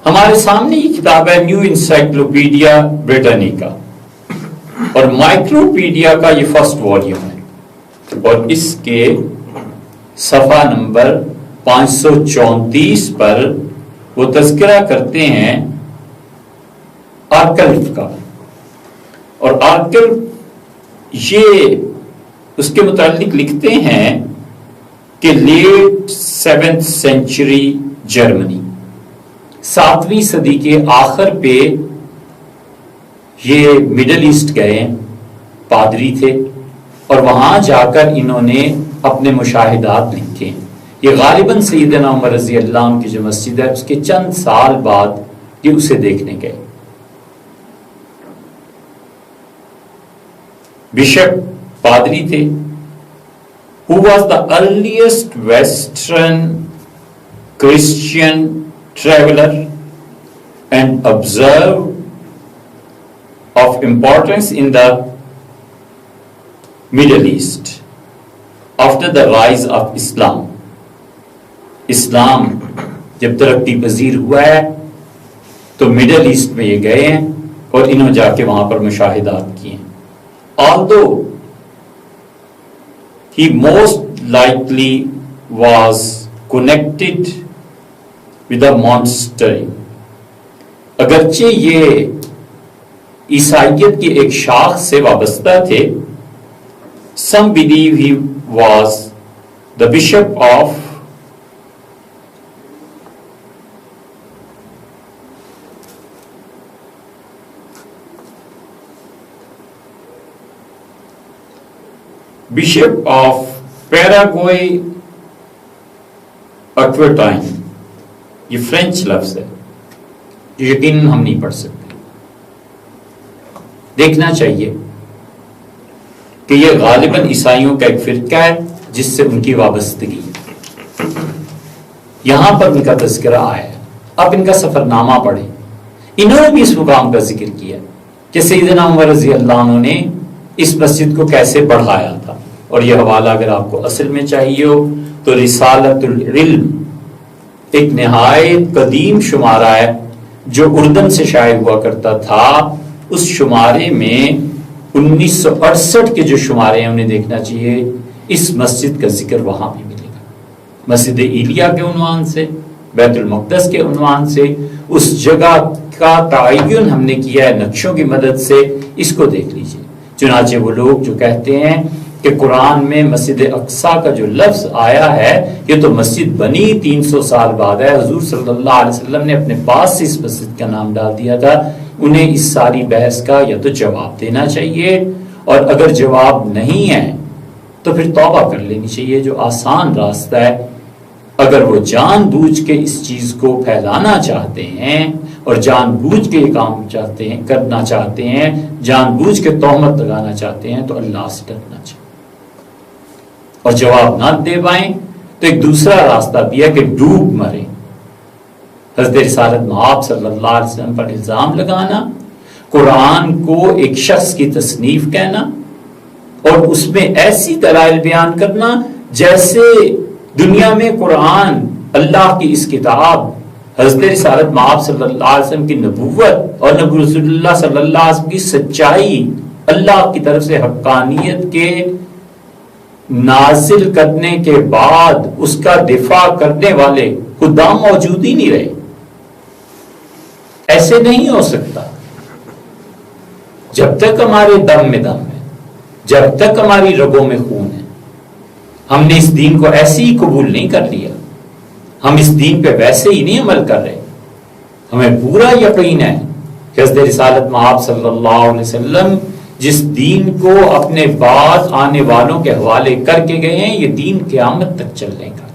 ہمارے سامنے یہ کتاب ہے نیو انسائکلوپیڈیا بریٹانیکا، اور مائکروپیڈیا کا یہ فرسٹ والیوم ہے، اور اس کے صفحہ نمبر 534 پر وہ تذکرہ کرتے ہیں آرکلف کا، اور آرکلف یہ اس کے متعلق لکھتے ہیں کہ لیٹ 7th سینچری جرمنی، 7ویں صدی کے آخر پہ یہ مڈل ایسٹ گئے، پادری تھے، اور وہاں جا کر انہوں نے اپنے مشاہدات لکھے۔ یہ غالباً سیدنا عمر رضی اللہ عنہ کی جو مسجد ہے اس کے چند سال بعد یہ اسے دیکھنے گئے۔ بشپ پادری تھے، who was the earliest Western Christian traveler and observer of importance in the Middle East after the rise of Islam۔ اسلام جب ترقی پذیر ہوا ہے تو مڈل ایسٹ میں یہ گئے ہیں اور انہوں جا کے وہاں پر مشاہدات کیے ہیں۔ although he most likely was connected with a monastery، اگرچہ یہ عیسائیت کی ایک شاخ سے وابستہ تھے، some believe he was the bishop of Paraguay Aquitaine. یہ فرینچ لفظ ہے، یقیناً ہم نہیں پڑھ سکتے۔ دیکھنا چاہیے کہ یہ غالباً عیسائیوں کا ایک فرقہ ہے جس سے ان کی وابستگی ہے۔ یہاں پر ان کا تذکرہ آیا ہے، اب ان کا سفر نامہ پڑھیں۔ انہوں نے بھی اس مقام کا ذکر کیا کہ سیدنا عمر رضی اللہ عنہ نے اس مسجد کو کیسے بڑھایا تھا، اور یہ حوالہ اگر آپ کو اصل میں چاہیے ہو تو رسالۃ العلم ایک نہایت قدیم شمارہ ہے جو اردن سے شائع ہوا کرتا تھا۔ اس شمارے میں 1968 کے جو شمارے ہیں انہیں دیکھنا چاہیے، اس مسجد کا ذکر وہاں بھی ملے گا، مسجد ایلیا کے عنوان سے، بیت المقدس کے عنوان سے۔ اس جگہ کا تعین ہم نے کیا ہے نقشوں کی مدد سے، اس کو دیکھ لیجئے۔ چنانچہ وہ لوگ جو کہتے ہیں کہ قرآن میں مسجد اقصی کا جو لفظ آیا ہے یہ تو مسجد بنی 300 سال بعد ہے، حضور صلی اللہ علیہ وسلم نے اپنے پاس سے اس مسجد کا نام ڈال دیا تھا، انہیں اس ساری بحث کا یا تو جواب دینا چاہیے، اور اگر جواب نہیں ہے تو پھر توبہ کر لینی چاہیے، جو آسان راستہ ہے۔ اگر وہ جان بوجھ کے اس چیز کو پھیلانا چاہتے ہیں اور جان بوجھ کے یہ کام چاہتے ہیں، کرنا چاہتے ہیں، جان بوجھ کے تہمت لگانا چاہتے ہیں، تو اللہ سے ڈرنا چاہیے، اور جواب نہ دے پائیں تو ایک دوسرا راستہ بھی ہے کہ ڈوب مریں۔ حضرت رسالت مآب صلی اللہ علیہ وسلم پر الزام لگانا، قرآن کو ایک شخص کی تصنیف کہنا، اور اس میں ایسی دلائل بیان کرنا جیسے دنیا میں قرآن، اللہ کی اس کتاب، حضرت رسالت مآب صلی اللہ علیہ وسلم کی نبوت اور نبی رسول اللہ صلی اللہ علیہ وسلم کی سچائی، اللہ کی طرف سے حقانیت کے نازل کرنے کے بعد اس کا دفاع کرنے والے خدا موجود ہی نہیں رہے۔ ایسے نہیں ہو سکتا۔ جب تک ہمارے دم میں دم ہے، جب تک ہماری رگوں میں خون ہے، ہم نے اس دین کو ایسے ہی قبول نہیں کر لیا، ہم اس دین پہ ویسے ہی نہیں عمل کر رہے۔ ہمیں پورا یقین ہے کہ حضرت رسالت مآب صلی اللہ علیہ وسلم جس دین کو اپنے بعد آنے والوں کے حوالے کر کے گئے ہیں، یہ دین قیامت تک چلنے کا۔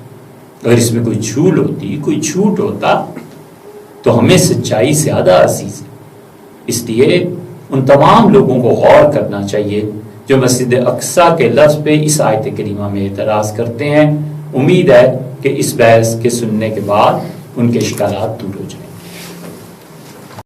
اگر اس میں کوئی جھول ہوتی، کوئی جھوٹ ہوتا تو ہمیں سچائی زیادہ عزیز ہے۔ اس لیے ان تمام لوگوں کو غور کرنا چاہیے جو مسجد اقصی کے لفظ پہ اس آیت کریمہ میں اعتراض کرتے ہیں۔ امید ہے کہ اس بحث کے سننے کے بعد ان کے اشکالات دور ہو جائیں۔